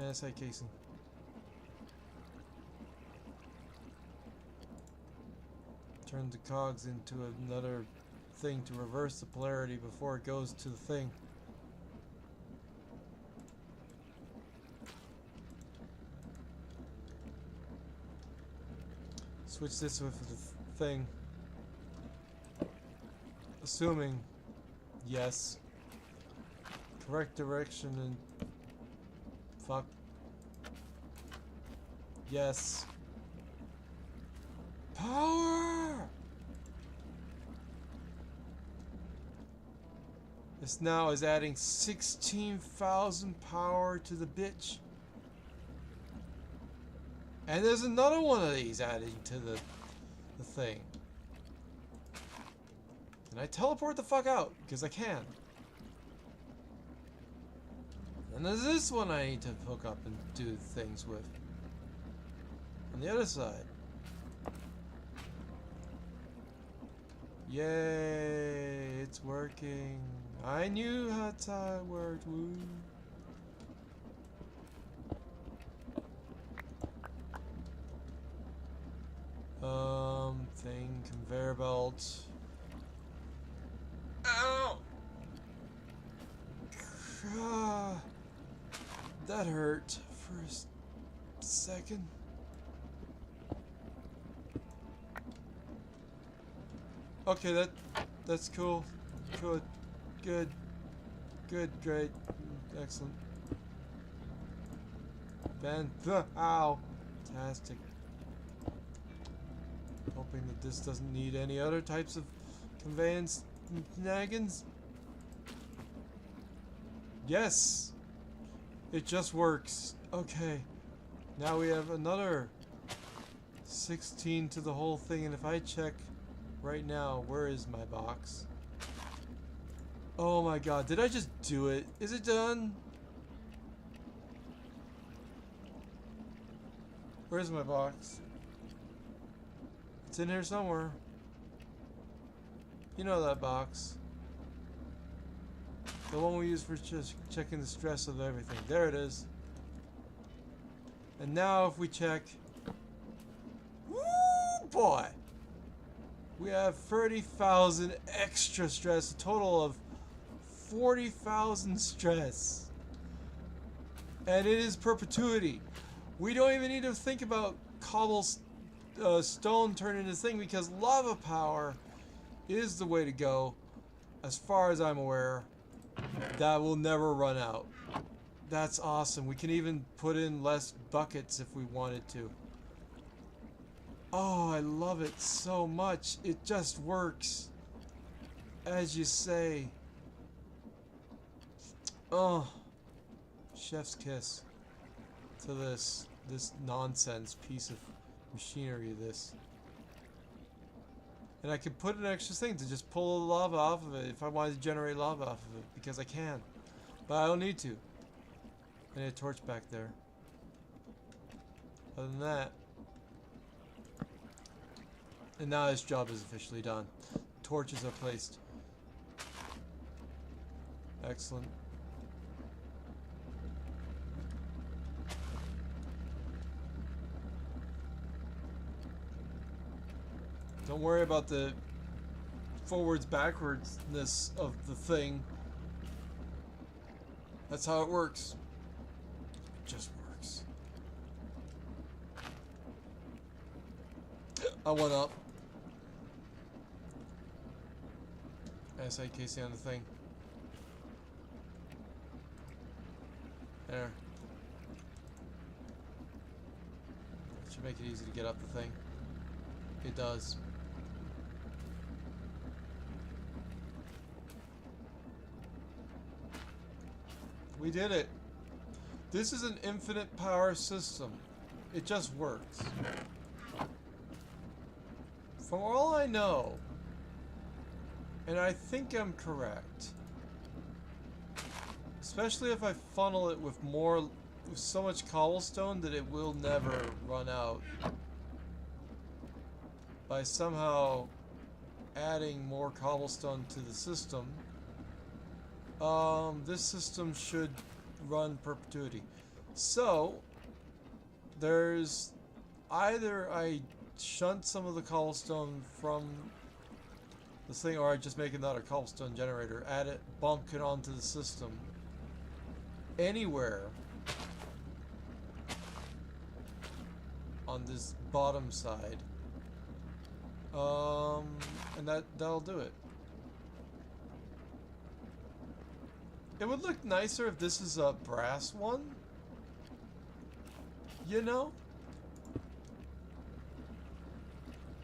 Andesite casing. Turn the cogs into another thing to reverse the polarity before it goes to the thing. Switch this with the thing. Assuming yes. Correct direction and fuck. Yes. Power! This now is adding 16,000 power to the bitch. And there's another one of these adding to the thing. And I teleport the fuck out, because I can. And there's this one I need to hook up and do things with. On the other side. Yay, it's working. I knew that's how it worked. Woo. Thing, conveyor belt. Ow! That hurt for a second. Okay, that's cool. Good. Good. Good. Great. Excellent. Fantastic. Hoping that this doesn't need any other types of conveyance naggins. Yes! It just works. Okay. Now we have another 16 to the whole thing, and if I check right now, where is my box? Oh my god, did I just do it? Is it done? Where's my box? It's in here somewhere. You know that box. The one we use for just checking the stress of everything. There it is. And now if we check... Woo boy! We have 30,000 extra stress. A total of 40,000 stress. And it is perpetuity. We don't even need to think about stone turning into thing because lava power is the way to go. As far as I'm aware, that will never run out. That's awesome. We can even put in less buckets if we wanted to. Oh, I love it so much. It just works. As you say. Oh. Chef's kiss to this nonsense piece of machinery, this. And I could put an extra thing to just pull the lava off of it if I wanted to generate lava off of it, because I can. But I don't need to. I need a torch back there. Other than that. And now this job is officially done. Torches are placed. Excellent. Don't worry about the forwards backwardsness of the thing. That's how it works. It just works. I went up. SI casing on the thing. There. Should make it easy to get up the thing. It does. We did it. This is an infinite power system. It just works. From all I know, and I think I'm correct, especially if I funnel it with so much cobblestone that it will never run out, by somehow adding more cobblestone to the system, this system should run perpetuity. So there's either I shunt some of the cobblestone from the thing, or I just make another cobblestone generator, add it, bunk it onto the system anywhere on this bottom side, and that'll do it. It would look nicer if this is a brass one, you know?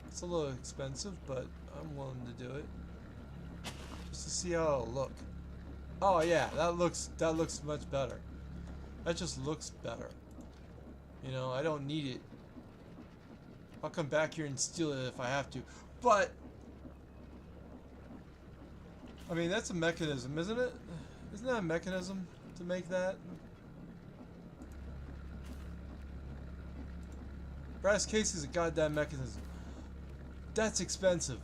It's a little expensive, but I'm willing to do it. Just to see how it'll look. Oh yeah, that looks much better. That just looks better. You know, I don't need it. I'll come back here and steal it if I have to. But I mean, that's a mechanism, isn't it? Isn't that a mechanism to make that? Brass case is a goddamn mechanism. That's expensive.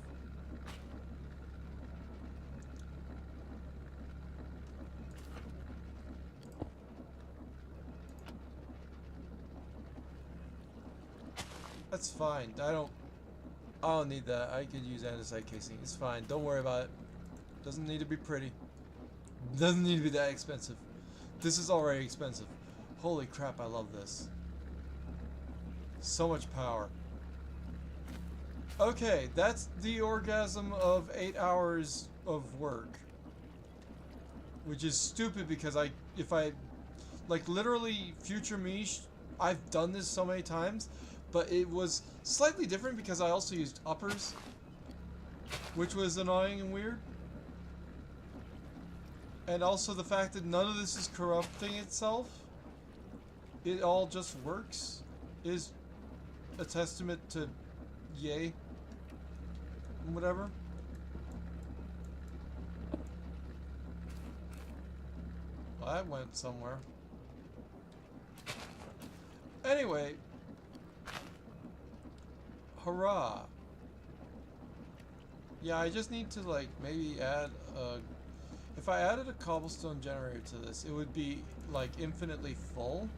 That's fine. I don't need that. I could use andesite casing. It's fine. Don't worry about it. Doesn't need to be pretty. Doesn't need to be that expensive. This is already expensive. Holy crap, I love this. So much power. Okay, that's the orgasm of 8 hours of work. Which is stupid because if I, like literally future me, I've done this so many times, but it was slightly different because I also used uppers, which was annoying and weird. And also the fact that none of this is corrupting itself, it all just works, is a testament to yay. Whatever. Well, that went somewhere. Anyway. Hurrah. Yeah, I just need to like maybe add a... If I added a cobblestone generator to this, it would be like infinitely full.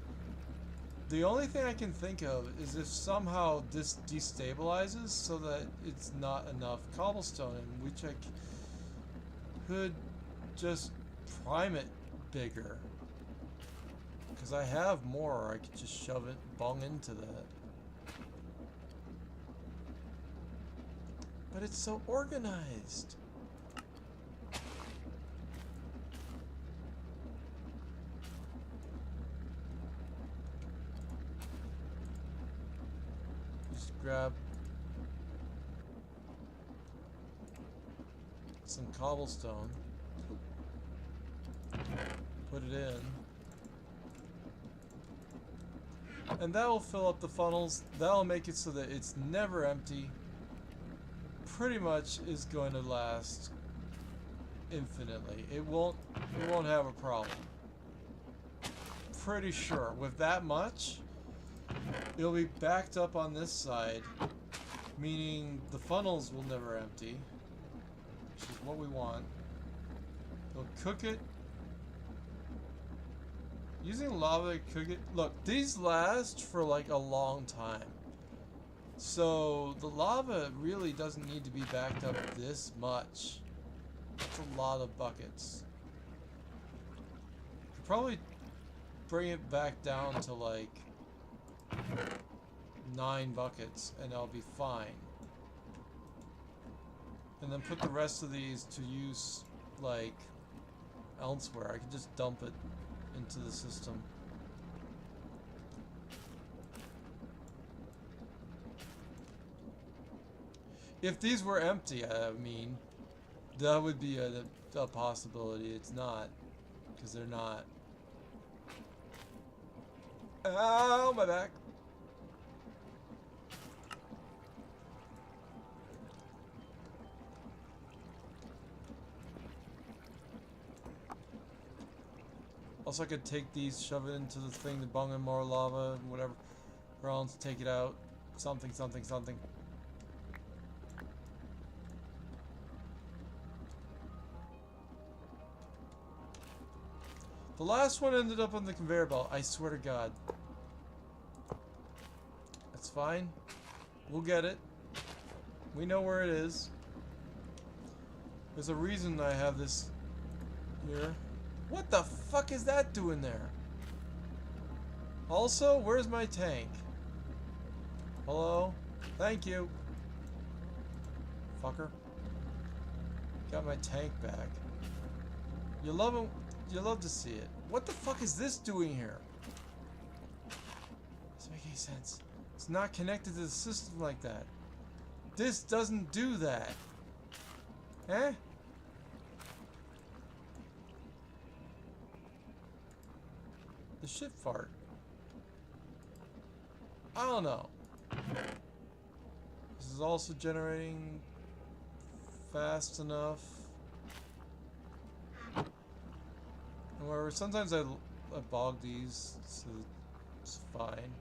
The only thing I can think of is if somehow this destabilizes so that it's not enough cobblestone, in which I could just prime it bigger. Because I have more, I could just shove it, bung into that. But it's so organized. Grab some cobblestone, put it in, and that will fill up the funnels. That'll make it so that it's never empty. Pretty much is going to last infinitely. It won't have a problem. Pretty sure with that much. It'll be backed up on this side, meaning the funnels will never empty, which is what we want. They'll cook it. Using lava to cook it. Look, these last for like a long time. So the lava really doesn't need to be backed up this much. That's a lot of buckets. Could probably bring it back down to like 9 buckets and I'll be fine. And then put the rest of these to use like elsewhere. I can just dump it into the system. If these were empty, I mean, that would be a possibility. It's not, because they're not. Ow, my back. Also, I could take these, shove it into the thing to bung in more lava, whatever. Or else take it out. Something, something, something. The last one ended up on the conveyor belt, I swear to God. That's fine. We'll get it. We know where it is. There's a reason I have this here. What the fuck is that doing there? Also, where's my tank? Hello? Thank you. Fucker. Got my tank back. You love it. You love to see it. What the fuck is this doing here? Doesn't make any sense. It's not connected to the system like that. This doesn't do that. Eh? The shit fart. I don't know. This is also generating fast enough. However, sometimes I bog these, so it's fine.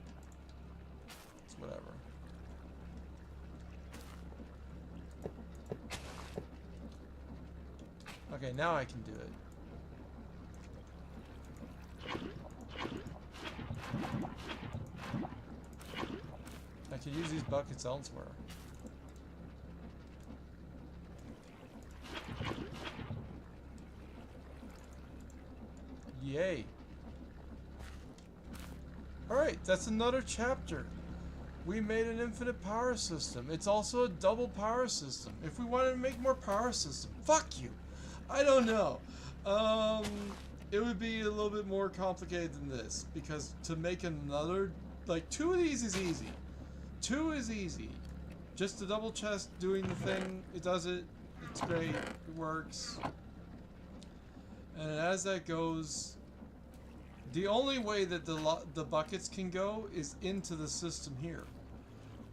It's whatever. Okay, now I can do it. I could use these buckets elsewhere. Yay. Alright, that's another chapter. We made an infinite power system. It's also a double power system. If we wanted to make more power system, fuck you. I don't know. It would be a little bit more complicated than this, because to make another, like, 2 of these is easy. 2 is easy. Just the double chest doing the thing, it does it. It's great. It works. And as that goes, the only way that the buckets can go is into the system here,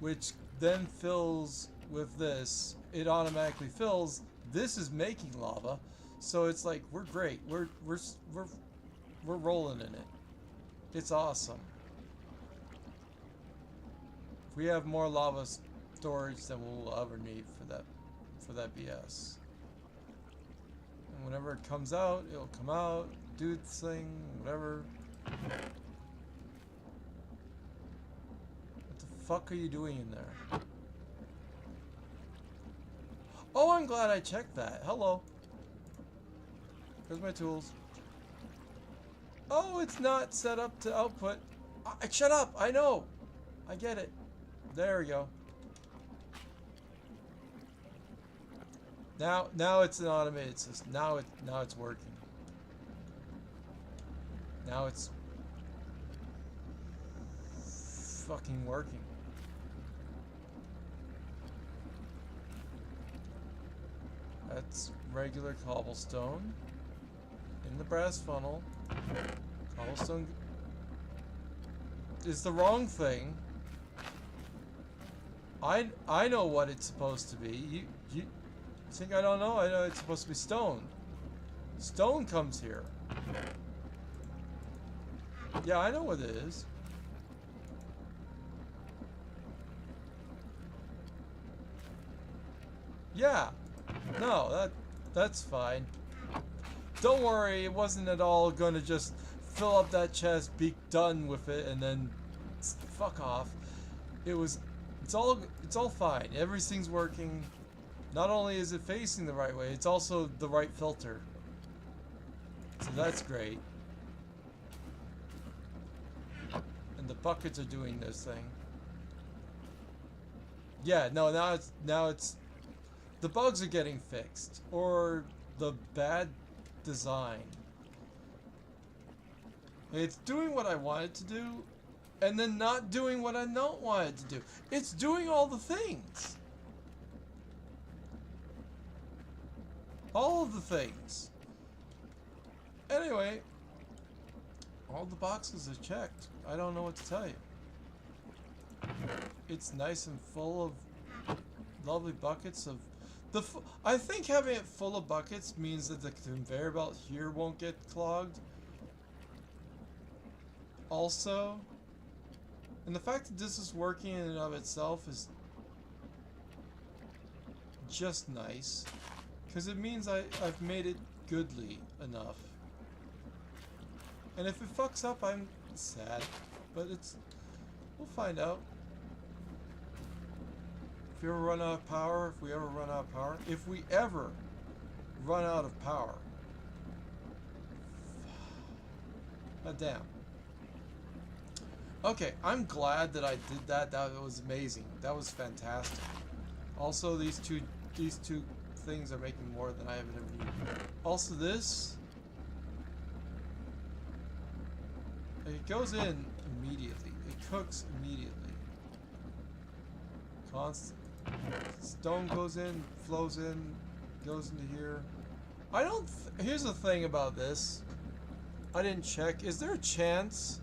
which then fills with this. It automatically fills. This is making lava, so it's like we're great. We're rolling in it. It's awesome. We have more lava storage than we'll ever need for that BS. And whenever it comes out, it'll come out, do its thing, whatever. What the fuck are you doing in there? Oh, I'm glad I checked that. Hello. Here's my tools. Oh, it's not set up to output. Shut up! I know! I get it. There we go. Now it's an automated system. Now it's working. Now it's fucking working. That's regular cobblestone in the brass funnel. Cobblestone is the wrong thing. I know what it's supposed to be. You think I don't know? I know it's supposed to be stone. Stone comes here. Yeah, I know what it is. Yeah. No, that's fine. Don't worry, it wasn't at all gonna just fill up that chest, be done with it, and then fuck off. It's all fine. Everything's working. Not only is it facing the right way, it's also the right filter. So that's great. And the buckets are doing this thing. Yeah, no, now it's the bugs are getting fixed, or the bad design. It's doing what I want it to do, and then not doing what I don't want it to do. It's doing all the things. All of the things. Anyway, all the boxes are checked. I don't know what to tell you. It's nice and full of lovely buckets of I think having it full of buckets means that the conveyor belt here won't get clogged. Also, and the fact that this is working in and of itself is just nice, because it means I've made it goodly enough. And if it fucks up, I'm sad, but we'll find out. If we ever run out of power, if we ever run out of power. God damn. Okay, I'm glad that I did that. That was amazing. That was fantastic. Also, these two things are making more than I have ever needed. Also, this, it goes in immediately. It cooks immediately. Constant. Stone goes in, flows in, goes into here. Here's the thing about this. I didn't check. Is there a chance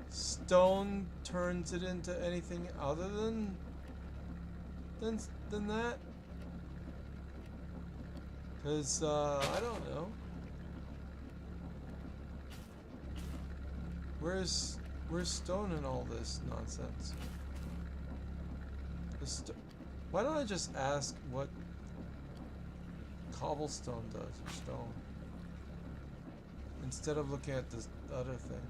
stone turns it into anything other than that? Because I don't know. Where's stone in all this nonsense? Why don't I just ask what cobblestone does, or stone, instead of looking at this other thing?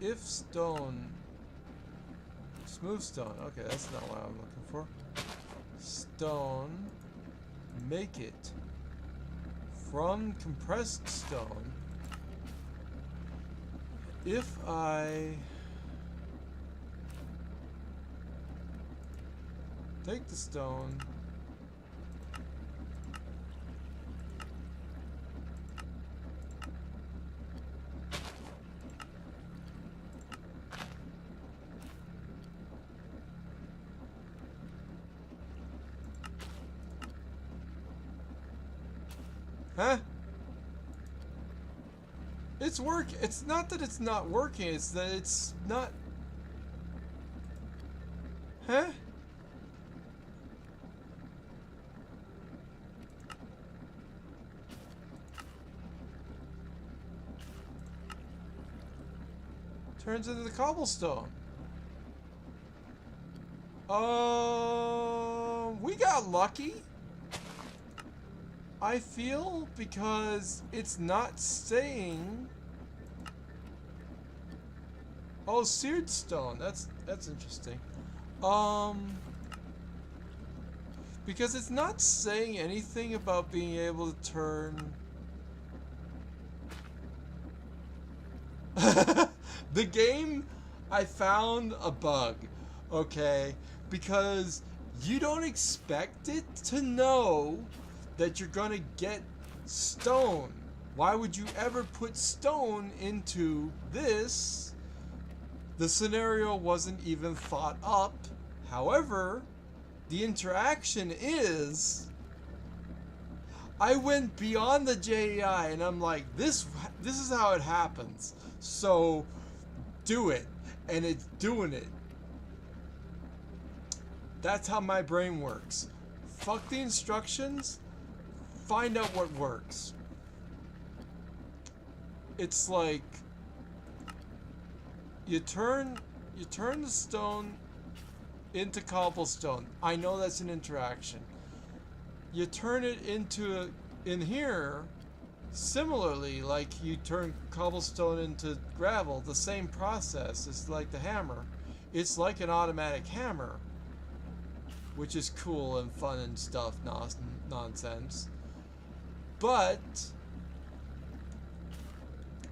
If stone, smooth stone, okay, that's not what I'm looking for. stone, make it from compressed stone. If I take the stone, huh? It's work. It's not that it's not working, it's that it's not. Huh? Turns into the cobblestone. We got lucky, I feel, because it's not saying. Oh, seared stone. That's interesting. Because it's not saying anything about being able to turn. The game, I found a bug, okay? Because you don't expect it to know that you're gonna get stone. Why would you ever put stone into this? The scenario wasn't even thought up. However, the interaction is, I went beyond the JEI and I'm like, this is how it happens. So do it, and it's doing it. That's how my brain works. Fuck the instructions, find out what works. It's like you turn the stone into cobblestone. I know that's an interaction. You turn it into in here. Similarly, like you turn cobblestone into gravel, the same process. It's like the hammer. It's like an automatic hammer, which is cool and fun and stuff, nonsense. But,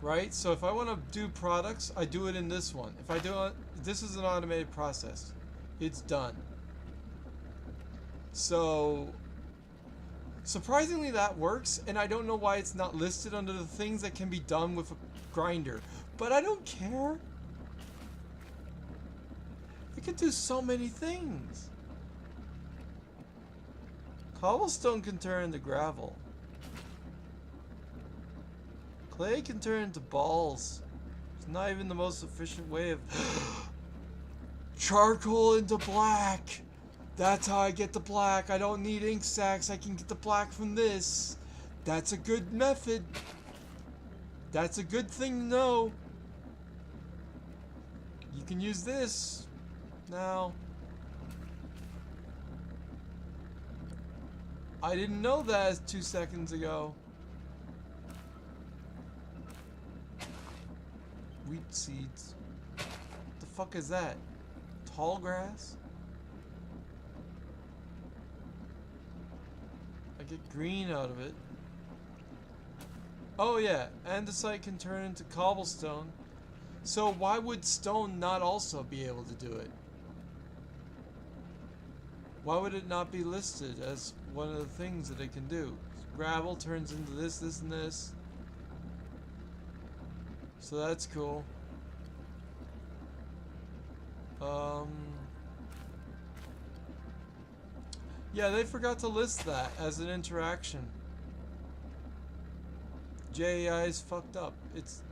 right? So if I want to do products, I do it in this one. If I do it, this is an automated process. It's done. So, surprisingly, that works, and I don't know why it's not listed under the things that can be done with a grinder. But I don't care. It can do so many things. Cobblestone can turn into gravel. Clay can turn into balls. It's not even the most efficient way of... Charcoal into black! That's how I get the black. I don't need ink sacs. I can get the black from this. That's a good method. That's a good thing to know. You can use this now. I didn't know that 2 seconds ago. Wheat seeds. What the fuck is that? Tall grass? I get green out of it. Oh yeah, andesite can turn into cobblestone. So why would stone not also be able to do it? Why would it not be listed as one of the things that it can do? Gravel turns into this, this, and this. So that's cool. Yeah, they forgot to list that as an interaction. JEI is fucked up. It's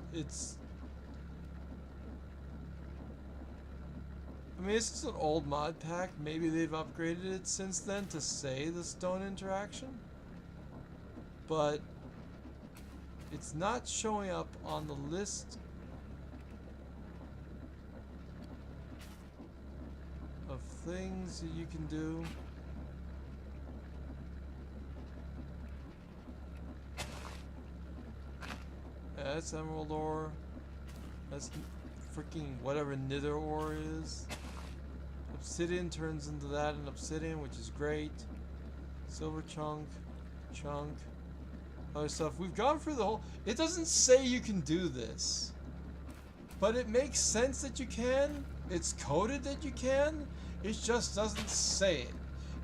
I mean, this is an old mod pack. Maybe they've upgraded it since then to say the stone interaction. But it's not showing up on the list of things that you can do. Yeah, that's emerald ore. That's freaking whatever nether ore is. Obsidian turns into that and obsidian, which is great. Silver chunk, other stuff. We've gone through the whole... It doesn't say you can do this, but it makes sense that you can. It's coded that you can. It just doesn't say it.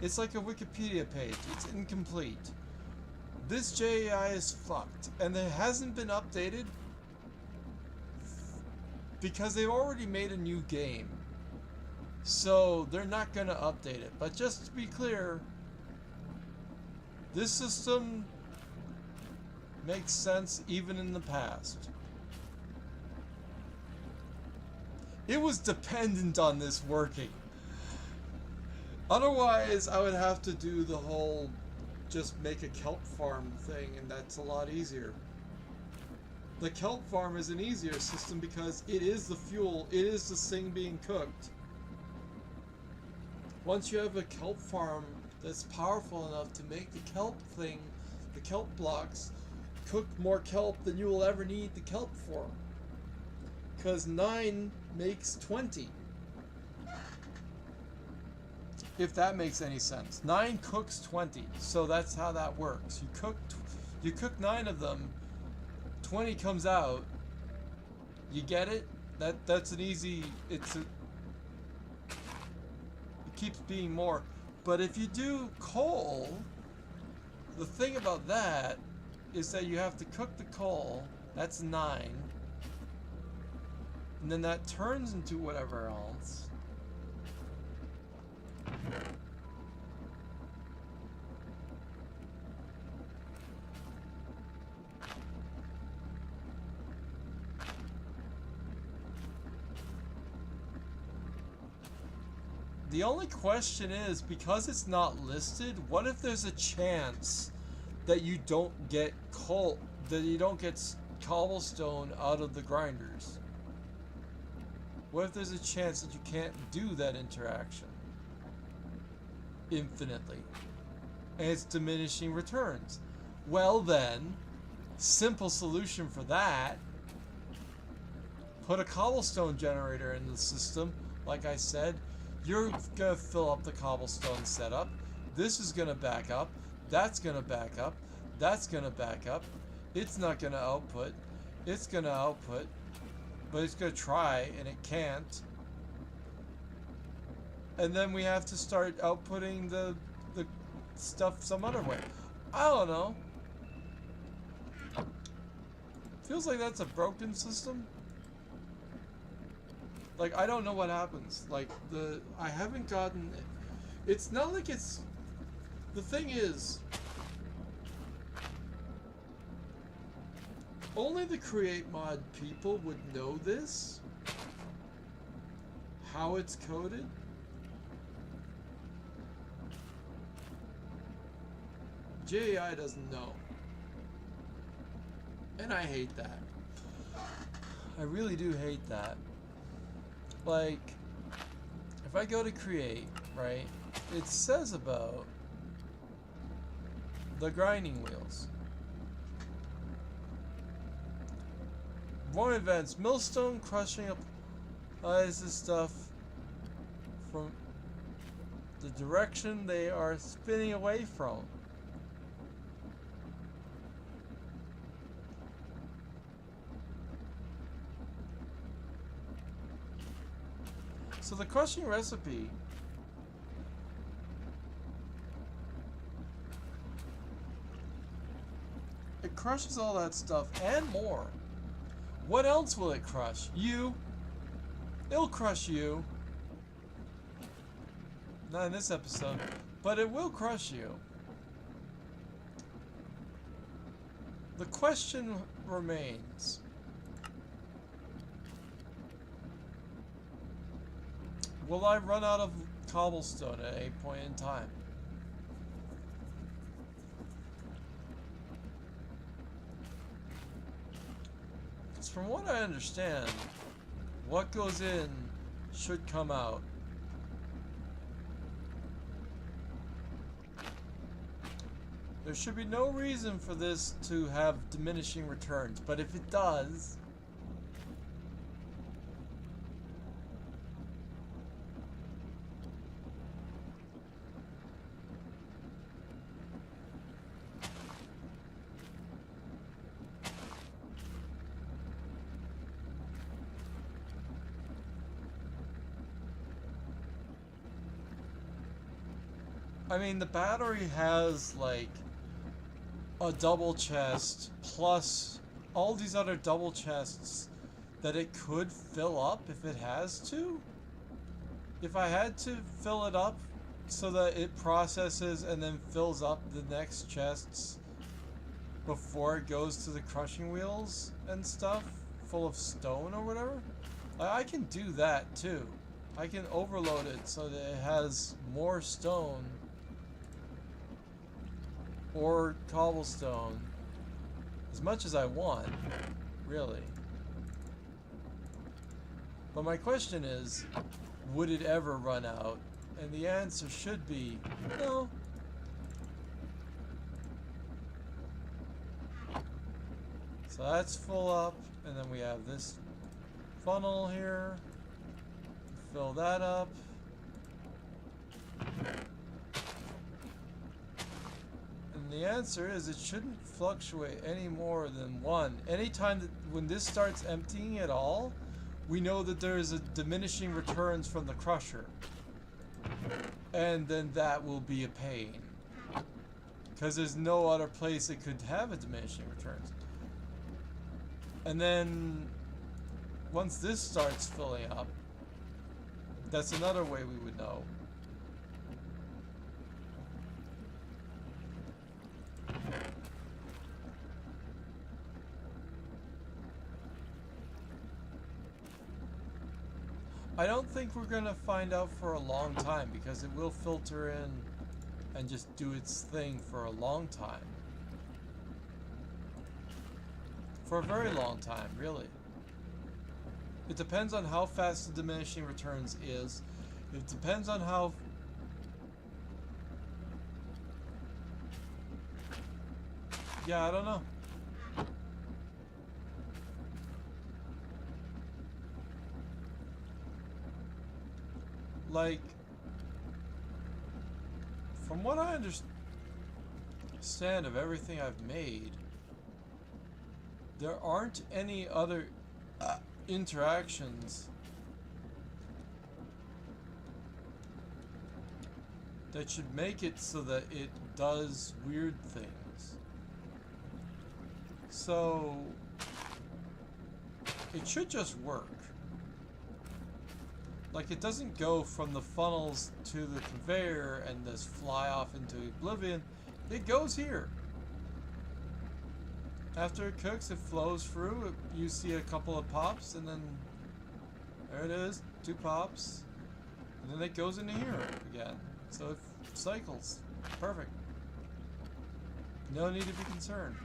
It's like a Wikipedia page. It's incomplete. This JAI is fucked, and it hasn't been updated because they've already made a new game. So they're not going to update it. But just to be clear, this system makes sense even in the past. It was dependent on this working. Otherwise, I would have to do the whole just make a kelp farm thing, and that's a lot easier. The kelp farm is an easier system because it is the fuel, it is the thing being cooked. Once you have a kelp farm that's powerful enough to make the kelp thing, the kelp blocks, cook more kelp than you will ever need the kelp for. Because 9 makes 20. If that makes any sense. 9 cooks 20. So that's how that works. You cook 9 of them, 20 comes out. You get it? That's an easy... It keeps being more. But if you do coal, the thing about that is that you have to cook the coal. That's 9. And then that turns into whatever else. The only question is, because it's not listed, what if there's a chance that you don't get coal, that you don't get cobblestone out of the grinders? What if there's a chance that you can't do that interaction infinitely, and it's diminishing returns? Well then, simple solution for that, put a cobblestone generator in the system. Like I said, you're gonna fill up the cobblestone setup. This is gonna back up. That's gonna back up. That's gonna back up. It's not gonna output. It's gonna output. But it's gonna try, and it can't. And then we have to start outputting the stuff some other way. I don't know. Feels like that's a broken system. Like, I don't know what happens. Like, I haven't gotten... It's not like it's... The thing is... Only the Create Mod people would know this. How it's coded. JAI doesn't know. And I hate that. I really do hate that. Like, if I go to create, right, it says about the grinding wheels. More events, millstone crushing applies this stuff from the direction they are spinning away from. So the crushing recipe it crushes all that stuff and more. What else will it crush? You. It'll crush you. Not in this episode, but it will crush you. The question remains. Will I run out of cobblestone at a point in time? Because from what I understand, what goes in should come out. There should be no reason for this to have diminishing returns, but if it does, I mean, the battery has like a double chest plus all these other double chests that it could fill up if it has to. If I had to fill it up so that it processes and then fills up the next chests before it goes to the crushing wheels and stuff full of stone or whatever, I can do that too. I can overload it so that it has more stone or cobblestone as much as I want, really. But my question is, would it ever run out? And the answer should be no. So that's full up, and then we have this funnel here. Fill that up. And the answer is it shouldn't fluctuate any more than 1. Anytime that when this starts emptying at all, we know that there is a diminishing returns from the crusher. And then that will be a pain. Because there's no other place it could have a diminishing returns. And then once this starts filling up, that's another way we would know. I don't think we're gonna find out for a long time because it will filter in and just do its thing for a long time. For a very long time, really. It depends on how fast the diminishing returns is. It depends on how... Yeah, I don't know. Like, from what I understand of everything I've made, there aren't any other interactions that should make it so that it does weird things. So it should just work. Like, it doesn't go from the funnels to the conveyor and just fly off into oblivion. It goes here. After it cooks, it flows through. You see a couple of pops, and then there it is, 2 pops. And then it goes into here again. So it cycles. Perfect. No need to be concerned.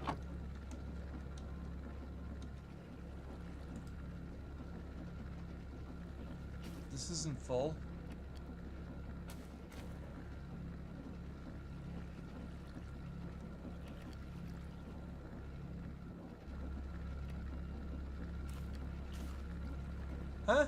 This isn't full. Huh?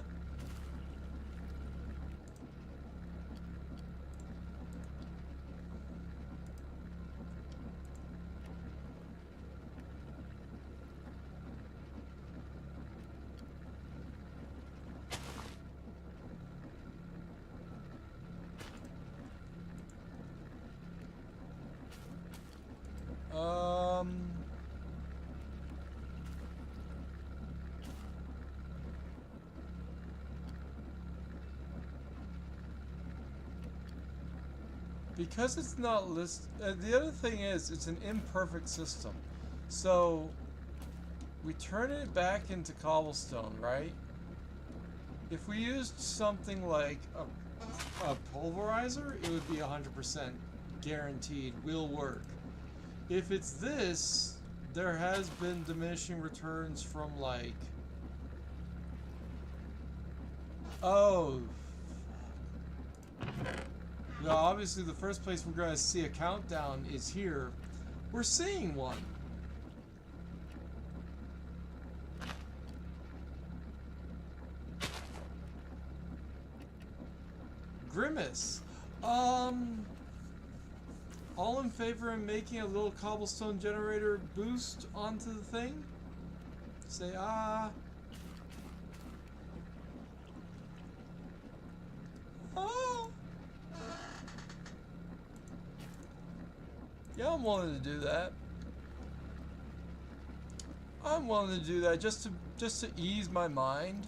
Because it's not listed. The other thing is, it's an imperfect system. So we turn it back into cobblestone, right? If we used something like a pulverizer, it would be 100% guaranteed will work. If it's this, there has been diminishing returns from like, oh, now obviously the first place we're going to see a countdown is here. We're seeing one. Grimace. All in favor of making a little cobblestone generator boost onto the thing? Say ah. Oh. Yeah, I'm willing to do that. I'm willing to do that just to ease my mind.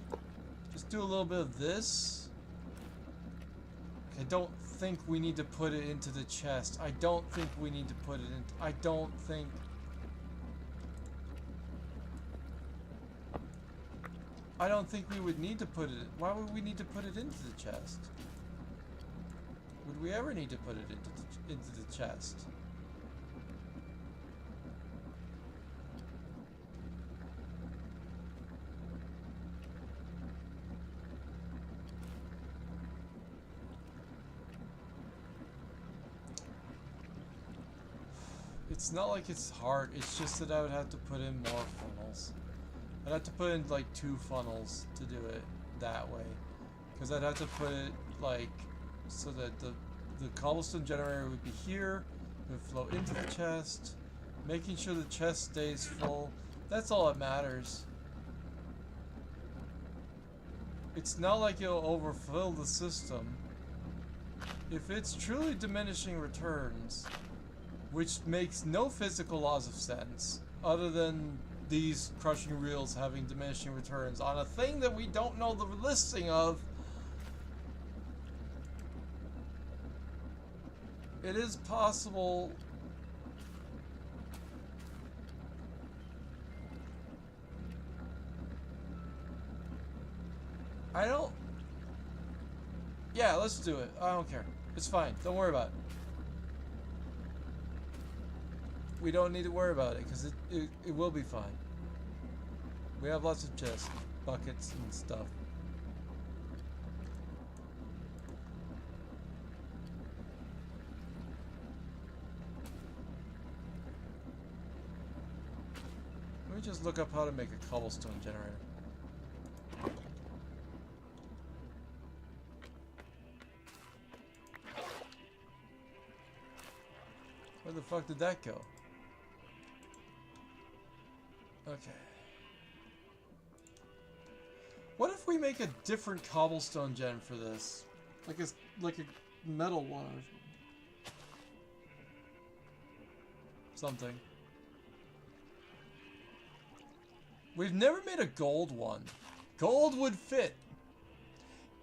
Just do a little bit of this. I don't think we need to put it into the chest. I don't think we need to put it in. I don't think. I don't think we would need to put it. Why would we need to put it into the chest? Would we ever need to put it into the chest? It's not like it's hard. It's just that I would have to put in more funnels. I'd have to put in like 2 funnels to do it that way. Because I'd have to put it like so that the cobblestone generator would be here. It would flow into the chest. Making sure the chest stays full. That's all that matters. It's not like it'll overfill the system. If it's truly diminishing returns, which makes no physical laws of sense, other than these crushing reels having diminishing returns on a thing that we don't know the listing of, it is possible. I don't. Yeah, let's do it. I don't care. It's fine. Don't worry about it. We don't need to worry about it because it will be fine. We have lots of chests, buckets, and stuff. Let me just look up how to make a cobblestone generator. Where the fuck did that go? Okay. What if we make a different cobblestone gen for this? Like a metal one or something. We've never made a gold one. Gold would fit.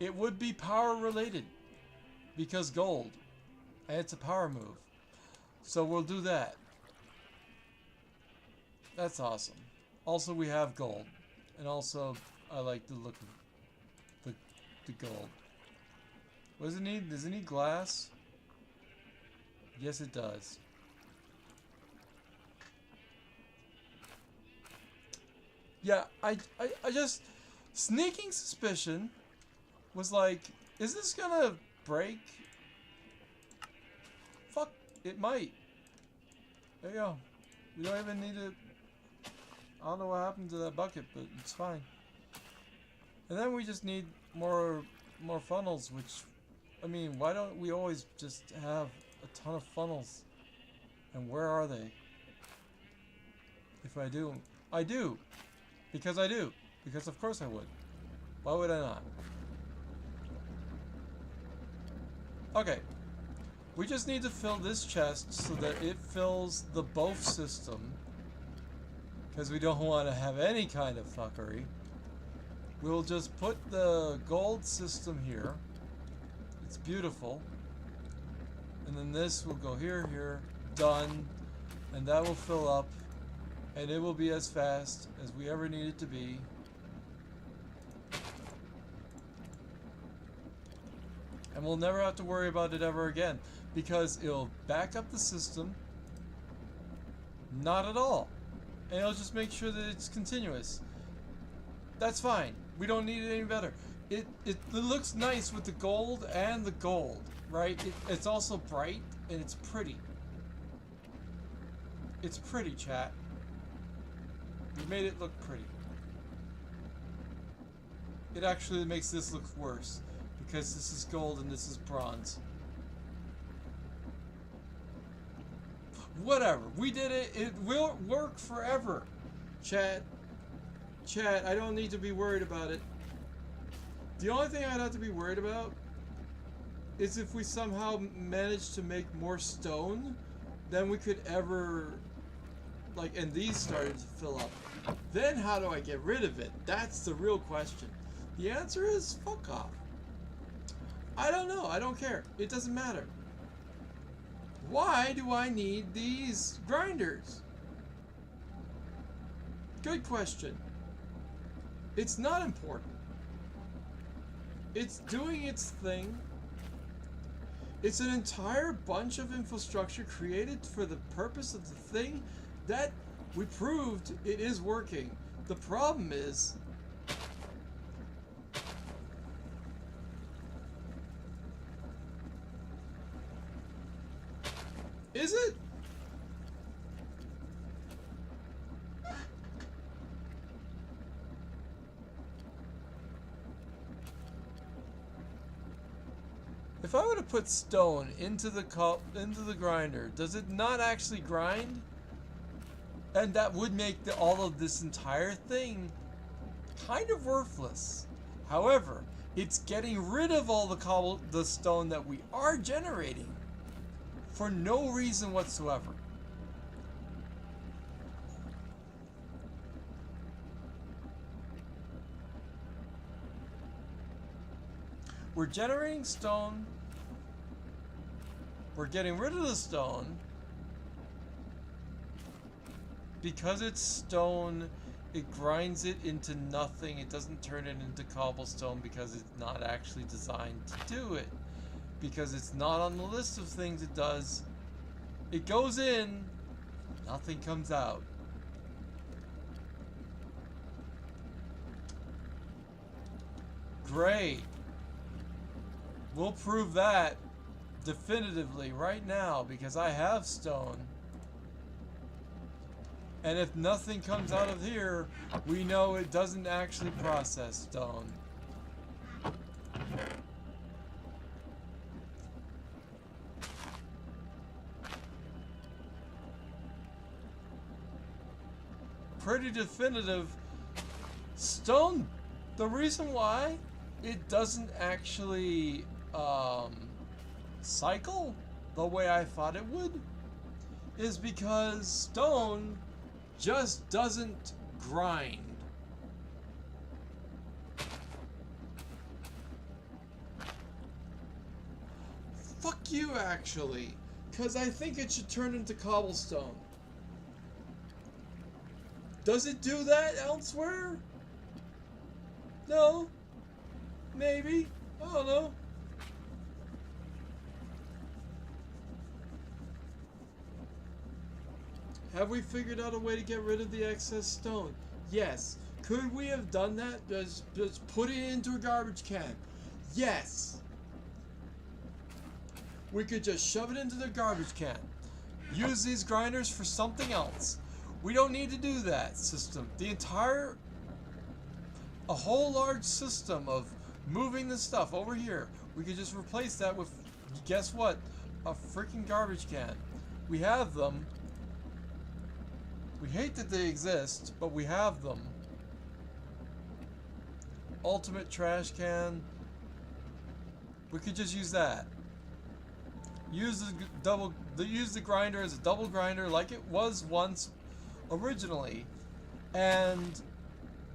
It would be power related. Because gold. And it's a power move. So we'll do that. That's awesome. Also, we have gold. And also, I like the look of the gold. What does it need? Does it need glass? Yes, it does. Yeah, I just... Sneaking suspicion was like, is this gonna break? Fuck, it might. There you go. We don't even need to... I don't know what happened to that bucket, but it's fine. And then we just need more funnels, which... I mean, why don't we always just have a ton of funnels? And where are they? If I do... I do! Because I do. Because of course I would. Why would I not? Okay. We just need to fill this chest so that it fills the both system. Because we don't want to have any kind of fuckery. We'll just put the gold system here. It's beautiful. And then this will go here, here. Done. And that will fill up. And it will be as fast as we ever need it to be. And we'll never have to worry about it ever again. Because it'll back up the system. Not at all. And it'll just make sure that it's continuous. That's fine. We don't need it any better. It looks nice with the gold and the gold, right? It's also bright and it's pretty. It's pretty, chat. We made it look pretty. It actually makes this look worse because this is gold and this is bronze. Whatever. We did it. It will work forever. Chat, I don't need to be worried about it. The only thing I'd have to be worried about is if we somehow manage to make more stone than we could ever, like, and these started to fill up. Then how do I get rid of it? That's the real question. The answer is fuck off. I don't know. I don't care. It doesn't matter. Why do I need these grinders? Good question. It's not important. It's doing its thing. It's an entire bunch of infrastructure created for the purpose of the thing that we proved it is working. The problem is, is it? If I were to put stone into the grinder, does it not actually grind? And that would make all of this entire thing kind of worthless. However, it's getting rid of all the stone that we are generating for no reason whatsoever. We're generating stone. We're getting rid of the stone. Because it's stone, it grinds it into nothing. It doesn't turn it into cobblestone because it's not actually designed to do it. Because it's not on the list of things it does. It goes in, nothing comes out. Great. We'll prove that definitively right now because I have stone. And if nothing comes out of here, we know it doesn't actually process stone. Pretty definitive. Stone, the reason why it doesn't actually cycle the way I thought it would is because stone just doesn't grind. Fuck you, actually, because I think it should turn into cobblestone. Does it do that elsewhere? No. Maybe. I don't know. Have we figured out a way to get rid of the excess stone? Yes. Could we have done that? Just put it into a garbage can? Yes. We could just shove it into the garbage can. Use these grinders for something else. We don't need to do that system. A whole large system of moving the stuff over here. We could just replace that with, guess what? A freaking garbage can. We have them. We hate that they exist, but we have them. Ultimate trash can. We could just use that. Use the grinder as a double grinder like it was once originally, and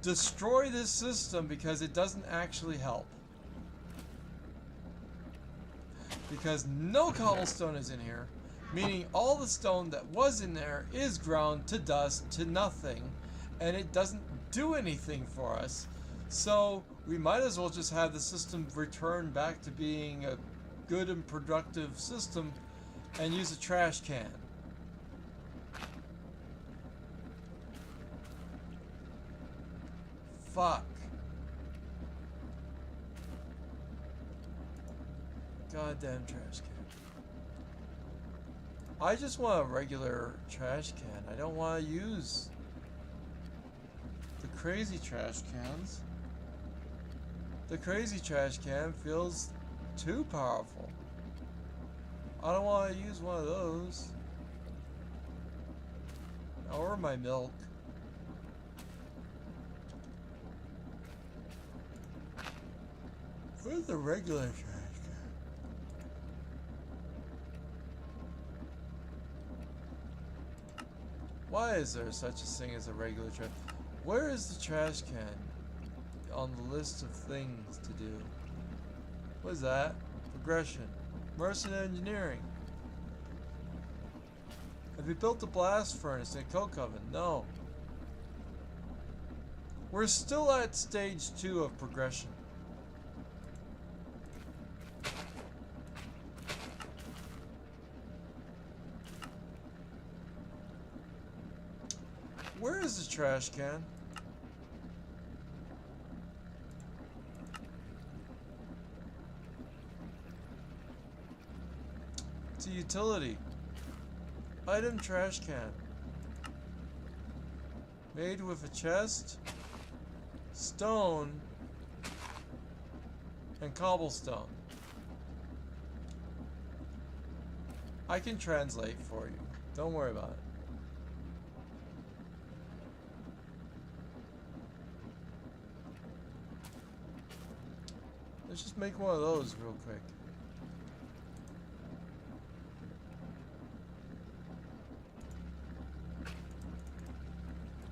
destroy this system because it doesn't actually help. Because no cobblestone is in here, meaning all the stone that was in there is ground to dust, to nothing, and it doesn't do anything for us. So we might as well just have the system return back to being a good and productive system and use a trash can. Fuck. Goddamn trash can. I just want a regular trash can. I don't want to use the crazy trash cans. The crazy trash can feels too powerful. I don't want to use one of those. Or my milk. Where's the regular trash can? Why is there such a thing as a regular trash? Where is the trash can on the list of things to do? What is that? Progression. Mercenary engineering. Have you built a blast furnace and a coke oven? No. We're still at stage 2 of progression. Where is the trash can? It's a utility. Item trash can. Made with a chest, stone, and cobblestone. I can translate for you. Don't worry about it. Let's just make one of those real quick.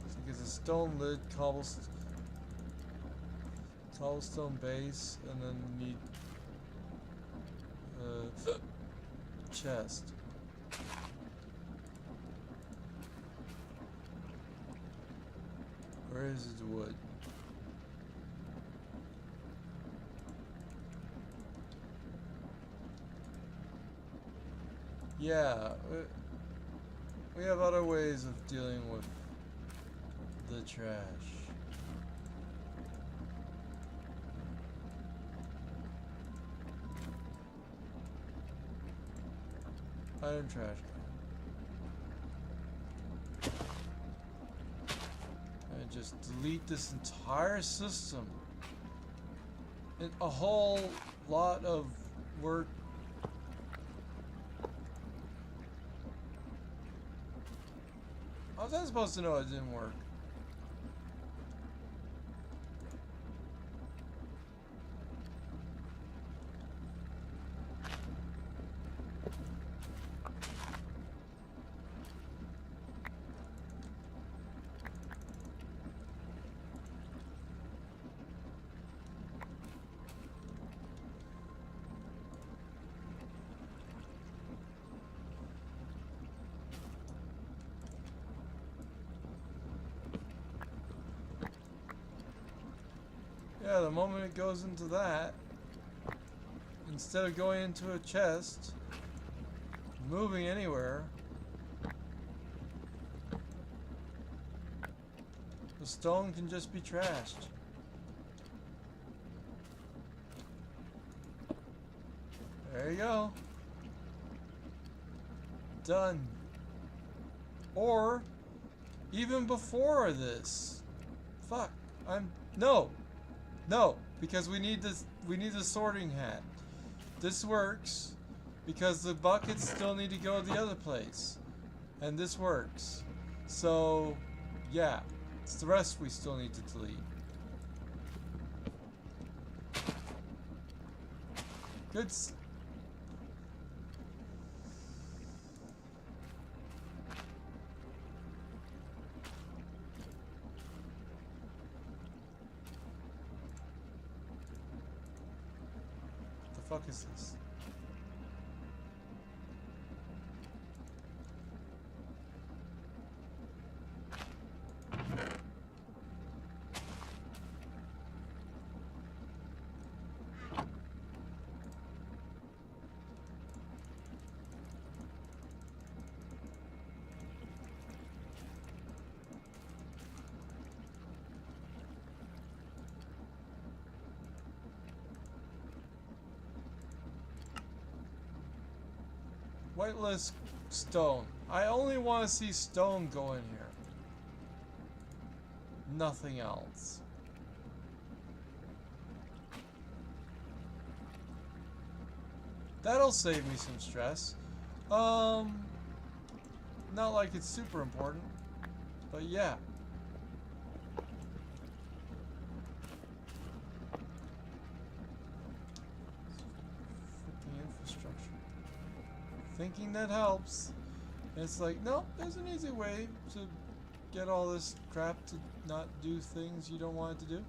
So it's a stone lid, cobblestone base, and then we need chest. Where is the wood? Yeah, we have other ways of dealing with the trash. Item trash can. And just delete this entire system. And a whole lot of work. How was I supposed to know it didn't work? Yeah, the moment it goes into that, instead of going into a chest, moving anywhere, the stone can just be trashed. There you go. Done. Or, even before this. Fuck. No, because we need this. We need the sorting hat. This works because the buckets still need to go the other place, and this works. So, yeah, it's the rest we still need to delete. Good. What the fuck is this? Whitelist stone. I only want to see stone go in here. Nothing else. That'll save me some stress. Not like it's super important, but yeah. Freaking infrastructure. Thinking that helps. And it's like, no, there's an easy way to get all this crap to not do things you don't want it to do.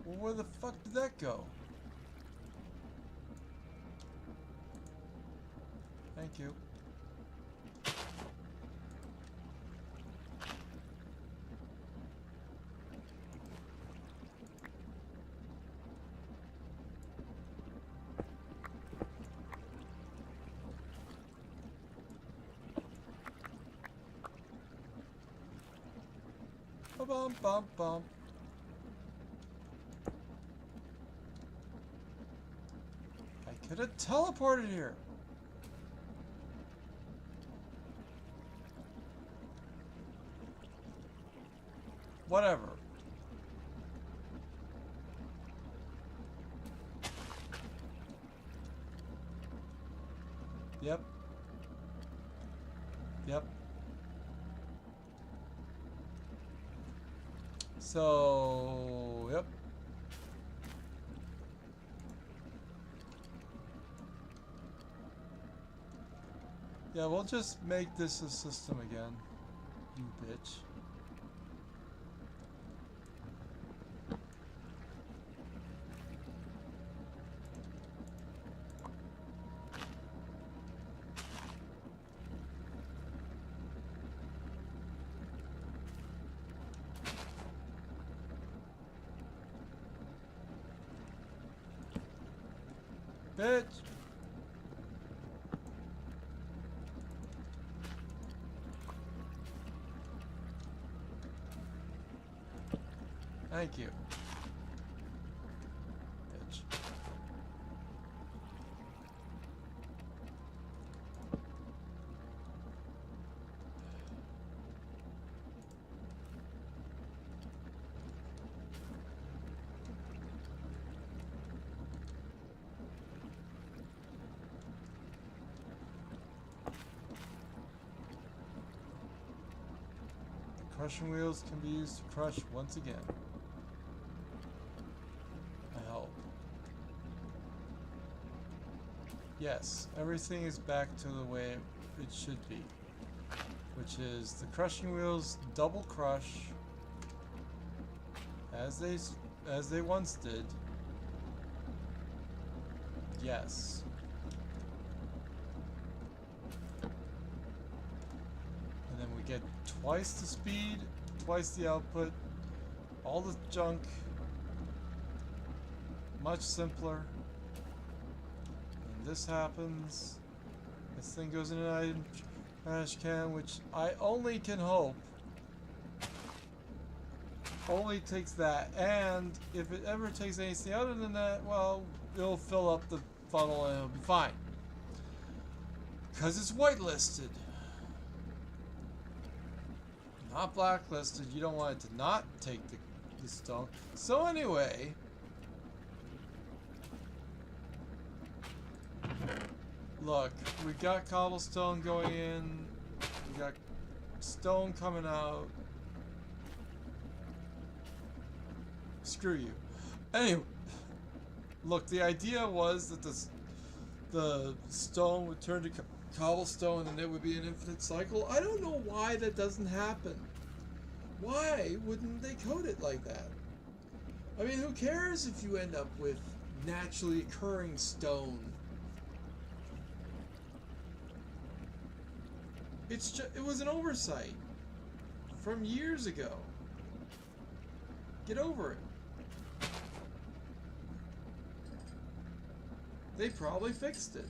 Well, where the fuck did that go? Thank you. Bum bum bum. I could have teleported here. Whatever. Yep. Yep. So, yep. Yeah, we'll just make this a system again, you bitch. Bitch! Thank you. Bitch. The crushing wheels can be used to crush once again. I hope. Yes, everything is back to the way it should be, which is the crushing wheels double crush as they once did. Yes. And then we get twice the speed, twice the output, all the junk, much simpler. And this happens. This thing goes in an item trash can, which I only can hope only takes that, and if it ever takes anything other than that, well, it'll fill up the funnel and it'll be fine. Because it's whitelisted. Not blacklisted. You don't want it to not take the stone. So anyway, look, we got cobblestone going in. We got stone coming out. Screw you. Anyway, look, the idea was that the stone would turn to cobblestone and it would be an infinite cycle. I don't know why that doesn't happen. Why wouldn't they code it like that? I mean, who cares if you end up with naturally occurring stone? It was an oversight from years ago. Get over it. They probably fixed it.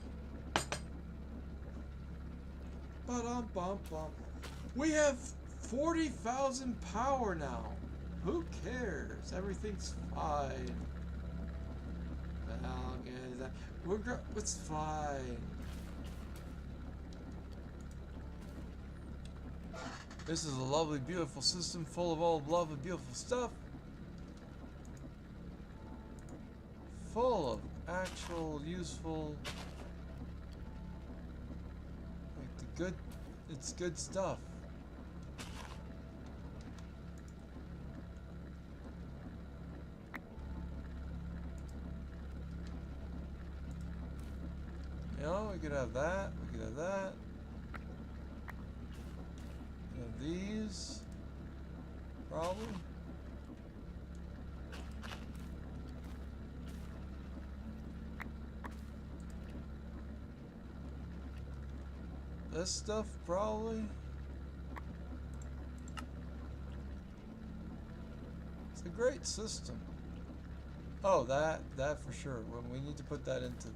Ba-dum-bum-bum. We have 40,000 power now. Who cares? Everything's fine. It's fine. This is a lovely, beautiful system full of all love and beautiful stuff. full of actual useful, like the good, it's good stuff. You know, we could have that, we could have that. We have these, probably. This stuff, probably. It's a great system. Oh, that for sure. When we need to put that into,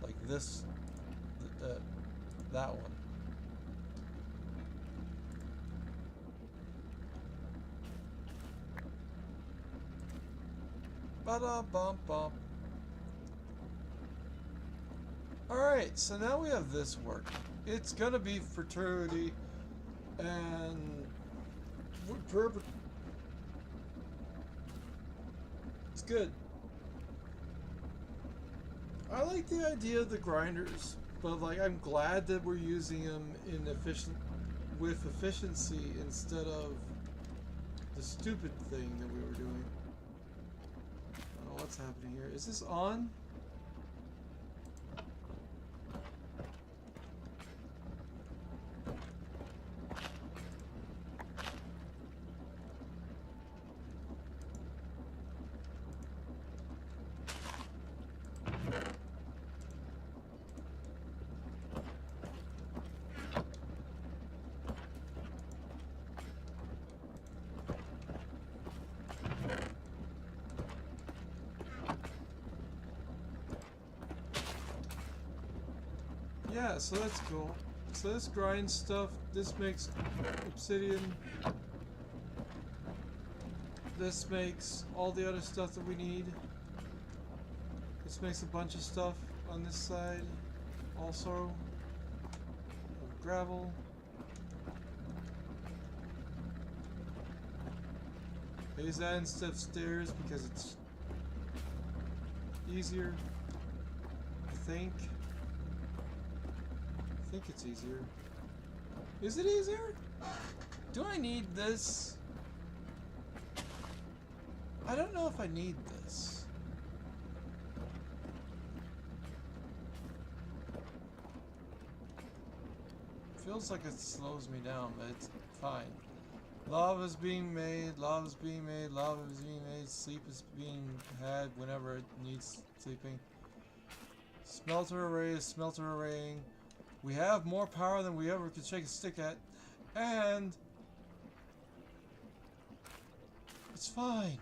like this, that one. Ba-da-bum-bum. Alright, so now we have this work. It's gonna be fraternity and it's good. I like the idea of the grinders, but like I'm glad that we're using them in with efficiency instead of the stupid thing that we were doing. Oh, what's happening here? Is this on? Yeah, so that's cool. So this grinds stuff, this makes obsidian, this makes all the other stuff that we need. This makes a bunch of stuff on this side also. Gravel. I use that instead of stairs because it's easier, I think. I think it's easier. Is it easier? Do I need this? I don't know if I need this. Feels like it slows me down, but it's fine. Lava's being made, lava's being made, lava is being made, sleep is being had whenever it needs sleeping. Smelter array is smelter arraying. We have more power than we ever could shake a stick at, and it's fine.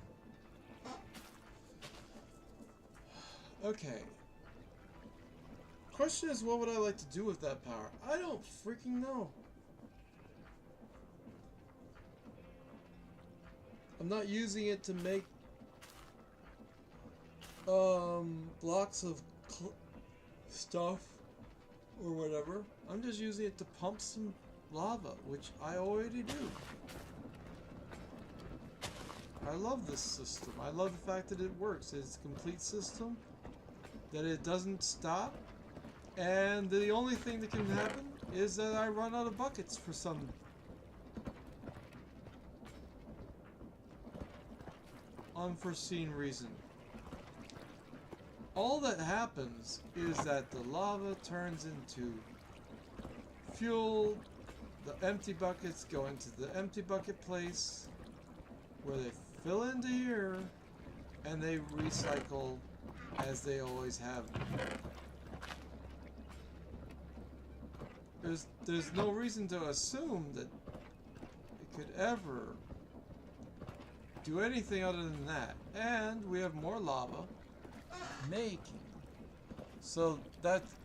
Okay. Question is, what would I like to do with that power? I don't freaking know. I'm not using it to make blocks of stuff or whatever. I'm just using it to pump some lava, which I already do. I love this system. I love the fact that it works. It's a complete system, that it doesn't stop, and the only thing that can happen is that I run out of buckets for some unforeseen reason. All that happens is that the lava turns into fuel, the empty buckets go into the empty bucket place, where they fill into here, and they recycle as they always have. There's no reason to assume that it could ever do anything other than that. And we have more lava making. So that's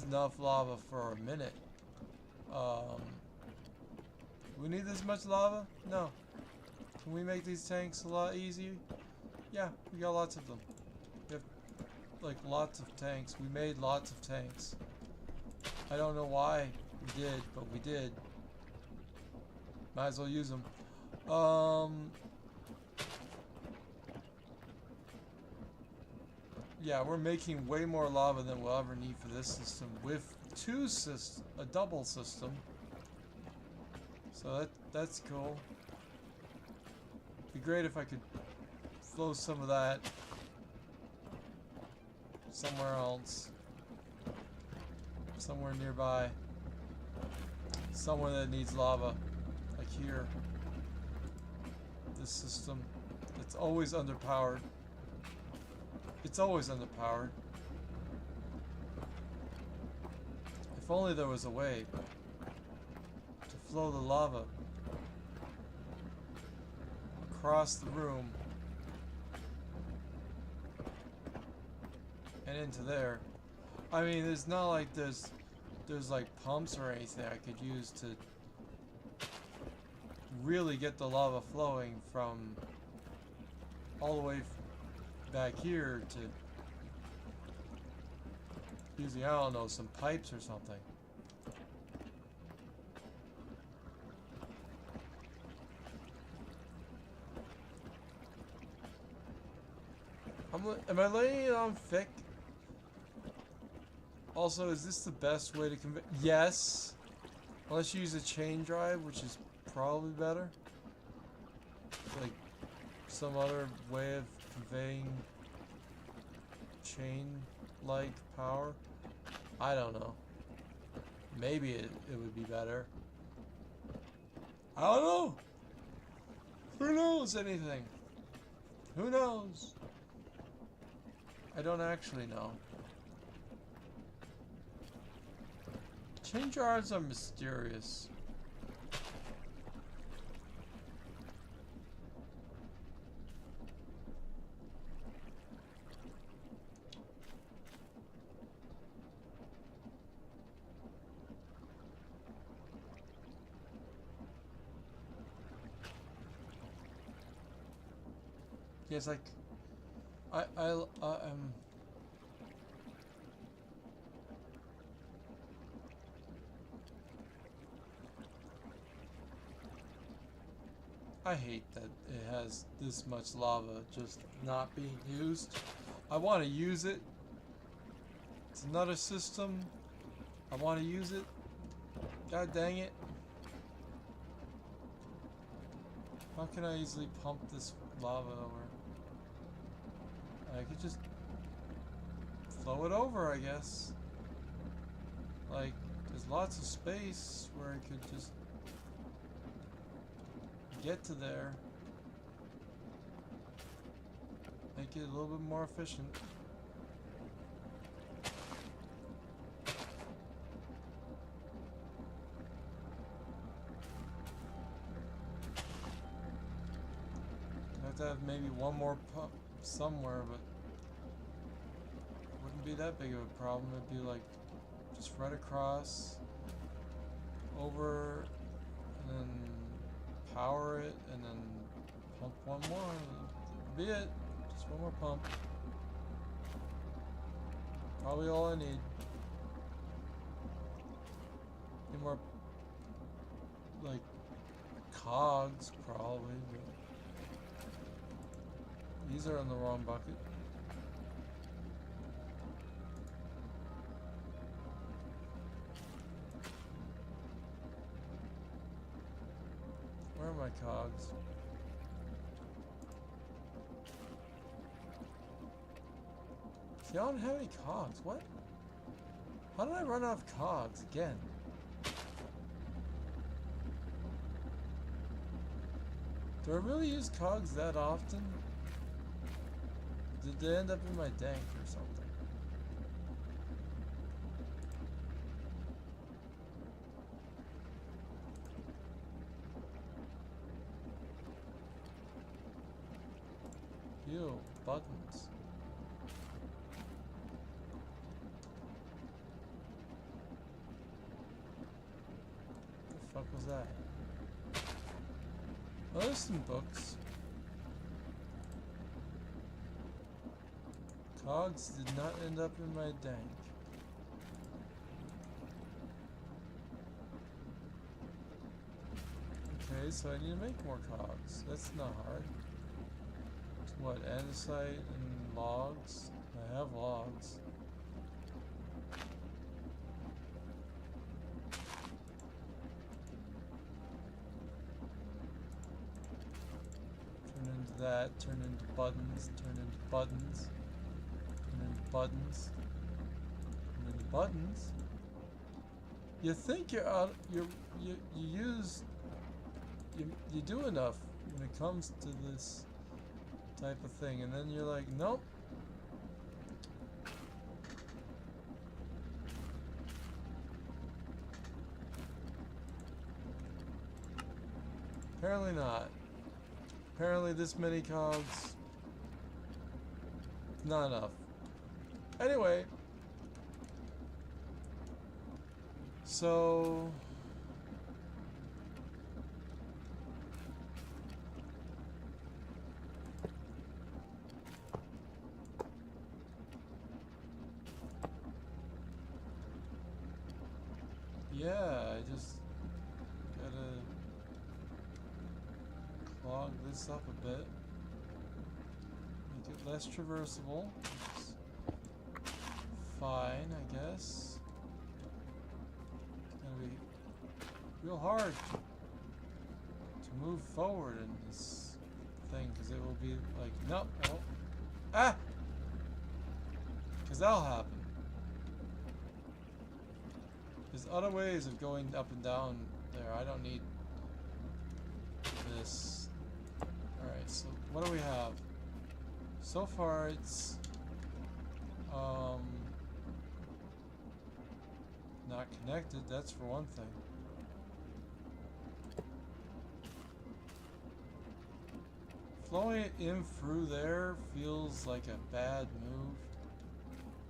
enough lava for a minute. We need this much lava? No. Can we make these tanks a lot easier? Yeah, we got lots of them. We have like lots of tanks. We made lots of tanks. I don't know why we did, but we did. Might as well use them. Yeah, we're making way more lava than we'll ever need for this system with a double system. So that's cool. Be great if I could flow some of that somewhere else. Somewhere nearby. Somewhere that needs lava. Like here. This system. It's always underpowered. It's always underpowered. If only there was a way to flow the lava across the room and into there. I mean, it's not like there's like pumps or anything I could use to really get the lava flowing from all the way back here to using, I don't know, some pipes or something. Am I laying it on thick? Also, is this the best way to convey? Yes. Unless you use a chain drive, which is probably better. Like some other way of conveying chain-like power. I don't know. Maybe it would be better. I don't know. Who knows anything? Who knows? I don't actually know. Chain drives are mysterious. Yes, like I hate that it has this much lava just not being used. I want to use it. It's another system. I want to use it. God dang it. How can I easily pump this lava over? I could just flow it over, I guess. Like, there's lots of space where I could just get to there. Make it a little bit more efficient. I have to have maybe one more pump somewhere, but wouldn't be that big of a problem. It'd be like just right across, over, and then power it, and then pump one more, and that'd be it. Just one more pump. Probably all I need. Need more, like, cogs, probably, but these are in the wrong bucket. Where are my cogs? See, I don't have any cogs. What? How did I run out of cogs again? Do I really use cogs that often? Did they end up in my tank or something? Ew, buttons. What the fuck was that? Oh, there's some books. Cogs did not end up in my tank. Okay, so I need to make more cogs. That's not hard. What, andesite and logs? I have logs. Turn into that, turn into buttons, turn into buttons, turn into buttons, turn into buttons. You think you're out, you do enough when it comes to this type of thing, and then you're like, nope. Apparently not. Apparently this many cogs, not enough. Anyway, so yeah, I just gotta clog this up a bit, make it less traversable, which is fine, I guess. It's gonna be real hard to move forward in this thing, because it will be like, nope, oh, ah! Because that'll happen. There's other ways of going up and down there. I don't need this. Alright, so what do we have? So far it's not connected, that's for one thing. Flowing it in through there feels like a bad move.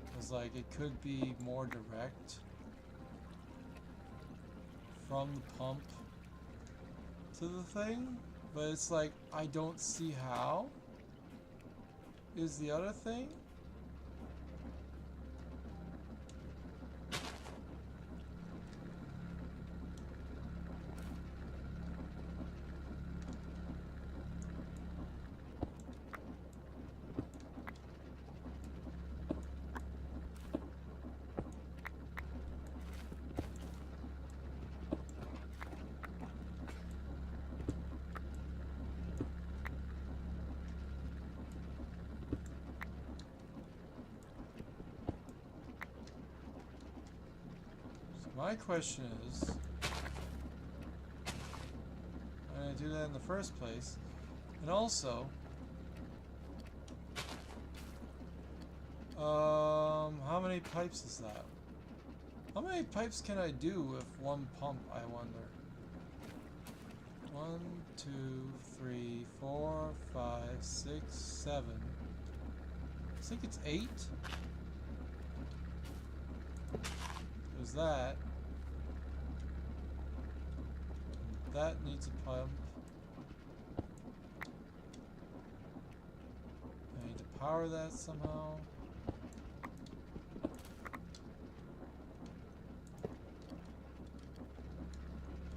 Because like it could be more direct from the pump to the thing, but it's like I don't see how is the other thing. My question is, why did I do that in the first place? And also, how many pipes is that? How many pipes can I do with one pump, I wonder? 1, 2, 3, 4, 5, 6, 7. I think it's 8. There's that. That needs a pump. I need to power that somehow.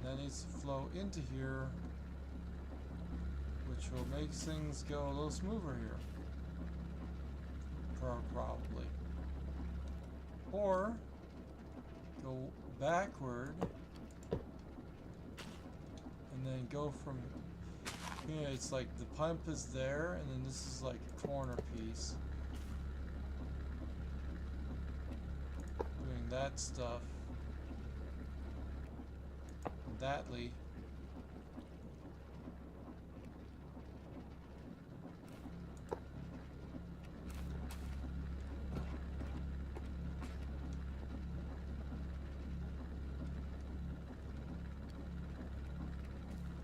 That needs to flow into here, which will make things go a little smoother here. Probably. Or go backward and then go from here. It's like the pump is there, and then this is like a corner piece doing that stuff. And thatly.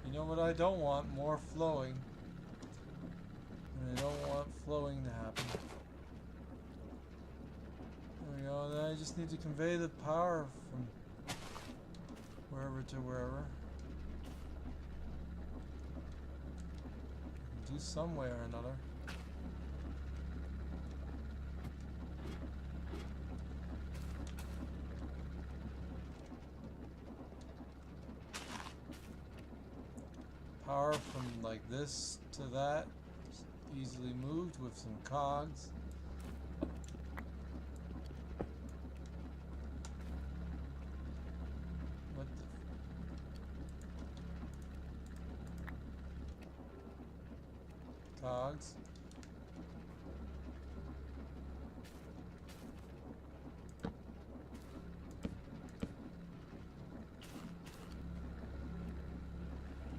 You know what I don't want? More flowing. And I don't want flowing to happen. There we go. Then I just need to convey the power from wherever to wherever. Do some way or another. Power from like this to that, just easily moved with some cogs. cogs.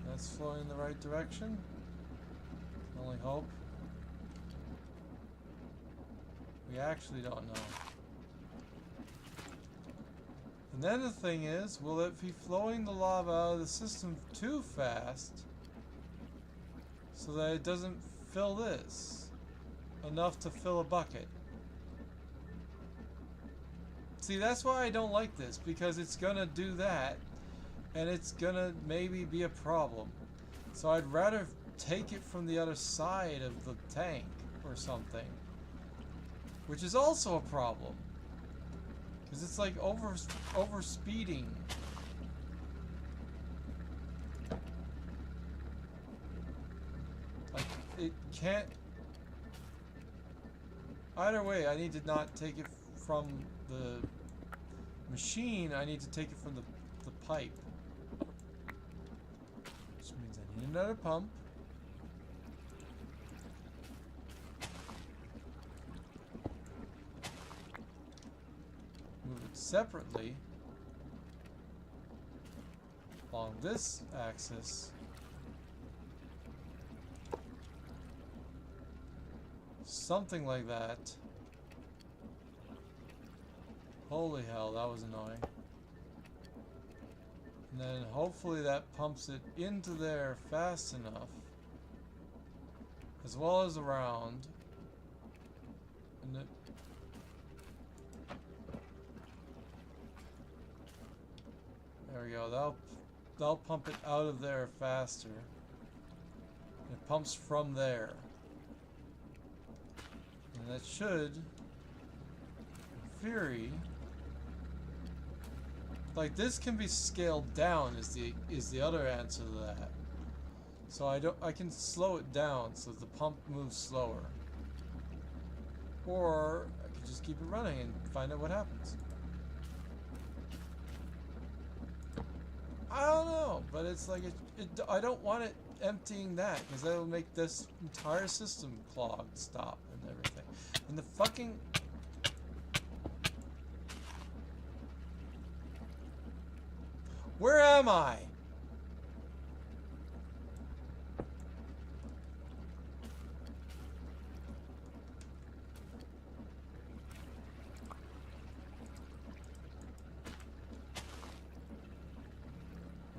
That's flowing in the right direction. Can only hope. We actually don't know. And then the thing is, will it be flowing the lava out of the system too fast so that it doesn't fill this enough to fill a bucket? See, that's why I don't like this, because it's gonna do that and it's gonna maybe be a problem. So I'd rather take it from the other side of the tank or something, which is also a problem. Because it's like over speeding. Like, it can't... Either way, I need to not take it from the machine, I need to take it from the pipe. Which means I need another pump. Move it separately along this axis. Something like that. Holy hell, that was annoying. And then hopefully that pumps it into there fast enough, as well as around. And it, there we go. That'll pump it out of there faster. It pumps from there. And that should, in theory, like, this can be scaled down is the other answer to that. So I can slow it down so the pump moves slower. Or I can just keep it running and find out what happens. I don't know, but it's like I don't want it emptying that, because that'll make this entire system clogged, stop, and everything. And the fucking... Where am I?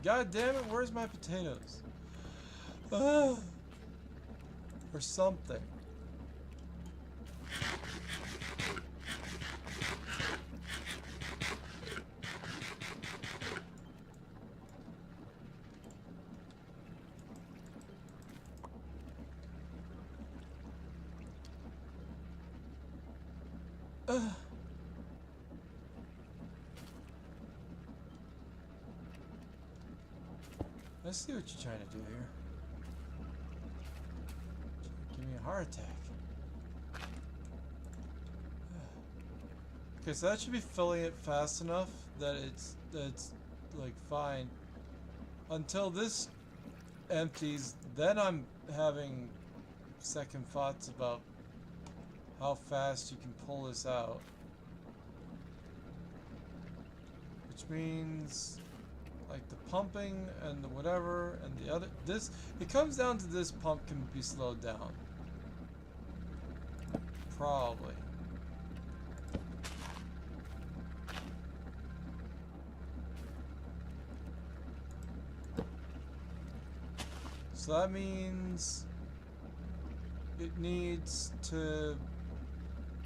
God damn it, where's my potatoes? Or something. I see what you're trying to do here. Give me a heart attack. Okay, so that should be filling it fast enough that it's like fine. Until this empties, then I'm having second thoughts about how fast you can pull this out. Which means, like, the pumping and the whatever and the other, this, it comes down to this pump can be slowed down. Probably. So that means it needs to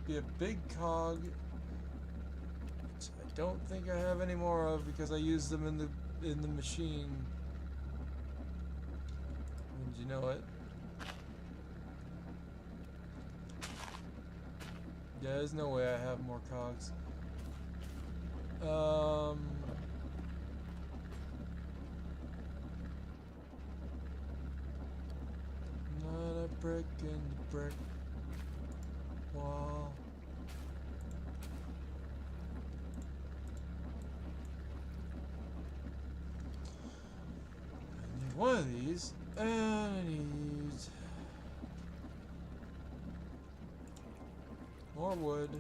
be a big cog, which I don't think I have any more of because I used them in the machine. And you know it. Yeah, there's no way I have more cogs. Not a brick in the brick wall. I need one of these, and I need More wood.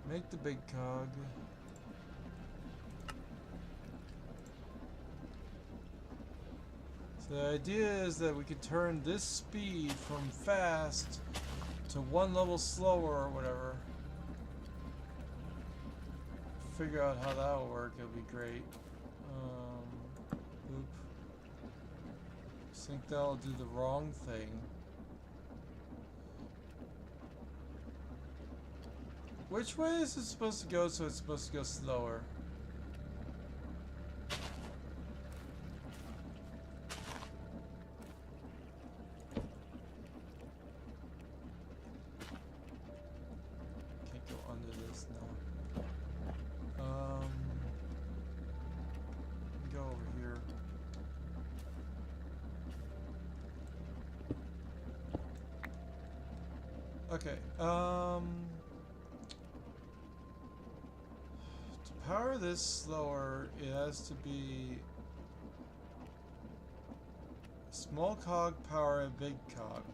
Make the big cog. So the idea is that we could turn this speed from fast to one level slower or whatever. Figure out how that will work, it'll be great. Oop. Think that'll do the wrong thing. Which way is it supposed to go so it's supposed to go slower? Can't go under this now. Go over here. Okay, to power this slower, it has to be small cog power a big cog.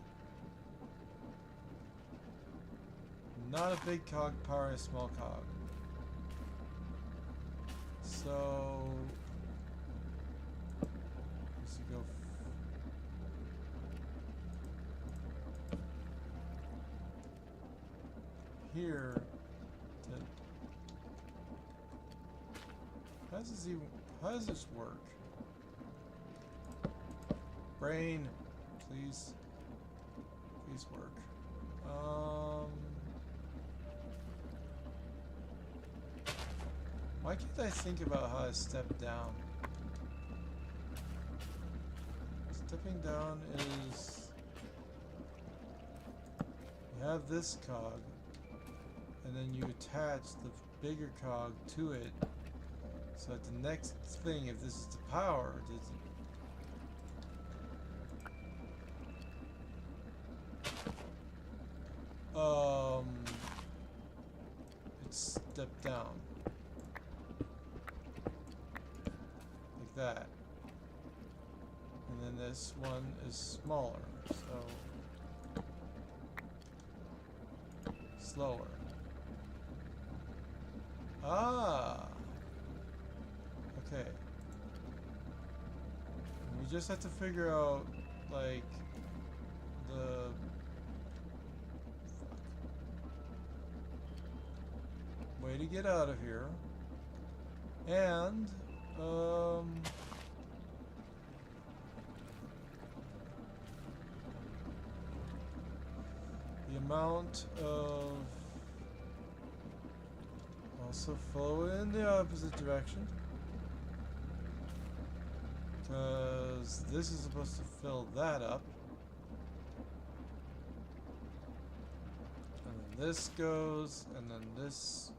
Not a big cog power a small cog. So let's go. Here to, how does this work? Brain, please work. Why can't I think about how to step down? Stepping down is you have this cog and then you attach the bigger cog to it, so that the next thing, if this is the power, it's step down like that, and then this one is smaller, so slower. Ah, okay. We just have to figure out, like, the way to get out of here, and the amount of also flow in the opposite direction, because this is supposed to fill that up, and then this goes, and then this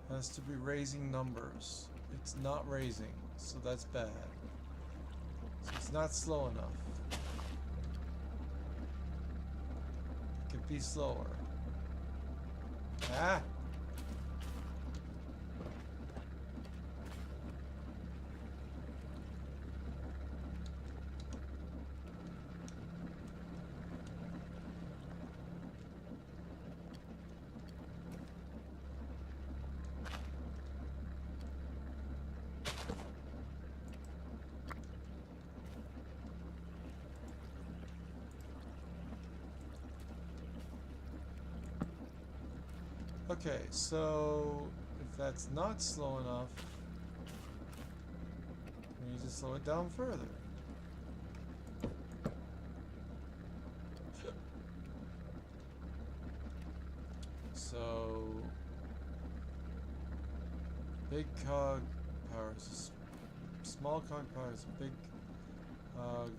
has to be raising numbers. It's not raising, so that's bad. So it's not slow enough. It could be slower. Ah! Okay, so if that's not slow enough, we need to slow it down further. So big cog powers small cog powers big cog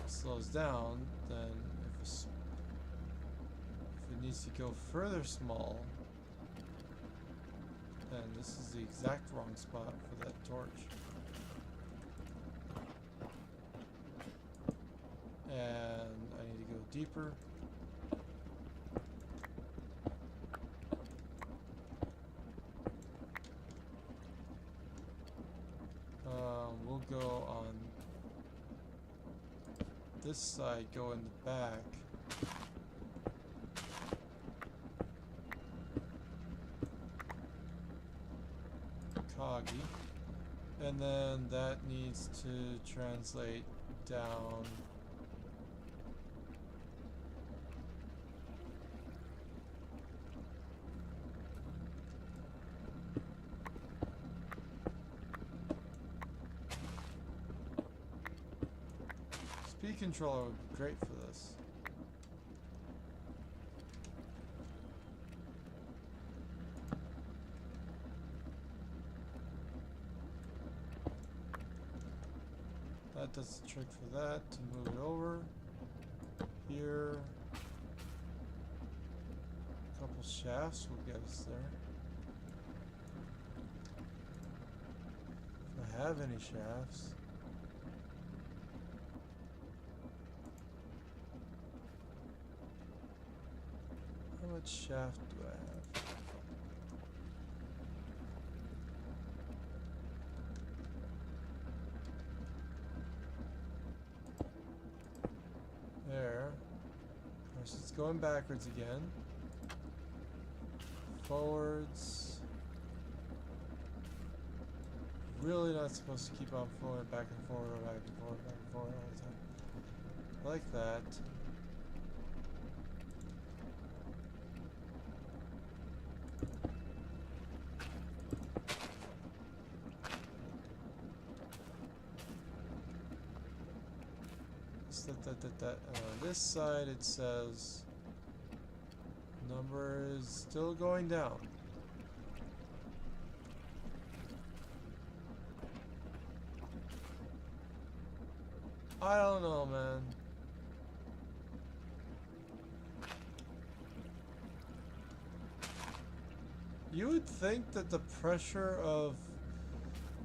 slows down, then if it it needs to go further small. And this is the exact wrong spot for that torch. And I need to go deeper. We'll go on this side, go in the back. Coggy. And then that needs to translate down. Speed controller would be great for this. That does the trick for that. To move it over here. A couple shafts will get us there. If I have any shafts. How much shaft do I have? There. Of course, it's going backwards again. Forwards. Really not supposed to keep on flowing back and forward or back and forward, back and forward all the time. Like that. On this side it says number is still going down. I don't know, man. You would think that the pressure of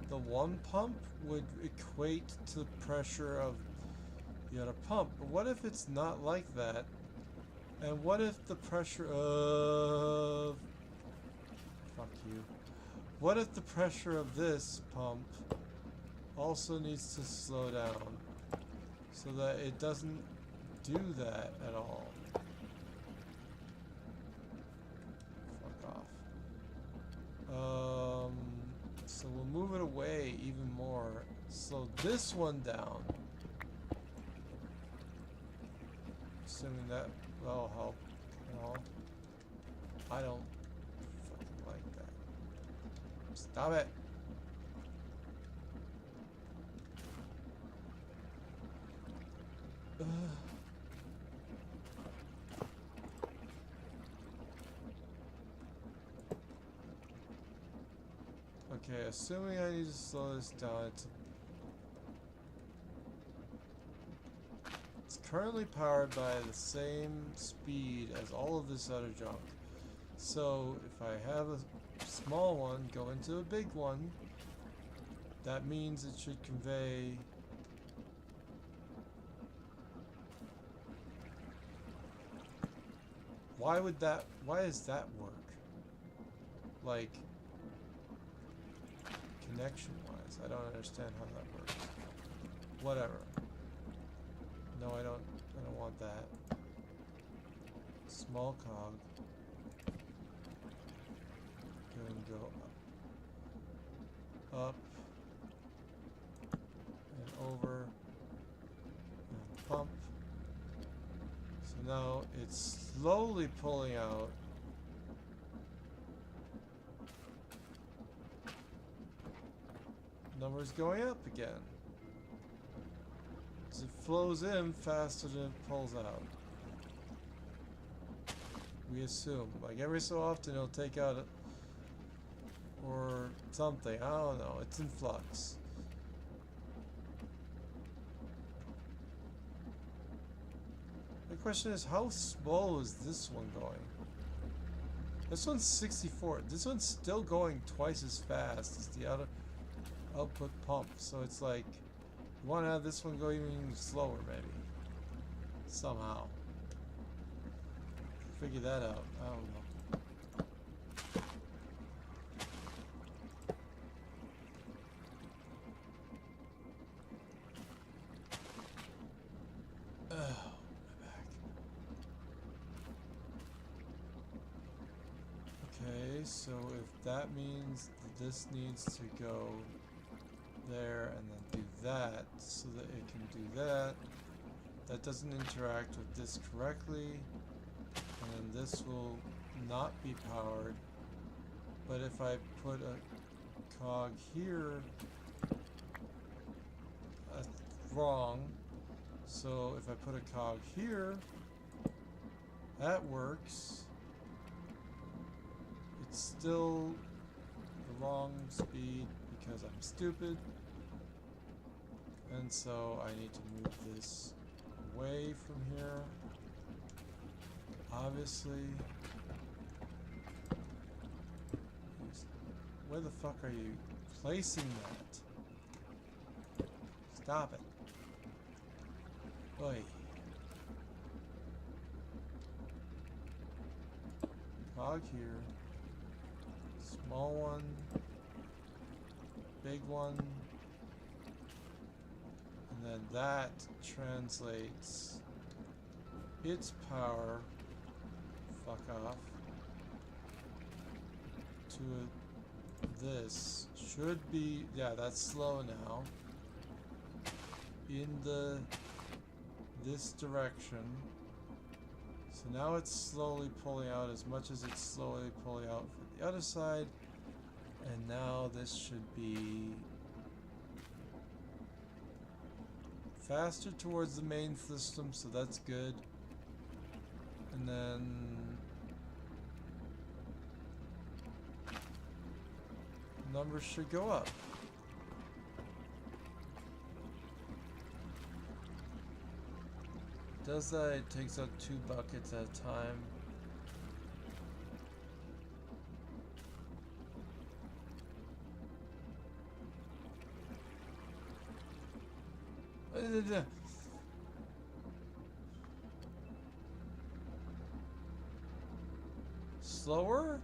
the one pump would equate to the pressure of the other pump, but what if it's not like that? And what if the pressure of... Fuck you. What if the pressure of this pump also needs to slow down so that it doesn't do that at all? Fuck off. So we'll move it away even more. Slow this one down. Assuming that will help. No. I don't fucking like that. Stop it. Okay, assuming I need to slow this down, it's currently powered by the same speed as all of this other junk. So if I have a small one go into a big one, that means it should convey why does that work? Like connection wise, I don't understand how that works. Whatever. No, I don't want that. Small cog. Go up and over and pump. So now it's slowly pulling out. Numbers going up again. As it flows in faster than it pulls out. We assume. Like every so often it'll take out a or something. I don't know. It's in flux. Like question is, how slow is this one going? This one's 64. This one's still going twice as fast as the output pump. So it's like, you want to have this one go even slower, maybe. Somehow. Figure that out. I don't know. So if that means that this needs to go there and then do that so that it can do that, that doesn't interact with this correctly, and then this will not be powered. But if I put a cog here, that's wrong. So if I put a cog here, that works. It's still the wrong speed because I'm stupid, and so I need to move this away from here, obviously. Where the fuck are you placing that? Stop it. Oi. Cog here. Small one, big one, and then that translates its power, fuck off, to this. Should be, yeah, that's slow now, in this direction. So now it's slowly pulling out as much as it's slowly pulling out for the other side. And now this should be faster towards the main system, so that's good. And then numbers should go up. Does that, it takes out 2 buckets at a time. Slower?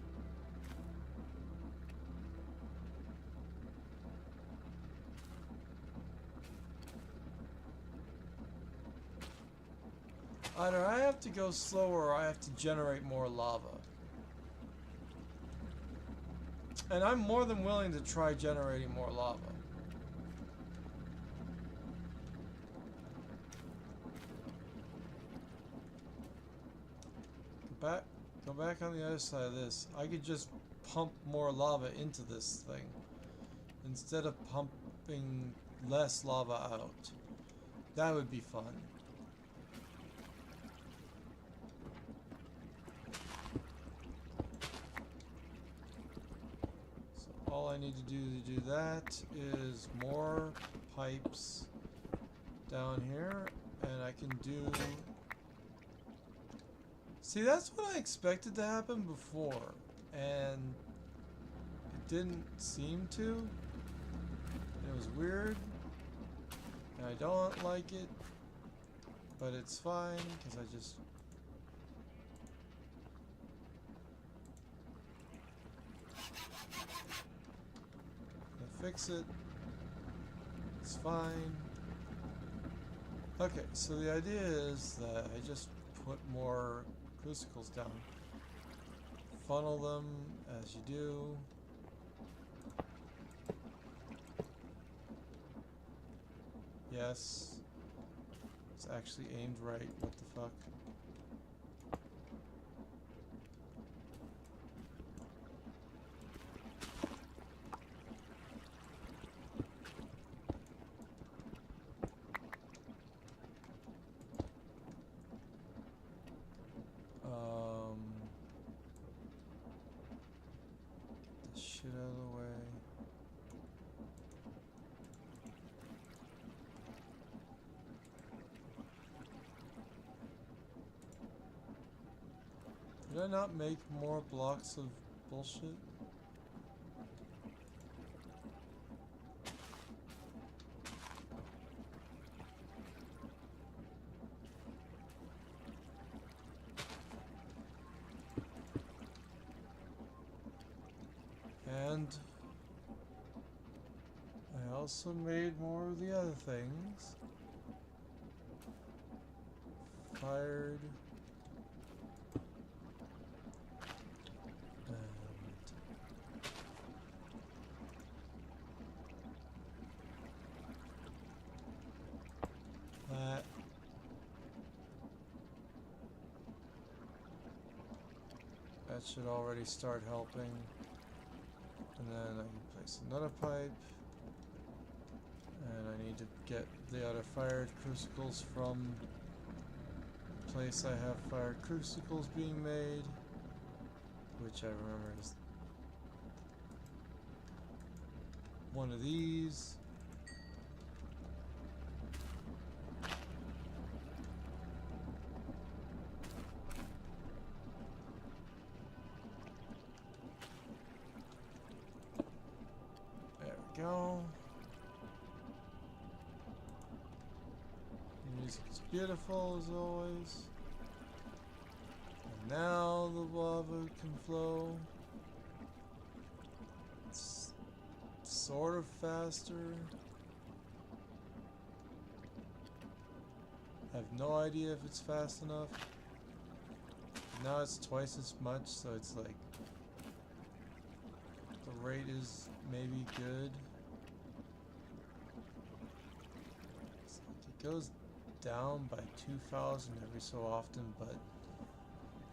Either I have to go slower or I have to generate more lava. And I'm more than willing to try generating more lava. Go back on the other side of this. I could just pump more lava into this thing instead of pumping less lava out. That would be fun. So all I need to do that is more pipes down here, and I can do... See, that's what I expected to happen before, and it didn't seem to. It was weird, and I don't like it, but it's fine, because I just... I fix it. It's fine. Okay, so the idea is that I just put more crucicles down. Funnel them as you do. Yes. It's actually aimed right. What the fuck? Get this shit out of the way. Did I not make more blocks of bullshit? And I also made more of the other things. Fired. And that should already start helping. And then I can place another pipe. And I need to get the other fired crucicles from the place I have fired crucicles being made, which I remember is one of these. There we go. Music is beautiful as always. And now the lava can flow. It's sort of faster. I have no idea if it's fast enough. Now it's twice as much, so it's like the rate is maybe good. It's like it goes down by 2,000 every so often, but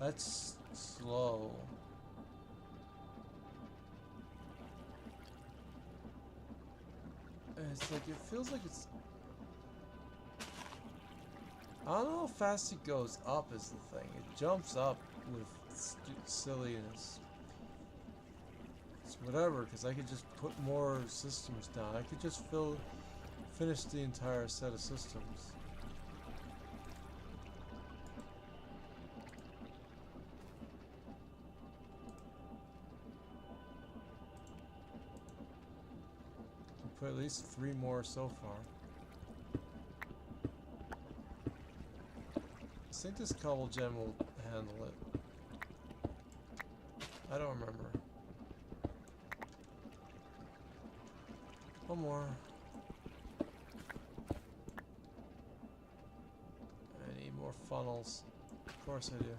that's slow. And it's like, it feels like it's... I don't know how fast it goes up is the thing. It jumps up with silliness. It's whatever, because I could just put more systems down. I could just finish the entire set of systems. Put at least 3 more so far. I think this cobble gem will handle it. I don't remember. One more. I need more funnels. Of course I do.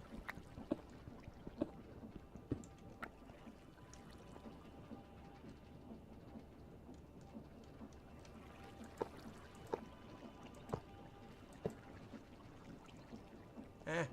Eh.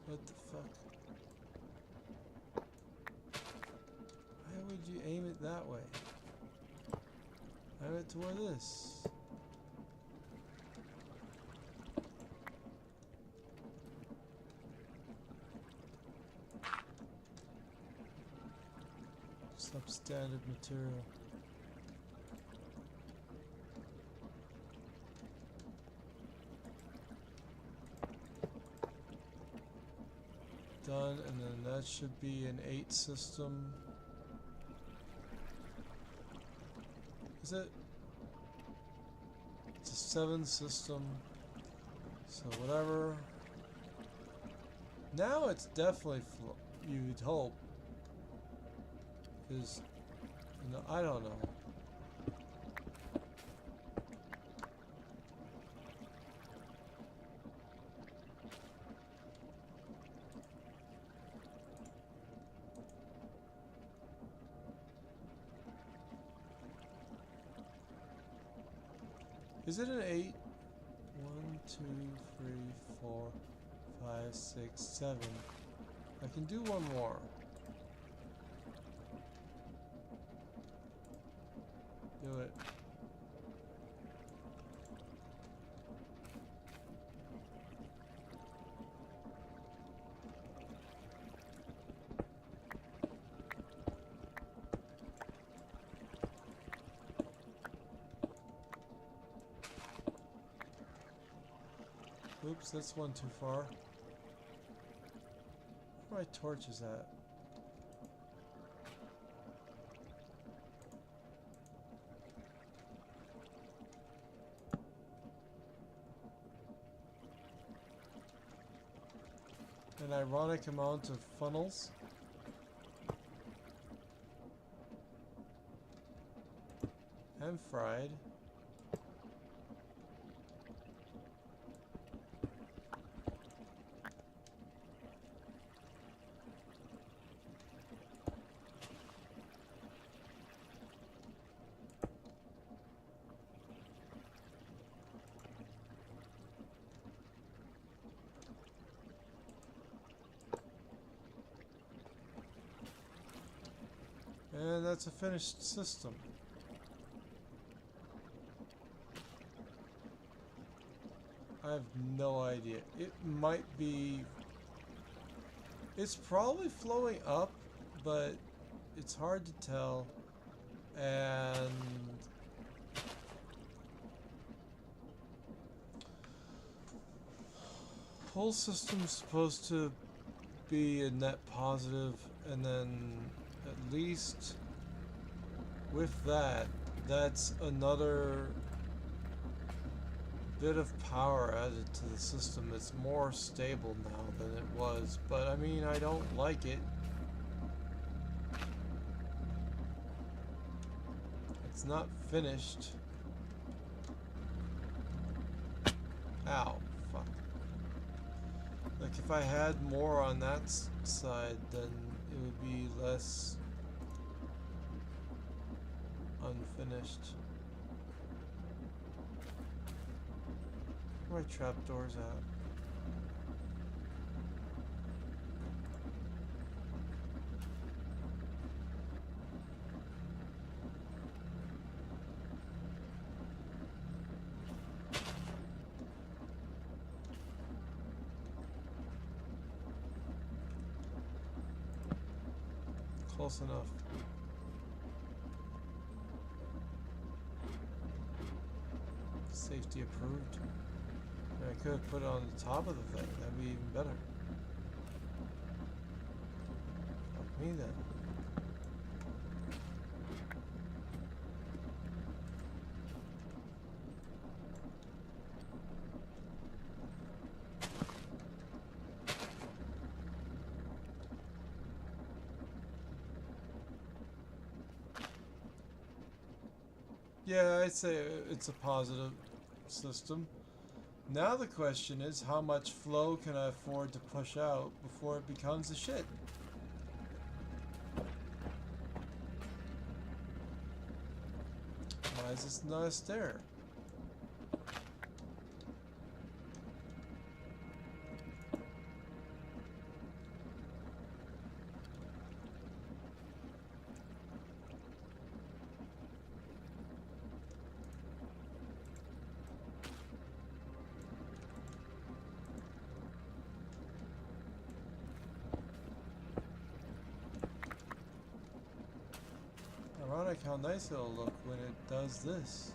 What the fuck? Why would you aim it that way? Aim it toward this. Substandard material. Done, and then that should be an 8 system. Is it? It's a 7 system. So whatever. Now it's definitely, you'd hope, is, you know, I don't know. Is it an 8? 1, 2, 3, 4, 5, 6, 7. I can do one more. do it. Oops, that's one too far. Where my torch is at? An ironic amount of funnels. And fried. And that's a finished system. I have no idea. It might be... It's probably flowing up, but it's hard to tell. And... whole system's supposed to be a net positive, and then at least with that, that's another bit of power added to the system. It's more stable now than it was, but I mean, I don't like it. It's not finished. Ow, fuck. Like, if I had more on that side, then it would be less unfinished. Where are my trapdoors at? Close enough. Safety approved. I could have put it on the top of the thing. That'd be even better. Fuck me then. Yeah, I'd say it's a positive system. Now the question is, how much flow can I afford to push out before it becomes a shit? Why is this not a stair? Ironic how nice it'll look when it does this.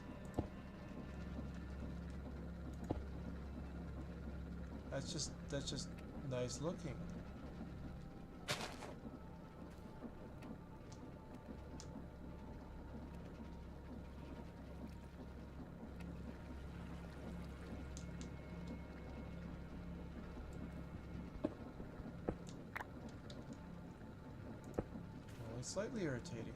That's just nice looking. Only slightly irritating.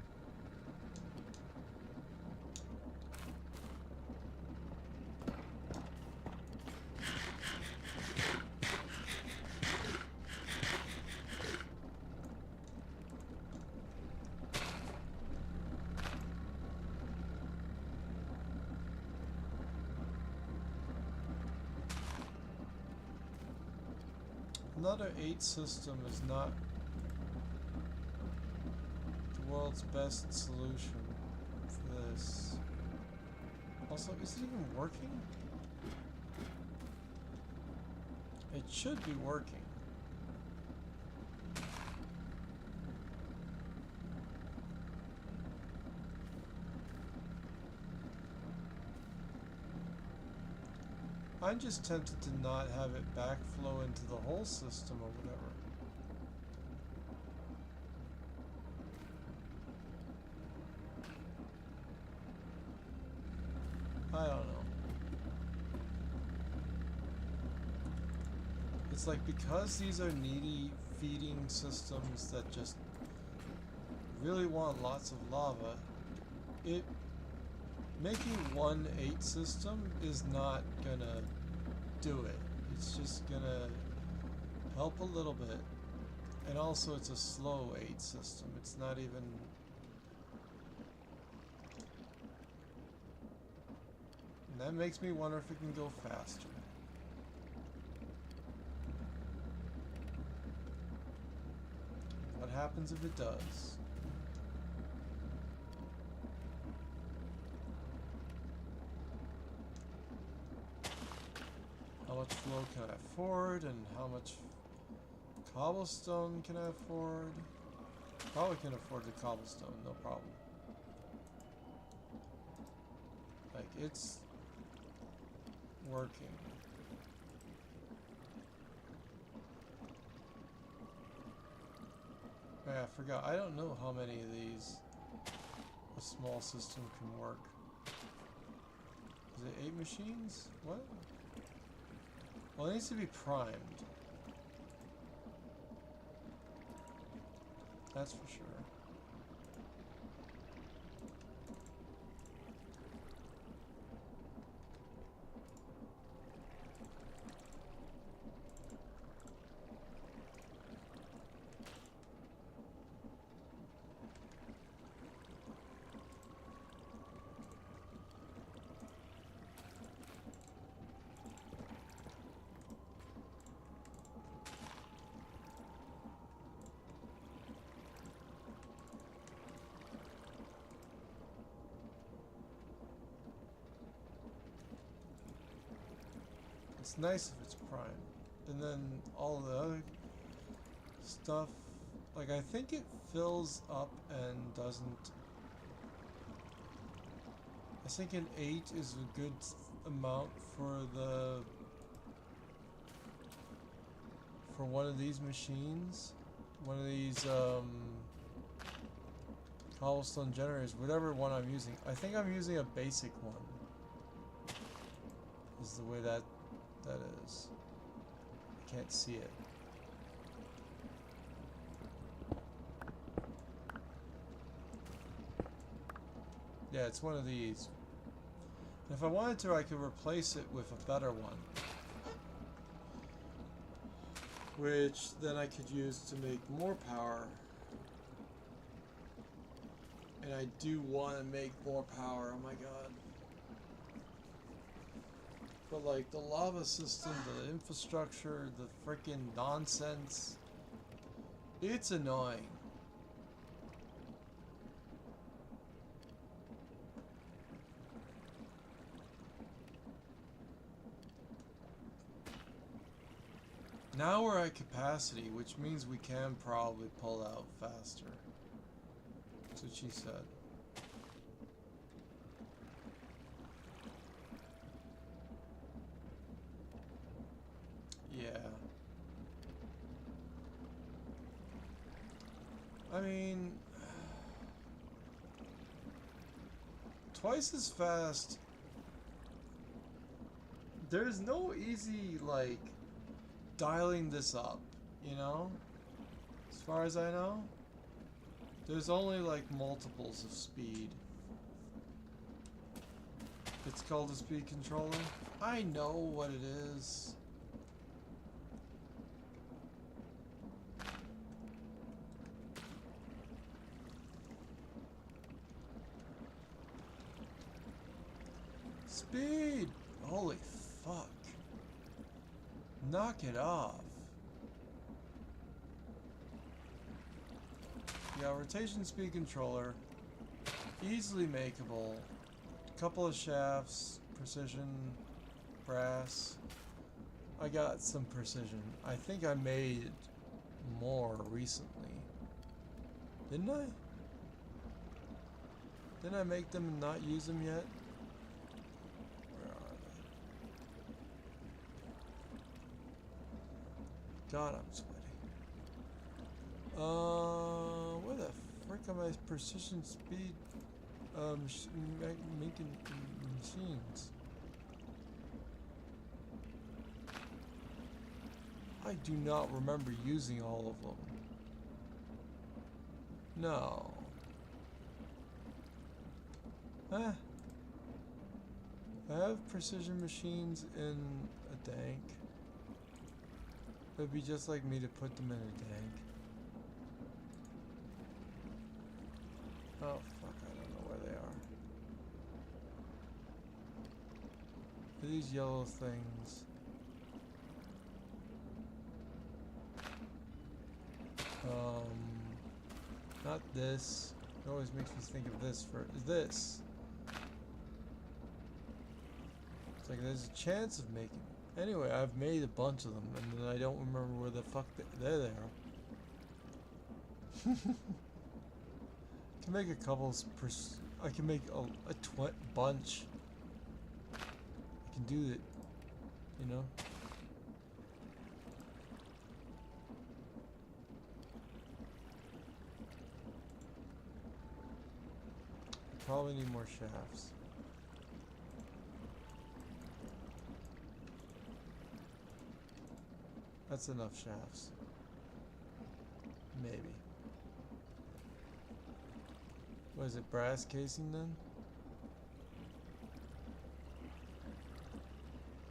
Another 8 system is not the world's best solution for this. Also, is it even working? It should be working. I'm just tempted to not have it backflow into the whole system or whatever. I don't know. It's like, because these are needy feeding systems that just really want lots of lava, making 1-8 system is not gonna do it. It's just gonna help a little bit. And also it's a slow 8 system. It's not even... And that makes me wonder if it can go faster. What happens if it does? How much flow can I afford, and how much cobblestone can I afford? Probably can afford the cobblestone, no problem. Like, it's working. Yeah, I forgot. I don't know how many of these a small system can work. Is it 8 machines? What? Well, it needs to be primed. That's for sure. It's nice if it's primed. And then all the other stuff, like, I think it fills up and doesn't... I think an 8 is a good amount for one of these machines. One of these cobblestone generators, whatever one I'm using. I think I'm using a basic one. Is the way that is. I can't see it. Yeah, it's one of these. And if I wanted to, I could replace it with a better one, which then I could use to make more power. And I do want to make more power, oh my god. But like the lava system, the infrastructure, the freaking nonsense, it's annoying. Now we're at capacity, which means we can probably pull out faster. That's what she said. Yeah. I mean, twice as fast. There's no easy, like, dialing this up, you know? As far as I know, there's only, like, multiples of speed. It's called a speed controller. I know what it is. Speed! Holy fuck. Knock it off. Yeah, rotation speed controller. Easily makeable. couple of shafts, precision, brass. I got some precision. I think I made more recently. Didn't I? Didn't I make them and not use them yet? Where are they? God, I'm sweaty. Where the frick are my precision speed making machines? I do not remember using all of them. No. Huh? I have precision machines in a tank. It'd be just like me to put them in a tank. Oh fuck, I don't know where they are. These yellow things. Not this. It always makes me think of this for this. It's like there's a chance of making. Anyway, I've made a bunch of them, and then I don't remember where the fuck there they are. I can make a couple. I can make a bunch. I can do it. You know. Probably need more shafts. That's enough shafts. Maybe. What is it, brass casing then?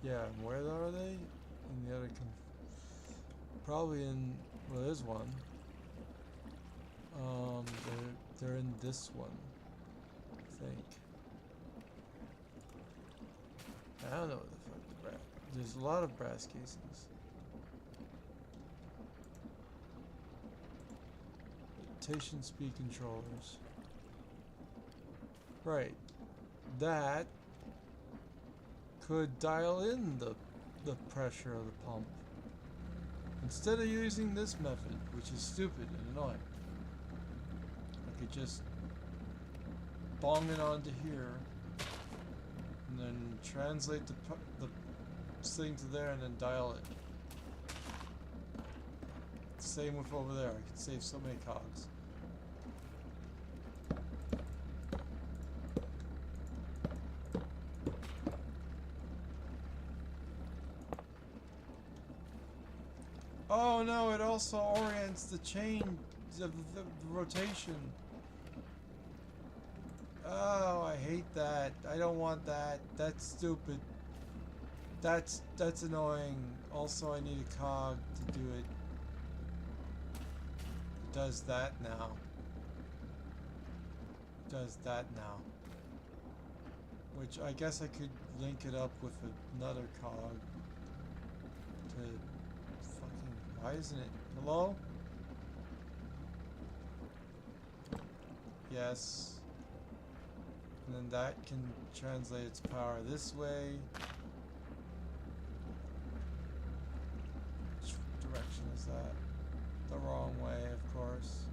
Yeah, and where are they? In the other probably in, well, there's one. They're in this one. I think. I don't know what the fuck the brass. There's a lot of brass casings. Rotation speed controllers. Right. That could dial in the pressure of the pump. Instead of using this method, which is stupid and annoying. I could just bong it onto here, and then translate the thing to there, and then dial it. Same with over there. I could save so many cogs. Oh no! It also orients the chain of the rotation. Oh, I hate that. I don't want that. That's stupid. That's annoying. Also, I need a cog to do it. It does that now. It does that now. Which I guess I could link it up with another cog to fucking. Why isn't it? Hello? Yes. And then that can translate its power this way. Which direction is that? The wrong way, of course.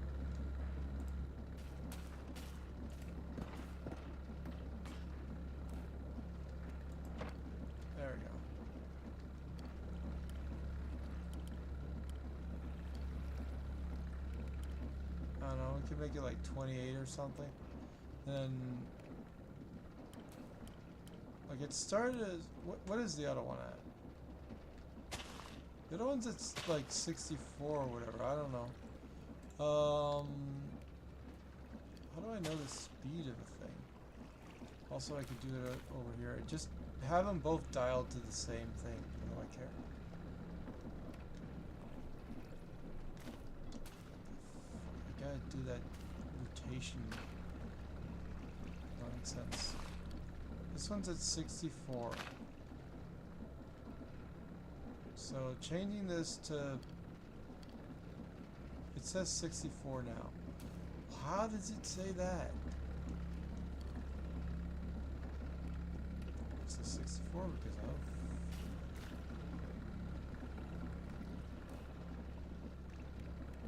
There we go. I don't know, we can make it like 28 or something. And like it started as what is the other one at? The other one's at like 64 or whatever. I don't know. How do I know the speed of a thing? Also, I could do it over here. Just have them both dialed to the same thing. What do I care? I gotta do that rotation. Nonsense. This one's at 64. So changing this to, it says 64 now. How does it say that? 64 because of.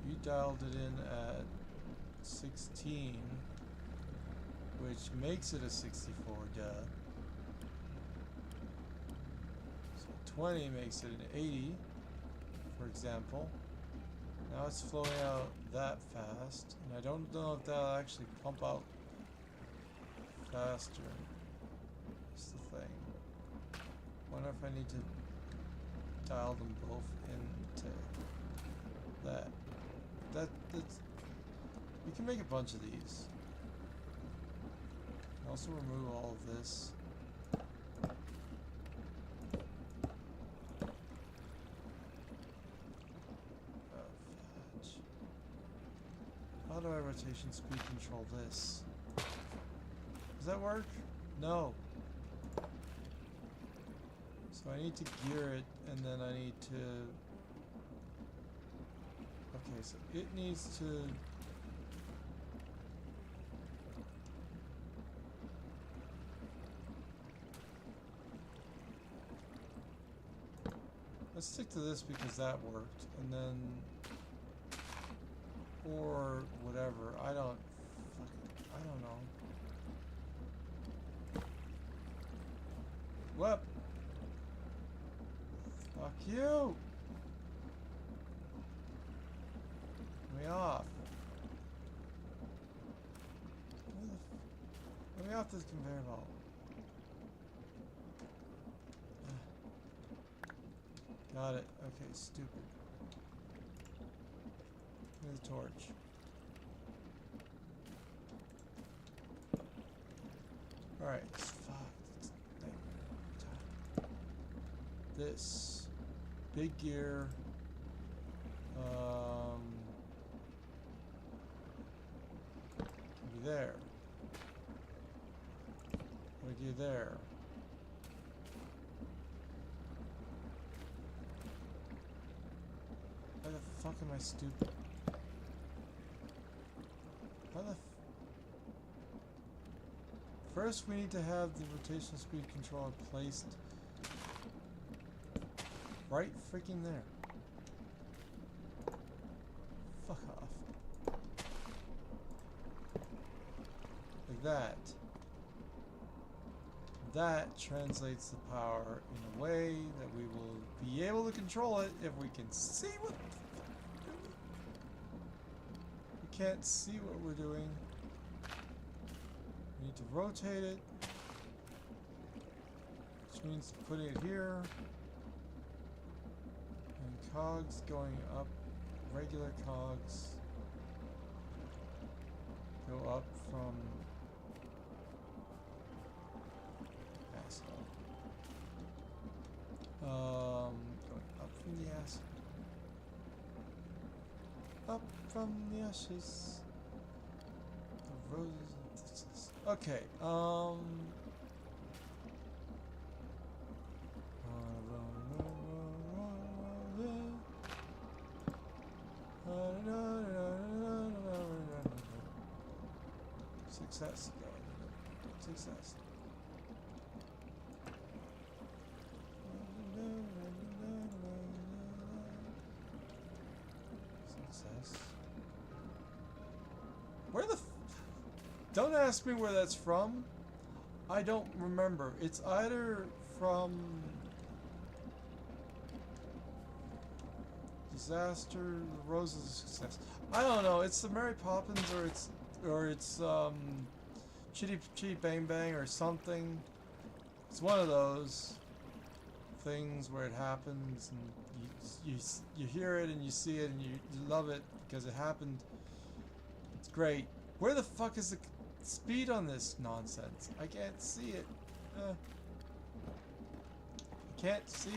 You dialed it in at 16, which makes it a 64, duh. So 20 makes it an 80, for example. Now it's flowing out that fast, and I don't know if that'll actually pump out faster. That's the thing. Wonder if I need to dial them both into that. That's. We can make a bunch of these. Also remove all of this. How do I rotation speed control this? Does that work? No. So I need to gear it, and then I need to... Okay, so it needs to... Let's stick to this because that worked, and then... Or whatever. I don't know. What? Fuck you! Let me off. Let me off this conveyor belt. Got it. Okay, stupid. Give me the torch. Alright, fuck. This. Big gear. Can be there. What do you there? Why the fuck am I stupid? Why the First we need to have the rotational speed controller placed right freaking there. Fuck off. Like that. That translates the power in a way that we will be able to control it if we can see what the fuck we're doing. We can't see what we're doing. We need to rotate it, which means putting it here, and cogs going up, regular cogs go up from asshole. Going up from the asshole. Up from the ashes. The roses and thistles. Okay, Success. Success. Success. Where the Don't ask me where that's from. I don't remember. It's either from Disaster, The Roses of Success. I don't know. It's the Mary Poppins, or it's Chitty Bang Bang or something. It's one of those things where it happens and you hear it and you see it and you love it because it happened. It's great. Where the fuck is the speed on this nonsense? I can't see it. I can't see.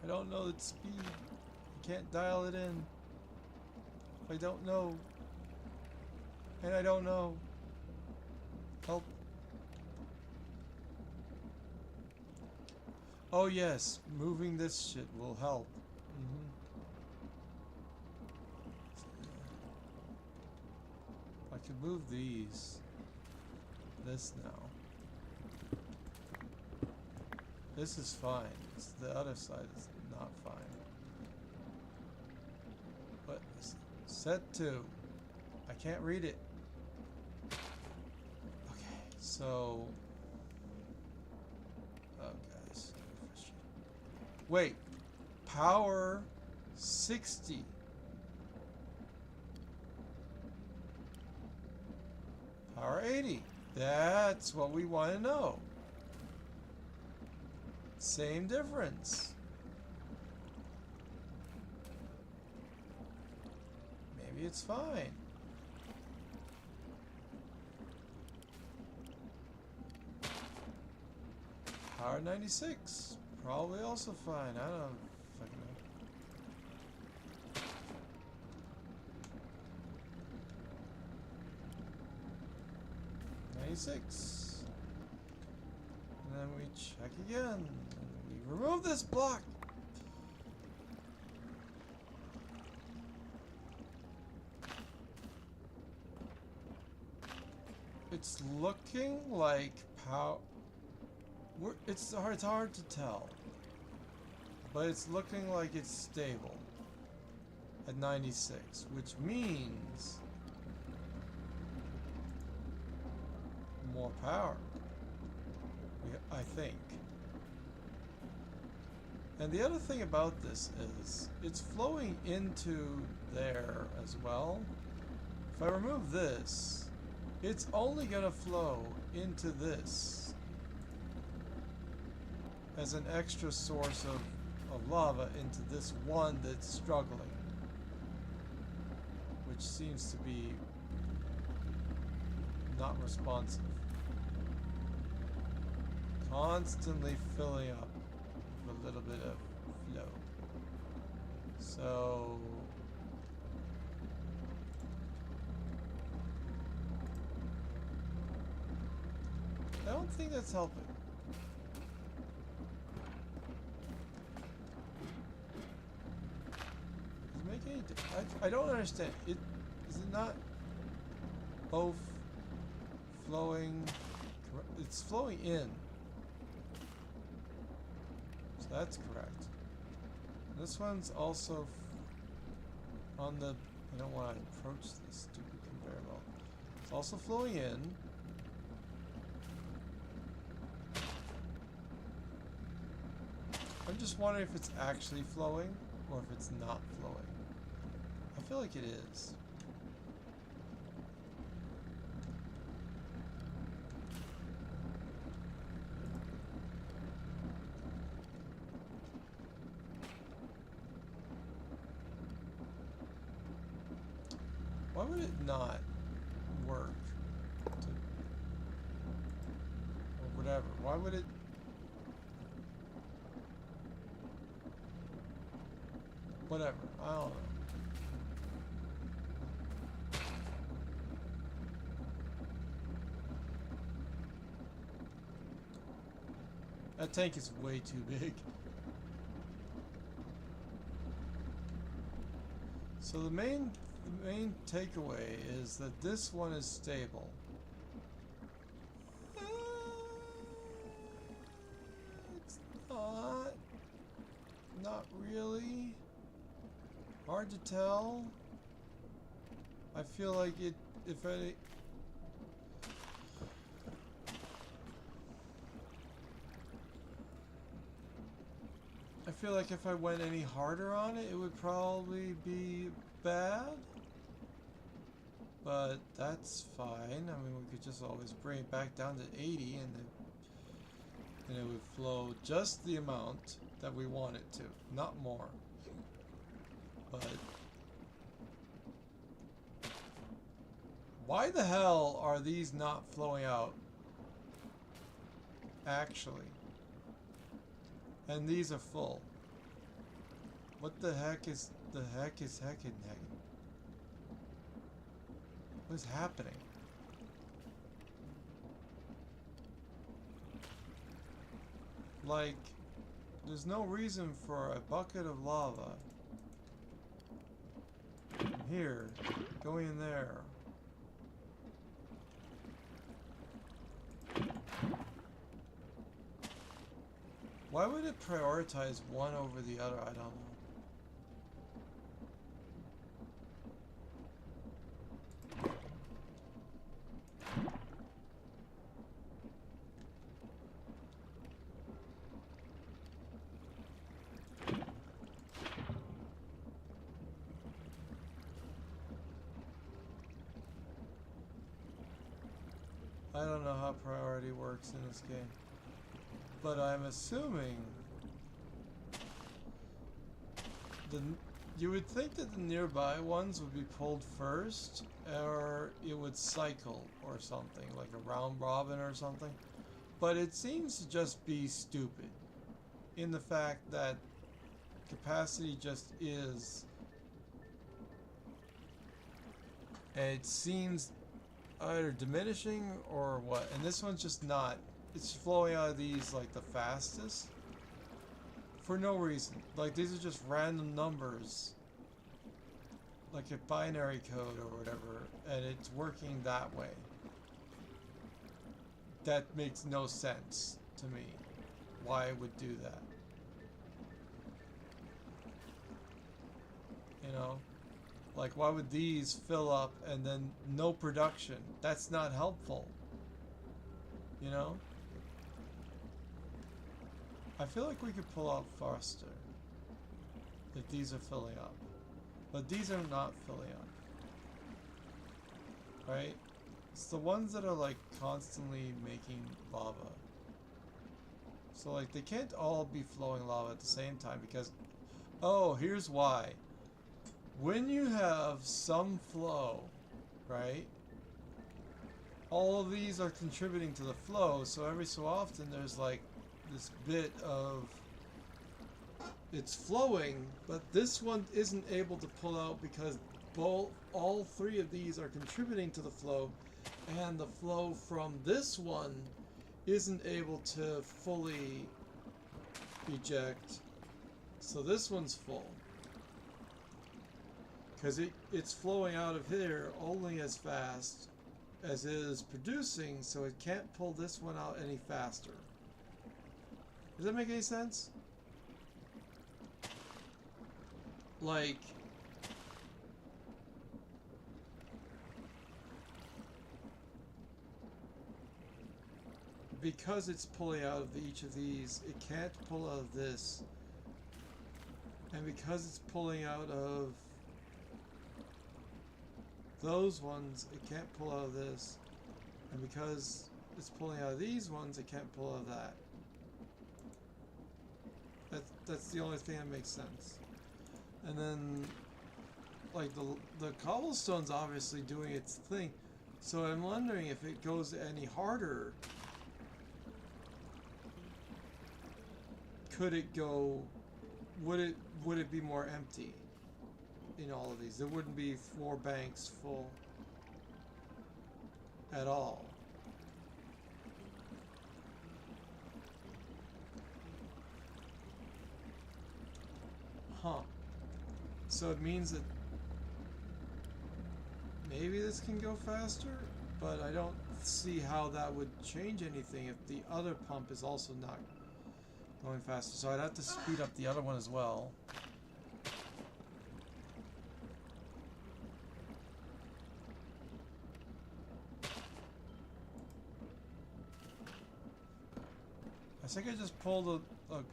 I don't know the speed. I can't dial it in. I don't know. And I don't know. Help. Oh yes, moving this shit will help. I could move these. This now. This is fine. It's the other side is not fine. But set 2. I can't read it. Okay, so oh guys. Wait. Power 60. Power 80. That's what we want to know. Same difference. Maybe it's fine. Power 96. Probably also fine. I don't fucking know. 96. And then we check again. And we remove this block. It's looking like it's hard to tell. But it's looking like it's stable at 96, which means more power, I think. And the other thing about this is it's flowing into there as well. If I remove this, it's only going to flow into this as an extra source of lava into this one that's struggling, which seems to be not responsive. Constantly filling up with a little bit of flow. So I don't think that's helping. I don't understand. Is it not both flowing? It's flowing in. So that's correct. This one's also on the. I don't want to approach this stupid conveyor belt. It's also flowing in. I'm just wondering if it's actually flowing or if it's not flowing. I feel like it is. Why would it not work? Or whatever. Why would it? Whatever. I don't know. That tank is way too big. So the main takeaway is that this one is stable. It's not really. Hard to tell. I feel like it, if any. I feel like if I went any harder on it, it would probably be bad. But that's fine. I mean, we could just always bring it back down to 80 and it would flow just the amount that we want it to, not more. But why the hell are these not flowing out? Actually. And these are full. What the heck is heckin'? What is happening? Like, there's no reason for a bucket of lava from here going in there. Why would it prioritize one over the other? I don't know. I don't know how priority works in this game, but I'm assuming you would think that the nearby ones would be pulled first, or it would cycle or something, like a round robin or something. But it seems to just be stupid in the fact that capacity just is. And it seems either diminishing or what. And this one's just not. It's flowing out of these like the fastest for no reason. Like these are just random numbers, like a binary code or whatever, and it's working that way. That makes no sense to me. Why it would do that. You know? Like, why would these fill up and then no production? That's not helpful. You know? I feel like we could pull out faster if these are filling up. But these are not filling up. Right? It's the ones that are like constantly making lava. So like they can't all be flowing lava at the same time because... Oh, here's why. When you have some flow, right? All of these are contributing to the flow, so every so often there's like this bit of it's flowing, but this one isn't able to pull out because all three of these are contributing to the flow, and the flow from this one isn't able to fully eject, so this one's full. Because it's flowing out of here only as fast as it is producing, so it can't pull this one out any faster. Does that make any sense? Like... because it's pulling out of each of these, it can't pull out of this. And because it's pulling out of those ones, it can't pull out of this, and because it's pulling out of these ones, it can't pull out of that. That's the only thing that makes sense. And then, like the cobblestone's obviously doing its thing, so I'm wondering if it goes any harder, could it go? Would it be more empty? In all of these, there wouldn't be 4 banks full at all. Huh. So it means that maybe this can go faster, but I don't see how that would change anything if the other pump is also not going faster. So I'd have to speed up the other one as well. I think I just pulled a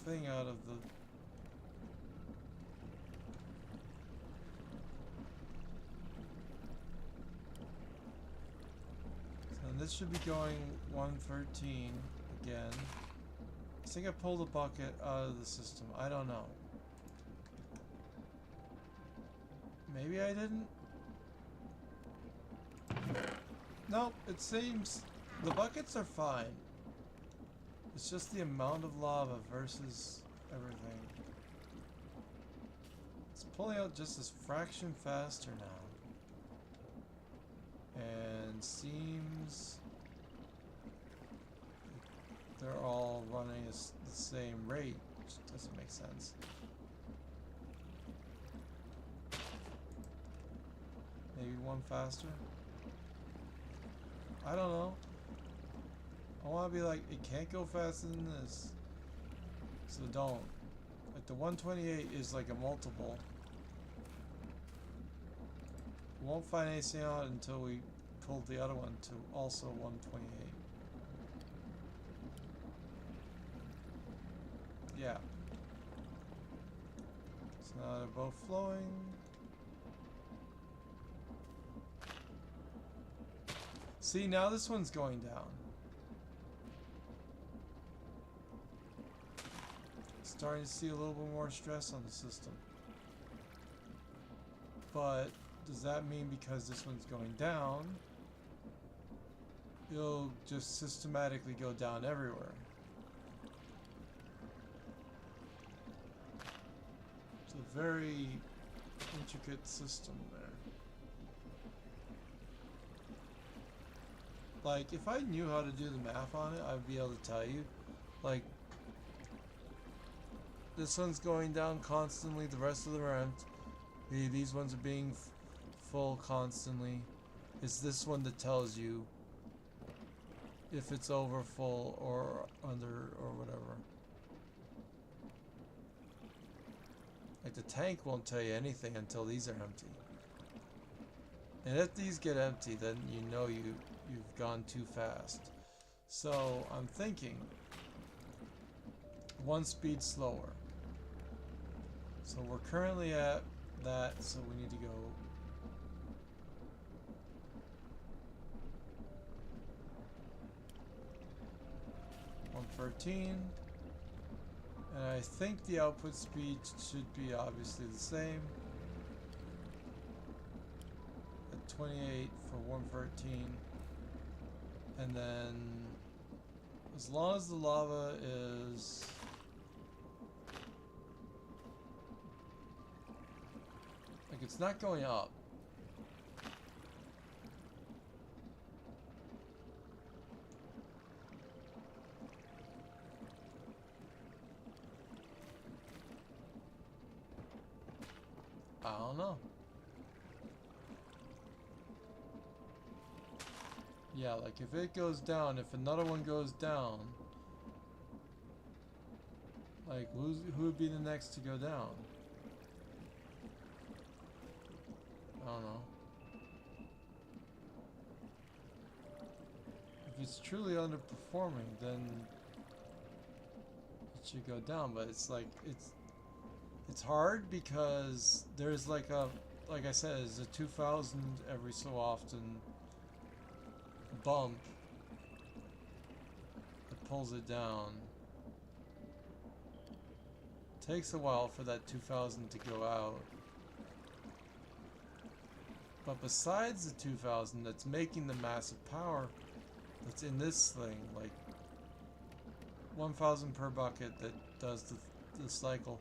thing out of the... So this should be going 113 again. I think I pulled a bucket out of the system. I don't know. Maybe I didn't? Nope, it seems the buckets are fine. It's just the amount of lava versus everything. It's pulling out just this fraction faster now. And seems they're all running the same rate, which doesn't make sense. Maybe one faster? I don't know. I want to be like, it can't go faster than this. So don't. Like the 128 is like a multiple. We won't find anything out until we pull the other one to also 128. Yeah. So now they're both flowing. See, now this one's going down. Starting to see a little bit more stress on the system. But does that mean because this one's going down, it'll just systematically go down everywhere? It's a very intricate system there. Like, if I knew how to do the math on it, I'd be able to tell you. Like, this one's going down constantly, the rest of them are empty. These ones are being full constantly. It's this one that tells you if it's over full or under or whatever. Like the tank won't tell you anything until these are empty. And if these get empty, then you know you've gone too fast. So I'm thinking one speed slower. So we're currently at that, so we need to go 113. And I think the output speed should be obviously the same. At 28 for 113. And then as long as the lava is like it's not going up. I don't know. Yeah, like if it goes down, if another one goes down, like who would be the next to go down? I don't know. If it's truly underperforming, then it should go down, but it's like it's hard because there's like I said, there's a 2000 every so often bump that pulls it down. Takes a while for that 2000 to go out. But besides the 2000 that's making the massive power that's in this thing, like 1000 per bucket that does the cycle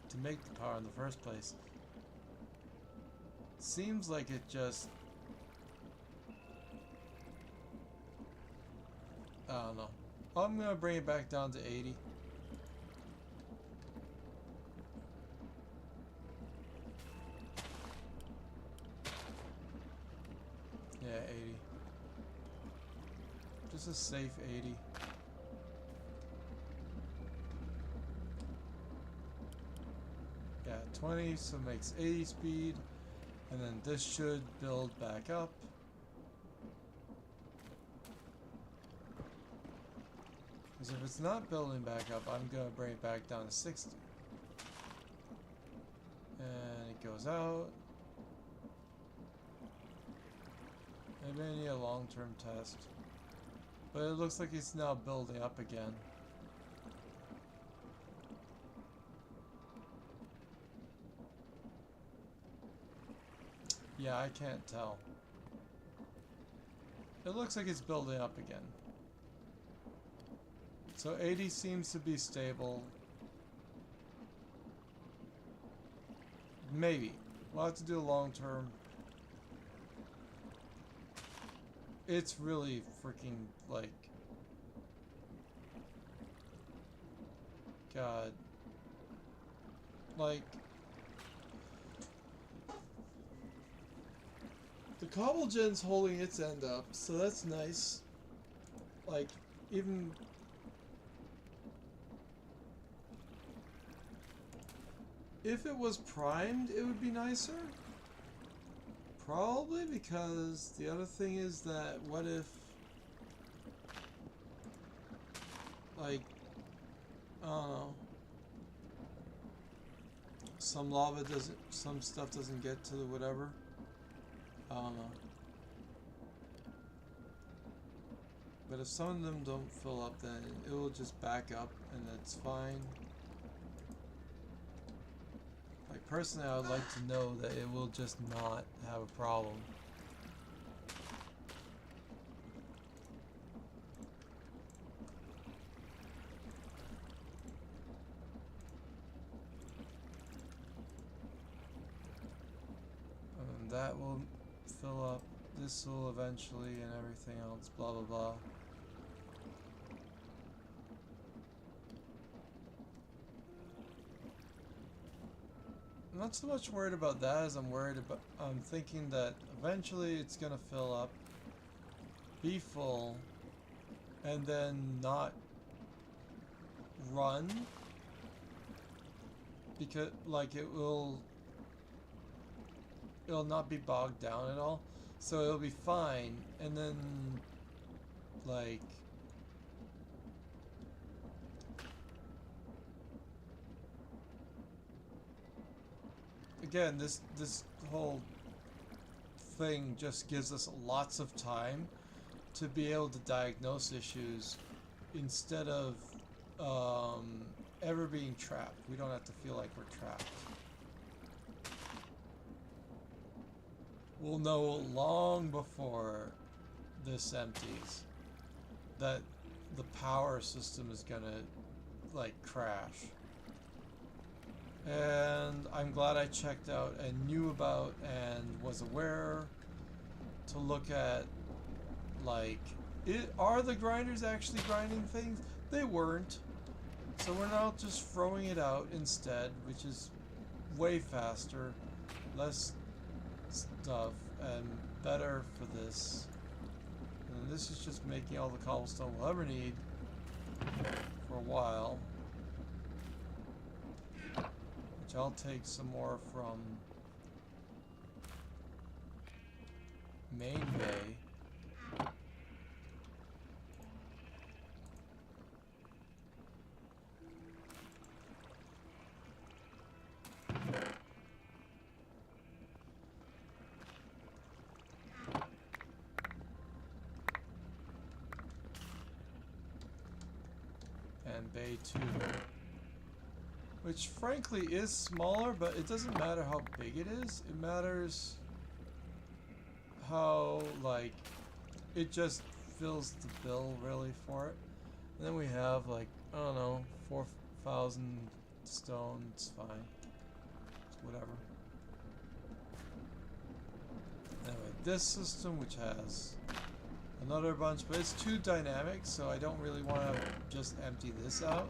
to make the power in the first place. Seems like it just, I don't know. I'm gonna bring it back down to 80. Yeah, 80. Just a safe 80. Yeah, 20, so it makes 80 speed. And then this should build back up. Because if it's not building back up, I'm going to bring it back down to 60. And it goes out. Maybe I need a long-term test. But it looks like it's now building up again. Yeah, I can't tell. It looks like it's building up again. So 80 seems to be stable. Maybe. We'll have to do a long term. It's really freaking like... God. Like... The cobble gen's holding its end up, so that's nice. Like, even If it was primed, it would be nicer. Probably, because the other thing is that what if, like, I don't know, some lava doesn't, some stuff doesn't get to the whatever. I don't know. But if some of them don't fill up, then it will just back up and it's fine. Like, personally, I would like to know that it will just not have a problem. And that will fill up. This will eventually, and everything else, blah blah blah. I'm not so much worried about that as I'm thinking that eventually it's gonna fill up, be full, and then not run, because like it'll not be bogged down at all, so it'll be fine, and then like again, this whole thing just gives us lots of time to be able to diagnose issues instead of ever being trapped. We don't have to feel like we're trapped. We'll know long before this empties that the power system is gonna like crash. And I'm glad I checked out and knew about and was aware to look at, like, are the grinders actually grinding things? They weren't. So we're now just throwing it out instead, which is way faster, less stuff, and better for this. And this is just making all the cobblestone we'll ever need for a while. Which I'll take some more from Main Bay. And Bay 2. Which frankly is smaller, but it doesn't matter how big it is. It matters how, like, it just fills the bill really for it. And then we have, like, I don't know, 4,000 stone. It's fine. It's whatever. Anyway, this system, which has another bunch, but it's too dynamic, so I don't really want to just empty this out.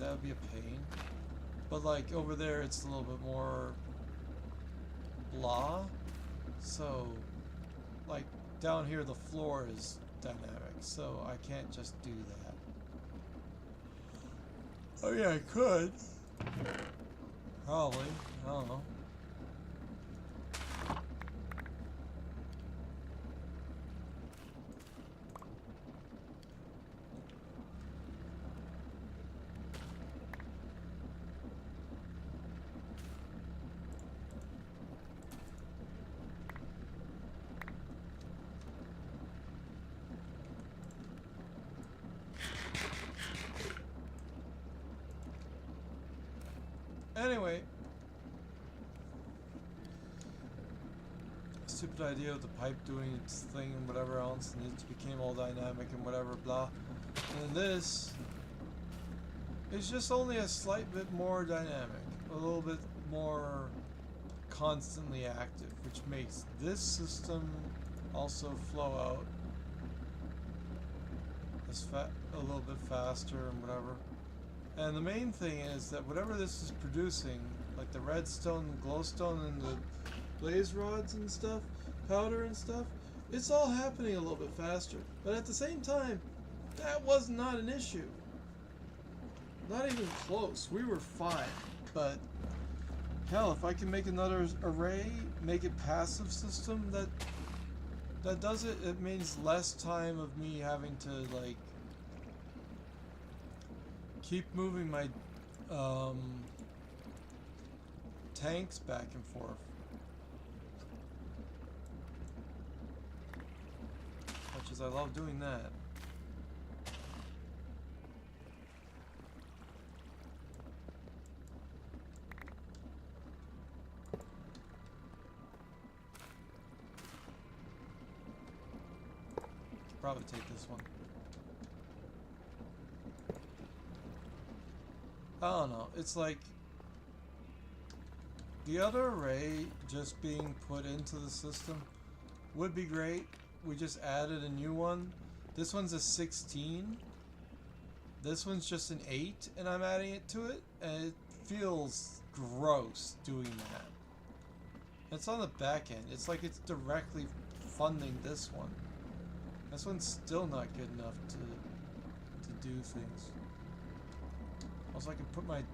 That would be a pain. But like over there it's a little bit more blah. So like down here the floor is dynamic, so I can't just do that. Oh yeah, I could. Probably. I don't know. Anyway, stupid idea of the pipe doing its thing and whatever else, and it became all dynamic and whatever, blah. And this is just only a slight bit more dynamic, a little bit more constantly active, which makes this system also flow out a little bit faster and whatever. And the main thing is that whatever this is producing, like the redstone, glowstone, and the blaze rods and stuff, powder and stuff, it's all happening a little bit faster. But at the same time, that was not an issue. Not even close. We were fine. But Hell, if I can make another array, make it passive system, that does it, it means less time of me having to, like, keep moving my, tanks back and forth. Much as I love doing that. Probably take this one. I don't know. It's like the other array just being put into the system would be great. We just added a new one. This one's a 16. This one's just an 8, and I'm adding it to it, and it feels gross doing that. It's on the back end. It's like it's directly funding this one. This one's still not good enough to do things. Also, I can put my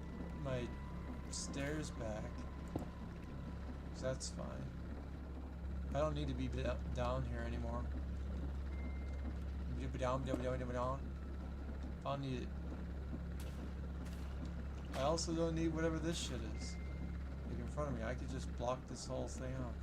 stairs back. 'Cause that's fine. I don't need to be down here anymore. Down. I don't need it. I also don't need whatever this shit is. Like in front of me. I could just block this whole thing off.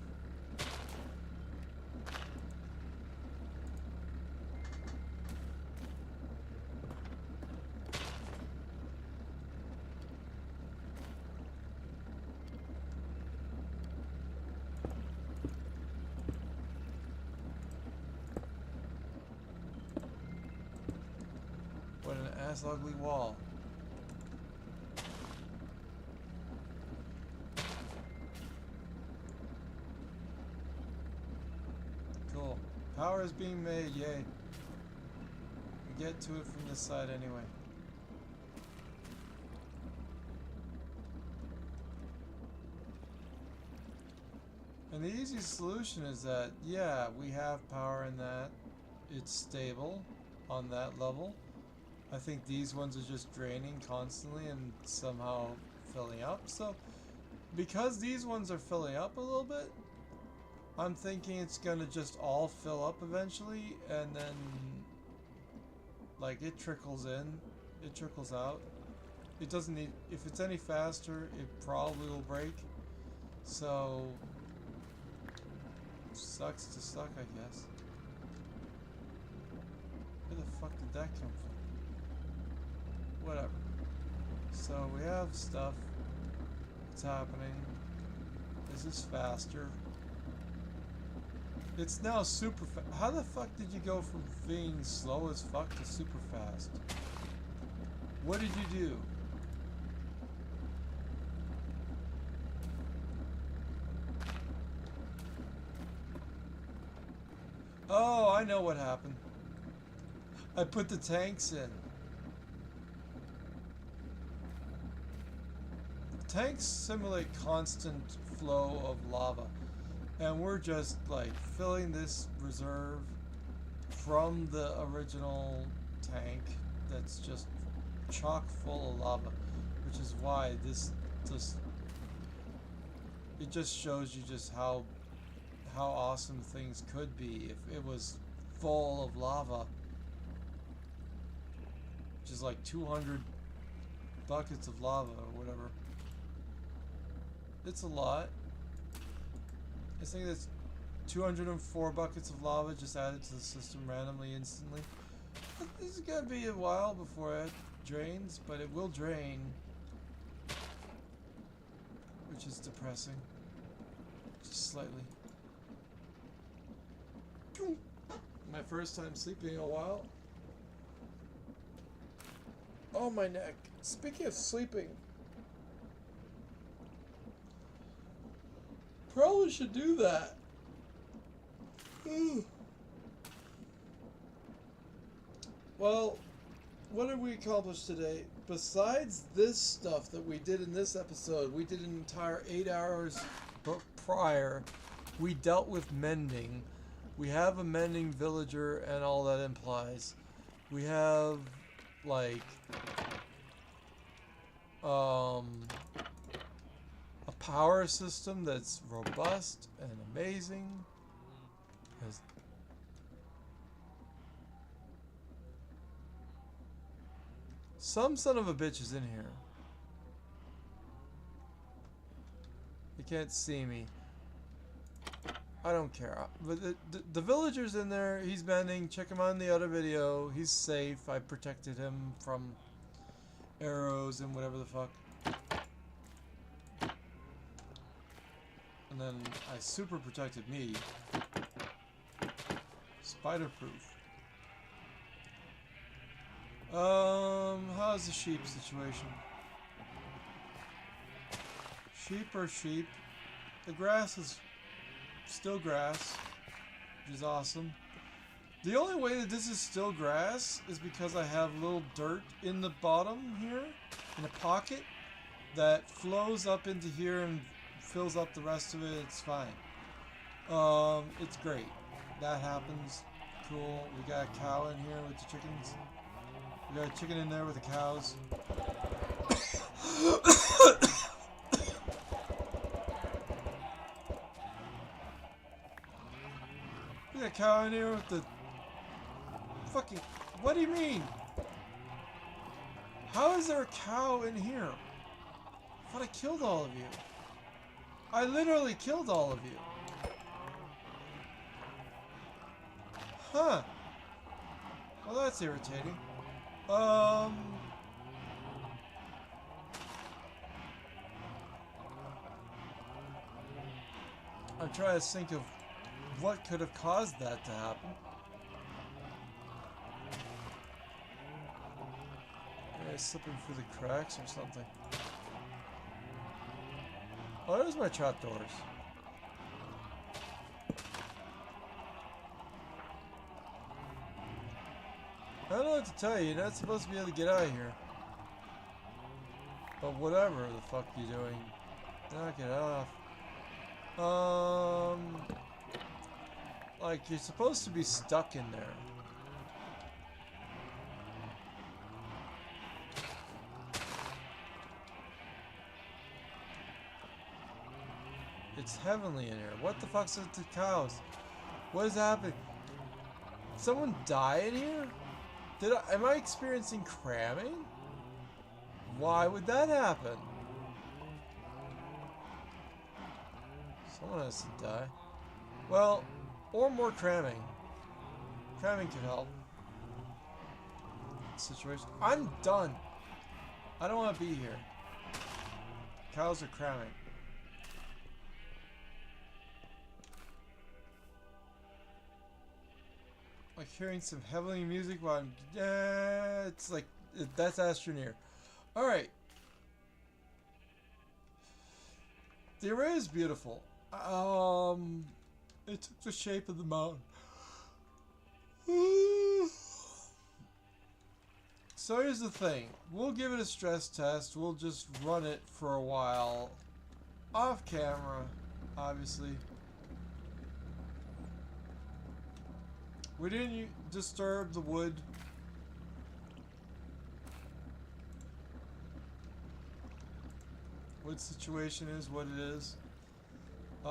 What an ass ugly wall. Cool. Power is being made, yay. We get to it from this side anyway. And the easy solution is that, yeah, we have power in that. It's stable on that level. I think these ones are just draining constantly and somehow filling up. So, because these ones are filling up a little bit, I'm thinking it's gonna just all fill up eventually, and then, like, it trickles in, it trickles out. It doesn't need, if it's any faster, it probably will break. So, sucks to suck, I guess. Where the fuck did that come from? Whatever. So we have stuff. It's happening. This is faster. It's now super fast. How the fuck did you go from being slow as fuck to super fast? What did you do? Oh, I know what happened. I put the tanks in. Tanks simulate constant flow of lava, and we're just like filling this reserve from the original tank that's just chock full of lava, which is why this it just shows you just how awesome things could be if it was full of lava, which is like 200 buckets of lava or whatever. It's a lot. I think that's 204 buckets of lava just added to the system randomly, instantly. This is gonna be a while before it drains, but it will drain, which is depressing. Just slightly. My first time sleeping in a while. Oh, my neck. Speaking of sleeping, probably should do that. Well, what did we accomplish today? Besides this stuff that we did in this episode, we did an entire 8 hours prior. We dealt with mending. We have a mending villager and all that implies. We have, like, a power system that's robust and amazing. Some son of a bitch is in here. They can't see me. I don't care. But the villager's in there. He's mending. Check him on the other video. He's safe. I protected him from arrows and whatever the fuck. And then I super protected me. Spider proof. How's the sheep situation? Sheep are sheep. The grass is still grass, which is awesome. The only way that this is still grass is because I have little dirt in the bottom here, in a pocket, that flows up into here and fills up the rest of it. It's fine. It's great. That happens. Cool. We got a cow in here with the chickens. We got a chicken in there with the cows. We got a cow in here with the fucking... What do you mean? How is there a cow in here? I thought I killed all of you. I literally killed all of you. Huh. Well, that's irritating. I'm trying to think of what could have caused that to happen. Maybe slipping through the cracks or something. Oh, there's my trapdoors. I don't know what to tell you. You're not supposed to be able to get out of here. But whatever the fuck you're doing, knock it off. Like, you're supposed to be stuck in there. It's heavenly in here. What the fuck's with the cows? What is happening? Did someone die in here? Am I experiencing cramming? Why would that happen? Someone has to die. Well, or more cramming. Cramming could help. Situation. I'm done. I don't want to be here. Cows are cramming. Like hearing some heavenly music while I'm... it's like... that's Astroneer. Alright. The array is beautiful. It took the shape of the mountain. So here's the thing. We'll give it a stress test. We'll just run it for a while. Off camera, obviously. We didn't disturb the wood. Wood situation is what it is. We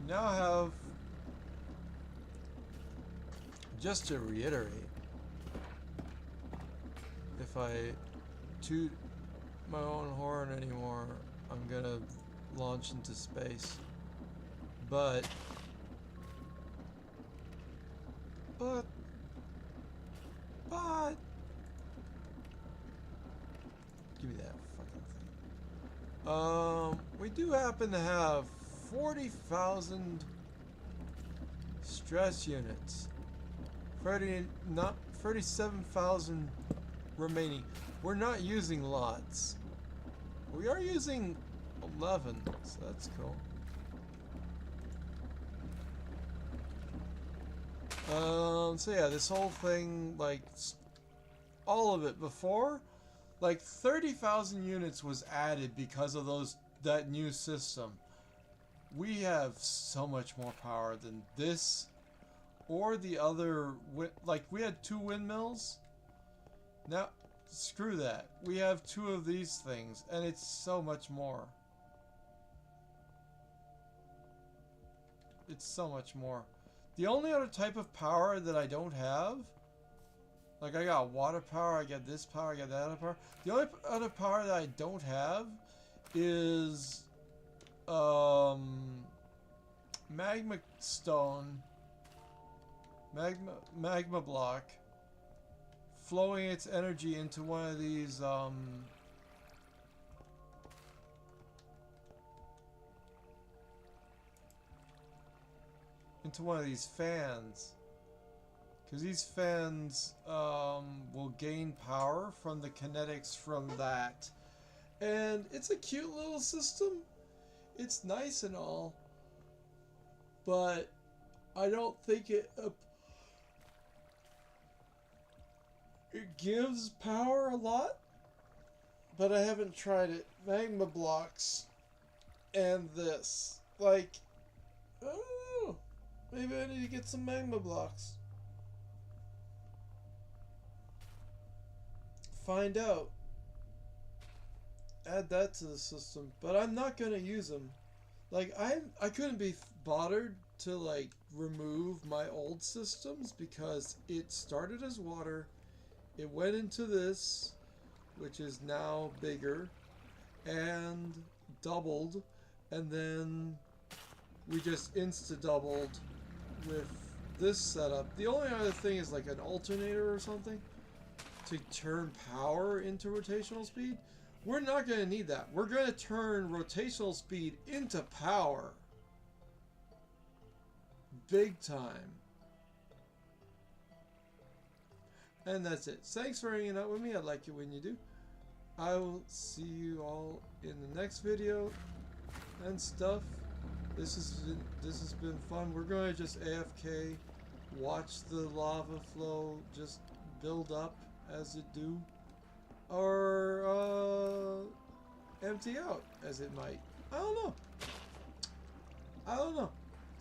now have, just to reiterate, if I toot my own horn anymore, I'm gonna launch into space. But give me that fucking thing. We do happen to have 40,000 stress units. 37,000 remaining. We're not using lots. We are using 11, so that's cool. So yeah, this whole thing, like, all of it before, like 30,000 units was added because of that new system. We have so much more power than this or the other, like we had 2 windmills. Now, screw that. We have 2 of these things, and it's so much more. It's so much more. The only other type of power that I don't have, like I got water power, I got this power, I got that other power. The only other power that I don't have is magma stone, magma block, flowing its energy into one of these fans, because these fans will gain power from the kinetics from that, and it's a cute little system. It's nice and all, but I don't think it gives power a lot, but I haven't tried it. Magma blocks and this, like, oh, maybe I need to get some magma blocks. Find out. Add that to the system, but I'm not gonna use them. Like, I couldn't be bothered to like remove my old systems because it started as water, it went into this, which is now bigger, and doubled, and then we just insta-doubled with this setup. The only other thing is like an alternator or something to turn power into rotational speed. We're not going to need that. We're going to turn rotational speed into power. Big time. And that's it. Thanks for hanging out with me. I like it when you do. I will see you all in the next video and stuff. This has been fun. We're going to just AFK, watch the lava flow just build up as it do, or empty out as it might. I don't know.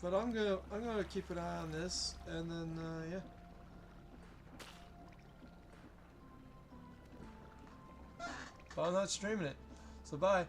But I'm gonna keep an eye on this, and then yeah. But I'm not streaming it, so bye.